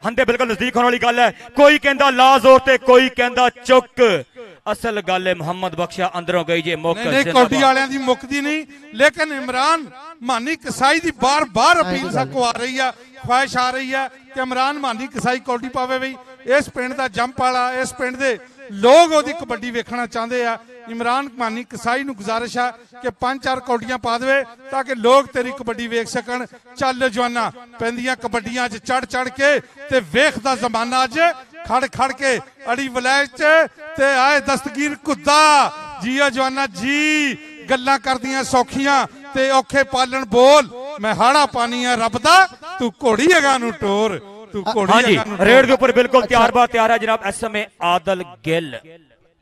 हंदे बिल्कुल नजदीक होने वाली गल है, कोई कहंदा ला जोर ते कोई कहंदा चुक। असल गल है मोहम्मद बख्शा अंदरों गई जे मुक कबड्डी वालियां दी मुकदी नहीं, लेकिन इमरान मानी कसाई दी बार बार अपील सबको आ रही है, ख्वाहिश आ रही है कि इमरान मानी कसाई कौडी पावे। बई इस पिंड दा जंप वाला इस पिंड दे लोग ओदी कबड्डी वेखना चाहते हैं। इमरान मानी कसाई नू गुजारिश है कि 5-4 कौडियां पा दे ताकि लोग तेरी कबड्डी वेख सकन। चल जवाना पैंदियां कबड्डियां च चढ़ चढ़ के ते वेखदा जमाना अज खड़ खड़ के अड़ी वलैच ते आए दस्तगीर कुद्दा। जी जवाना जी गल्लां करदियां सौखियां ਤੇ ਔਖੇ ਪਾਲਣ ਬੋਲ ਮੈਂ ਹਾੜਾ ਪਾਣੀ ਆ ਰੱਬ ਦਾ ਤੂੰ ਘੋੜੀ ਅਗਾ ਨੂੰ ਟੋਰ ਤੂੰ ਘੋੜੀ हाँ जी ਅਗਾ ਨੂੰ रेड के ऊपर बिल्कुल तैयार बार तैयार है जनाब इस समय आदल गिल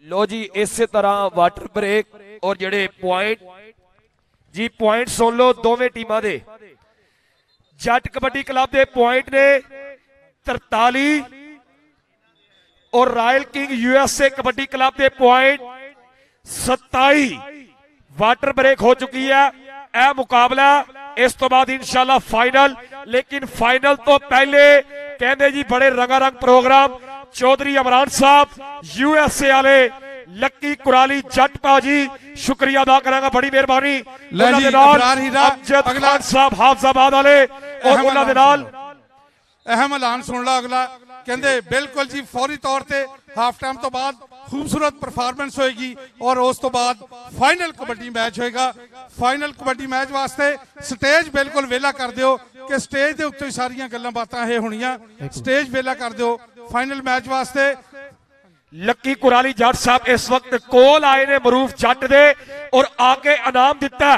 लो जी इस तरह वाटर ब्रेक और जेड़े पॉइंट जी पॉइंट सुन लो दोवें टीमां दे जट कबड्डी क्लब दे पॉइंट ने 43 और royal king USA kabaddi club दे पॉइंट 27 वाटर ब्रेक हो चुकी है यह मुकाबला इस तो बाद इंशाल्लाह फाइनल लेकिन फाइनल तो पहले कहते जी बड़े रंगारंग प्रोग्राम चौधरी इमरान साहब यूएसए वाले लक्की कुराली जट भाजी शुक्रिया अदा करांगा बड़ी मेहरबानी अमजद खान साहब हाफजाबाद वाले और उन्हां दे नाल अहम ऐलान सुन लो अगला कहते बिल्कुल जी फौरी तौर पर हाफ टाइम तो बाद खूबसूरत परफॉर्मेंस होएगी और उस तो बाद फाइनल कबड्डी मैच होएगा फाइनल कबड्डी मैच वास्ते स्टेज बिल्कुल वेला कर दियो कि स्टेज के उत्ते सारियां गल्लां बातां ये होणियां स्टेज वेला कर दियो फाइनल मैच वास्ते लक्की कुराली जट साहब इस वक्त कोल आए ने मरूफ जट दे और आके इनाम दिता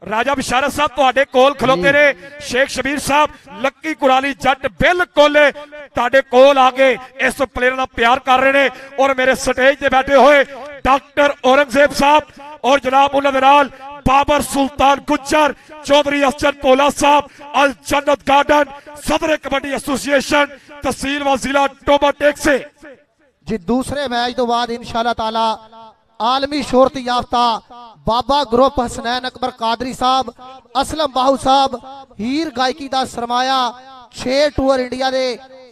राजा बिशारत साहब तुहाडे कोल खलोते ने शेख शबीर साहब लक्की कुराली जट बिल्कुल तुहाडे कोल आके इस प्लेयर नाल प्यार कर रहे ने और मेरे स्टेज ते बैठे हुए डॉक्टर औरंगजेब साहब और जनाब उन्हां दे नाल बाबर सुल्तान गुज्जर चौधरी असजद पोला साहब अल जन्नत गार्डन सदर कबड्डी एसोसिएशन तहसील व जिला टोबा टेक से जी दूसरे मैच तो बाद इंशाल्लाह ताला आलमी शोहरत याफ्ता बाबा ग्रुप हसनैन अकबर कादरी साहब असलम बाहू साहब हीर गायकी दा सरमाया 6 टूर इंडिया दे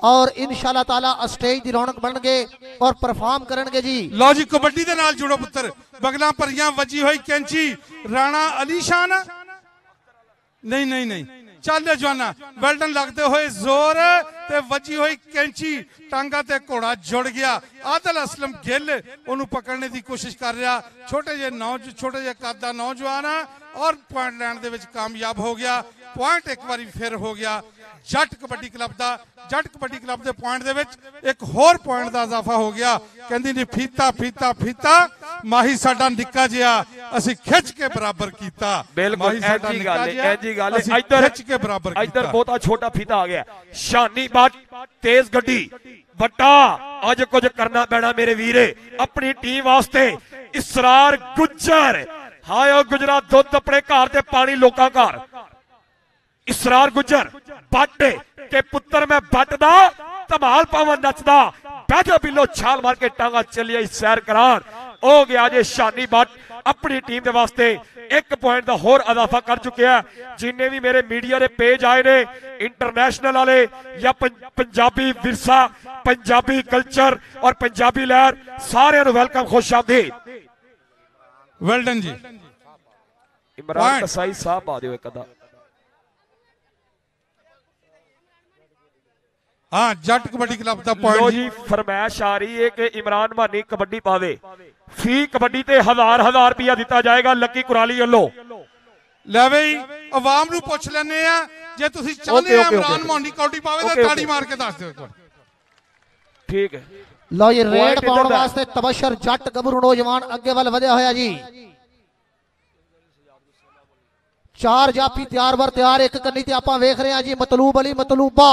और इंशाल्लाह ताला स्टेज दी रौनक बन गए और परफॉर्म करनगे जी लो जी कबड्डी दे नाल जुड़ो पुत्र बगला भरियां वजी हुई कैंची राणा अली शान नहीं नहीं नहीं चल जवाना वेल्डन लगते हुए जोर ते वजी हुई कैंची टांगा ते घोड़ा जुड़ गया आदल असलम गिल ओनू पकड़ने की कोशिश कर रहा छोटे जे कद दा नौजवान और पॉइंट लैंड दे विच कामयाब हो गया पॉइंट एक बारी फिर हो गया जट कबड्डी क्लब दे पॉइंट दे विच एक होर पॉइंट दा इजाफा हो गया कहंदी नी फीता फीता फीता माही साडा निक्का जिहा असी खिच के बराबर कीता बिल्कुल ऐजी गल इधर खिच के बराबर इधर बहुता छोटा फीता आ गया शानी बाट तेज गड्डी बट्टा अज कुछ करना पैना मेरे वीरे अपनी टीम वास्ते इसरार गुज्जर हाय ओ गुजरा दुध अपने घर ते पानी लोकां घर इसरार गुज्जर बट के पुत्र मैं बट दा धमाल पावन नचदा बैठो बिलो छाल मार के टांगा चलिए सैर करार हो गया जे शानी बट अपनी टीम के वास्ते एक पॉइंट का होर इजाफा कर चुके हैं जिन्हें भी मेरे मीडिया के पेज आए ने इंटरनेशनल वाले या पंजाबी विरसा पंजाबी कल्चर और पंजाबी लहर सारे वेलकम खुश आमदीद वेल डन जी इमरान कसाई साहब आ दियो एक अदा हाँ जट कबड्डी क्लब दा पॉइंट जी फरमाइश आ रही है कि इमरान मानी कबड्डी पावे फी कबड्डी ते 1000 रुपया दिता जाएगा लक्की कुराली वालों ले बई आवाम नू पुछ लेने आ जे तुसी चाहते हो इमरान मानी कबड्डी पावे ते ताड़ी मार के दस दियो ठीक है लो ये रेड पाउण वास्ते तबशर जट गबरू नौजवान अगे वाल वधिया होया जी चार जाफी तैयार वर तैयार एक कन्नी ते आपां वेख रहे हैं जी मतलूब अली मतलूबा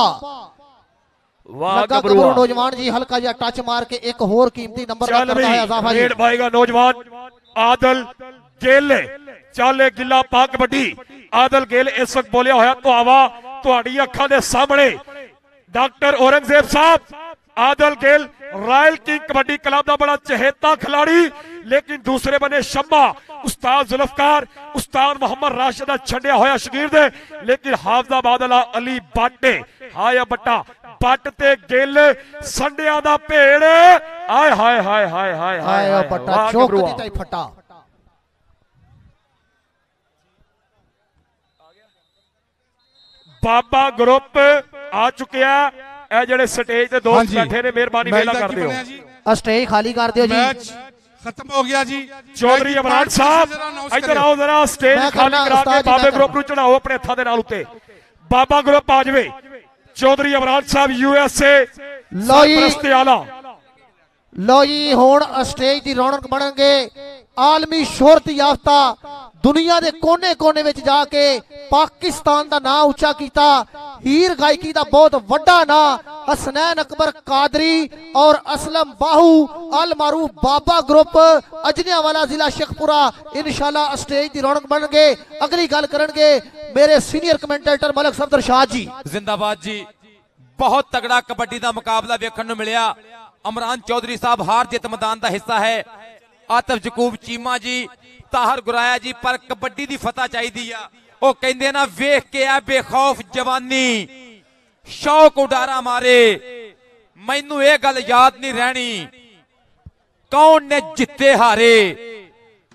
वाह गबरू नौजवान जी हल्का जिहा टच मार के एक होर कीमती नंबर करता है इजाफा जी रेड पाएगा नौजवान आदल गेल चाले गिला पा कबड्डी आदल गेल इस वक्त बोलिया होया तो आवा तुहाडी अखां दे सामने डॉक्टर औरंगजेब साहब आदल गेल रॉयल किंग कबड्डी क्लब का बड़ा चहेता खिलाड़ी लेकिन दूसरे बने शम्मा उस्ताद जुल्फकार उस्ताद मोहम्मद राशिद का छड़िया होया शकीर दे लेकिन हाफजाबाद वाला अली बट हाय बट्टा बट ते गिल संडिया दा भेड़ हाय हाय हाय हाय हाय हाय बट्टा चौक दी ताई फटा बाबा ग्रुप आ चुके हैं ए जेड़े स्टेज ते दोस्त बैठे ने मेहरबानी वेला कर दियो स्टेज खाली कर दियो जी मैच खत्म हो गया जी चौधरी इमरान साहब इधर आओ जरा स्टेज खाली करा के बाबे ग्रुप नु चढ़ाओ अपने हत्थां दे नाल उत्ते बाबा ग्रुप आ जावे चौधरी इमरान साहब यूएसए लो सरपरस्ती आला लो जी हुण स्टेज की रौनक बनणगे आलमी शोहरत याफ्ता दुनिया के कोने कोने में जाके पाकिस्तान का नाम उच्चा किया। हीर गायकी का बहुत वड्डा नाम हसनैन अकबर कादरी और असलम बाहू अल मारूफ बाबा ग्रुप अजनियावाला जिला शेखपुरा इंशाल्लाह स्टेज की रौनक बन गए। अगली गल करनगे मेरे सीनियर कमेंटेटर मलक सफदर शाह जी। जिंदाबाद जी। बहुत तगड़ा कबड्डी का मुकाबला देखने को मिलिया। अमरान चौधरी साहब हार जित मैदान का हिस्सा है। आतिफ जकूब चीमा जी, ताहर गुराया जी, पर कबड्डी की फतह चाहिए। वो कहते ना वेख के आ बेखौफ जवानी शौक उडारा मारे। मैनू ये गल याद नहीं रहनी कौन ने जिते हारे।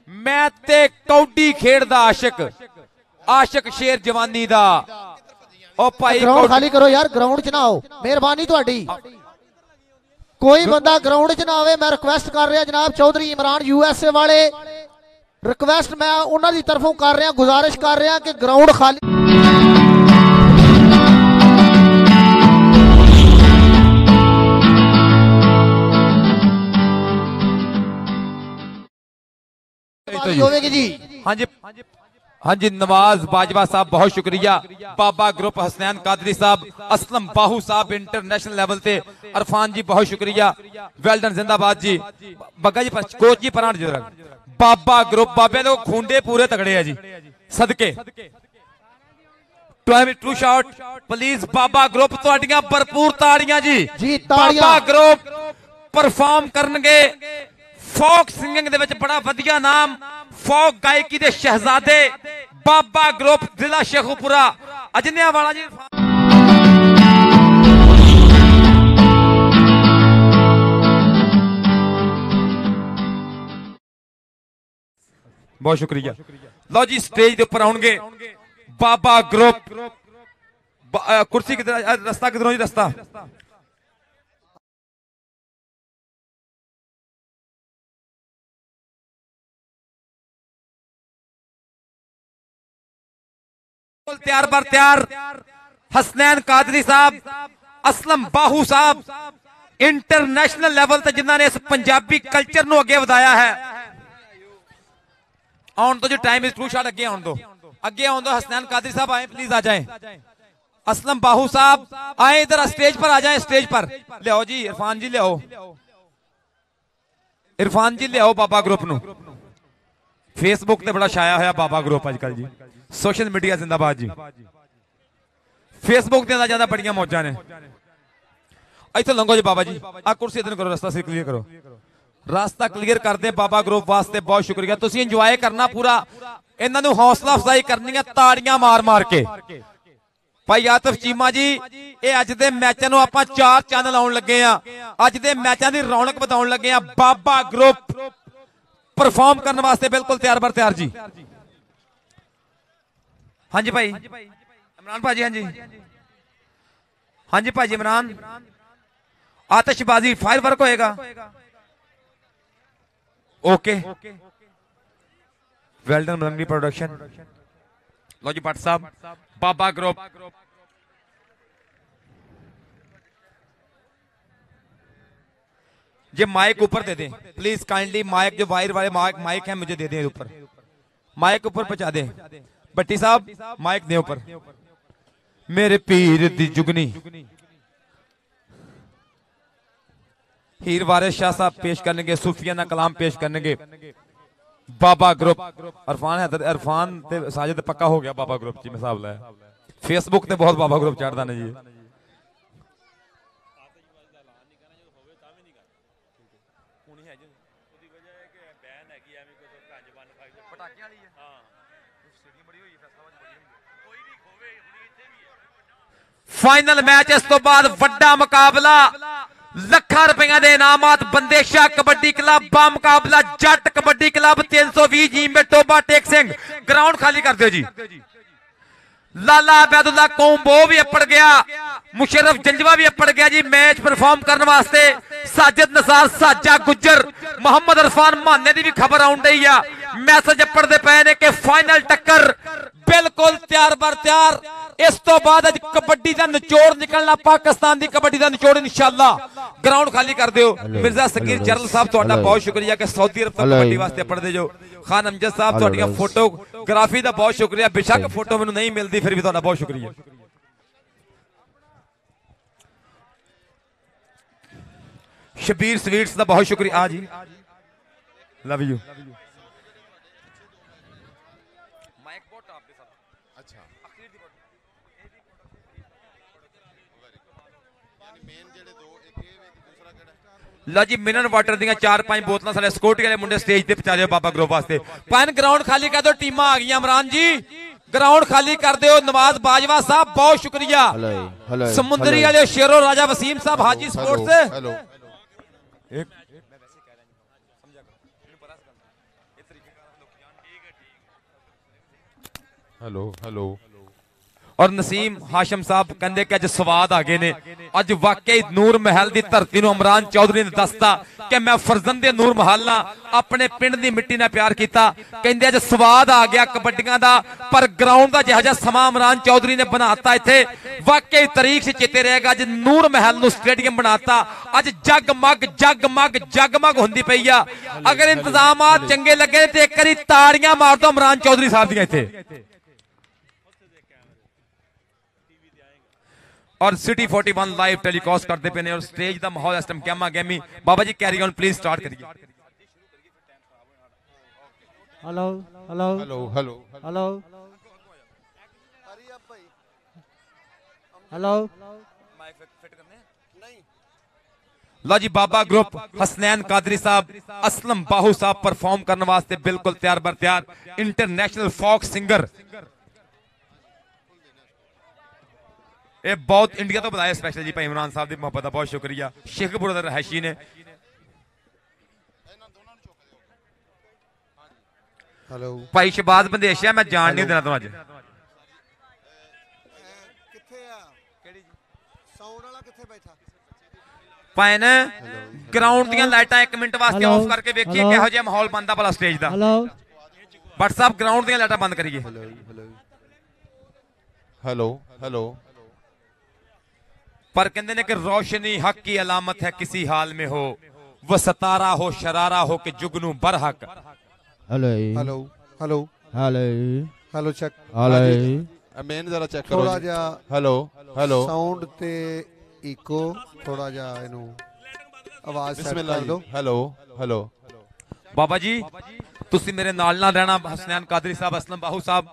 मैं ते कौडी खेड दा आशिक, आशिक शेर जवानी दा। ओ भाई ग्राउंड खाली करो यार, ग्राउंड च ना आओ, मेहरबानी तुहाडी। कोई बंदा ग्राउंड च ना आवे। मैं रिक्वेस्ट कर रहा जनाब चौधरी इमरान यूएसए वाले, रिक्वेस्ट मैं उन्हां दी तरफों कर रहा, गुजारिश कर रहा कि ग्राउंड खाली। होवेगी जी। हाँ जी, हाँ जी, नवाज बाजवा साहब बहुत शुक्रिया। बाबा ग्रुप हसनैन कादरी साहब, असलम बाहू साहब इंटरनेशनल लेवल पे, अरफान जी बहुत शुक्रिया। वेल डन, जिंदाबाद जी। बग्गा जी कोच जी परान जी। बाबा ग्रुप बाबे लोग खूंडे पूरे तगड़े है जी सदके। True shot please Baba group, तुहाडियां भरपूर ताड़ियां जी। बाबा ग्रुप परफॉर्म करनगे फोक सिंगिंग दे विच बड़ा वधिया नाम, फोक गायकी दे शहजादे बाबा ग्रुप जिला शेखुपुरा अजनियावाला जी। बहुत शुक्रिया। लो जी स्टेज के ऊपर आउणगे बाबा ग्रुप। कुर्सी किधर, रास्ता किधरों जी? रास्ता तैयार बर तैयार। हसनैन कादरी साहब, असलम बाहू साहब इंटरनेशनल लेवल तक जिन्होंने इस पंजाबी कल्चर को अगे वधाया है। आउन तो जो टाइम इज ट्रू शॉट, अगे आउन दो, अगे आउन दो। हसनैन कादरी साहब आए, प्लीज आ जाएं। असलम बाहू साहब आए इधर स्टेज पर आ जाएं, स्टेज पर ले आओ जी। इरफान जी ले आओ, इरफान जी ले आओ बाबा ग्रुप नु। फेसबुक ते बड़ा छाया होया बाबा ग्रुप अजकल जी, सोशल मीडिया जिंदाबाद जी। फेसबुक ते ज्यादा बड़ियां मौजा ने। इत्थे लंघो जी बाबा जी, आ कुर्सी इधर करो, रास्ता से क्लियर करो, रास्ता क्लियर कर दे। बाबा ग्रुप वास्ते बहुत शुक्रिया। तुसीं इंजॉय करना पूरा, इन्हां नूं हौसला अफजाई करनी है ताड़ियां मार मार के। भाई आतिफ चीमा जी, ये अज दे मैचां नूं आपां 4 चंद लाउण लगे आ। अज दे मैचां दी रौनक बताउण लगे आ। बाबा ग्रुप परफॉर्म करने वास्ते बिल्कुल तैयार बर तैयार जी। हाँ जी भाई इमरान भाजी, हाँ जी, हाँ जी भाजी इमरान। आतिशबाजी फायर वर्क होएगा, okay. Well done Malangri production. लो जी भट्ट साहब, बाबा ग्रुप। ये माइक ऊपर दे दें प्लीज काइंडली। माइक जो वायर वाले माइक है मुझे दे दें ऊपर, माइक ऊपर पहुंचा दें। भट्टी साहब माइक दे ऊपर। मेरे पीर दी जुगनी हीर वारिस शाह साहब पेश करेंगे, सूफियाना कलाम पेश करेंगे। बाबा ग्रुप अरफान है, अरफान ते साजिद पक्का हो गया बाबा ग्रुप जी में साहब लाया। फेसबुक ते बहुत बाबा ग्रुप चढ़दा ने जी। फाइनल मैच इस तो बाद वड्डा मुकाबला ਲੱਖਾਂ ਰੁਪਈਆਂ ਦੇ ਇਨਾਮਾਤ ਬੰਦੇਸ਼ਾ ਕਬੱਡੀ ਕਲੱਬ ਬਾ ਮੁਕਾਬਲਾ ਜੱਟ ਕਬੱਡੀ ਕਲੱਬ 320 ਜੀਮੇ ਟੋਬਾ ਟੇਕ ਸਿੰਘ ਗਰਾਊਂਡ ਖਾਲੀ ਕਰ ਦਿਓ ਜੀ। लाला अबैदुल्ला कोम्बो भी अपड़ गया, मुशर्रफ जंजवा भी अपड़ गया जी मैच परफॉर्म करने वास्ते। साजिद नसार साजा गुज्जर मोहम्मद अरफान माने की भी खबर आउन रही है। मैसेज अपड़ते पे ने कि फाइनल टक्कर बिल्कुल तैयार बर तैयार। इस तो बाद कबड्डी का निचोड़ निकलना, पाकिस्तान की कबड्डी का निचोड़ इंशाअल्लाह ग्राउंड खाली कर दिओ। मिर्जा सकीर जरल साहब ਤੁਹਾਡਾ बहुत शुक्रिया कि सऊदी अरब तक कबड्डी वास्ते पढ़दे जो। खान अमजद साहब ਤੁਹਾਡੀਆਂ फोटोग्राफी ਦਾ बहुत शुक्रिया। बेशक फोटो ਮੈਨੂੰ नहीं मिलती फिर भी ਤੁਹਾਡਾ बहुत शुक्रिया। शबीर स्वीट्स का बहुत शुक्रिया जी, लव यू। लो जी मिनरल वाटर दी 4-5 बोतल सारे सिक्योरिटी वाले मुंडे स्टेज पे पहुंचा दियो बाबा ग्रुप वास्ते। पैन ग्राउंड खाली कर दो, टीमां आ गई। इमरान जी ग्राउंड खाली कर दो। नवाज बाजवा साहब बहुत शुक्रिया। समुंदरी वाले शेरो राजा वसीम साहब हाजी स्पोर्ट्स। Hello hello. और नसीम हाशम साहब कहते कि अज स्वाद आ गए ने। अज वाकई नूर महल की धरती नूं इमरान चौधरी ने दसता कि मैं फरजंदे नूर महल ना अपने पिंड की मिट्टी ने प्यार किया। कहते अज स्वाद आ गया कबड्डियां दा, पर ग्राउंड का जिहा जिहा समा इमरान चौधरी ने बनाता इत्थे वाकई तारीख से चेते रहेगा। अज नूर महल नूं स्टेडियम बनाता। अज जगमग जगमग जगमग होंदी पई आ। अगर इंतजामात चंगे लगे तो एक बारी ताड़ियां मार दो इमरान चौधरी साहब दियां इत्थे। और सिटी 41 लाइव टेलीकास्ट करते पे ने और स्टेज का माहौल इस टाइम गैमा गैमी। Baba ji carry on please start करिए। Hello hello hello hello hello hello. लो जी बाबा ग्रुप हसनैन कादरी साहब, असलम बाहू साहब परफॉर्म करने वास्ते बिल्कुल तैयार बर तैयार। इंटरनेशनल फोक सिंगर, ये बहुत इंडिया तो बुलाया स्पेशल जी भाई इमरान साहब की मोहब्बत का बहुत शुक्रिया। शेखपुर का रहायशी ने। हेलो भाई शहबाज बंदेशिया मैं जान नहीं देना तुम्हें अज। भैन ग्राउंड दी लाइटां 1 मिनट वास्ते ऑफ करके वेखिए किहो जिहा माहौल बनता भला स्टेज दा। बट साहब ग्राउंड दी लाइटां बंद करिए। Hello hello. पर कहते ने कि रोशनी हक की अलामत है किसी हाल में हो, वह सतारा हो शरारा हो कि जुगनू बरहक। Hello hello hello hello hello check. Hello मेन जरा चेक करो थोड़ा जा। हेलो हेलो साउंड ते इको थोड़ा जा इनू आवाज सेट कर दो। Hello hello. बाबा जी तुसी मेरे नाल ना रहना। हसनैन कादरी साहब, असलम बाहू साहब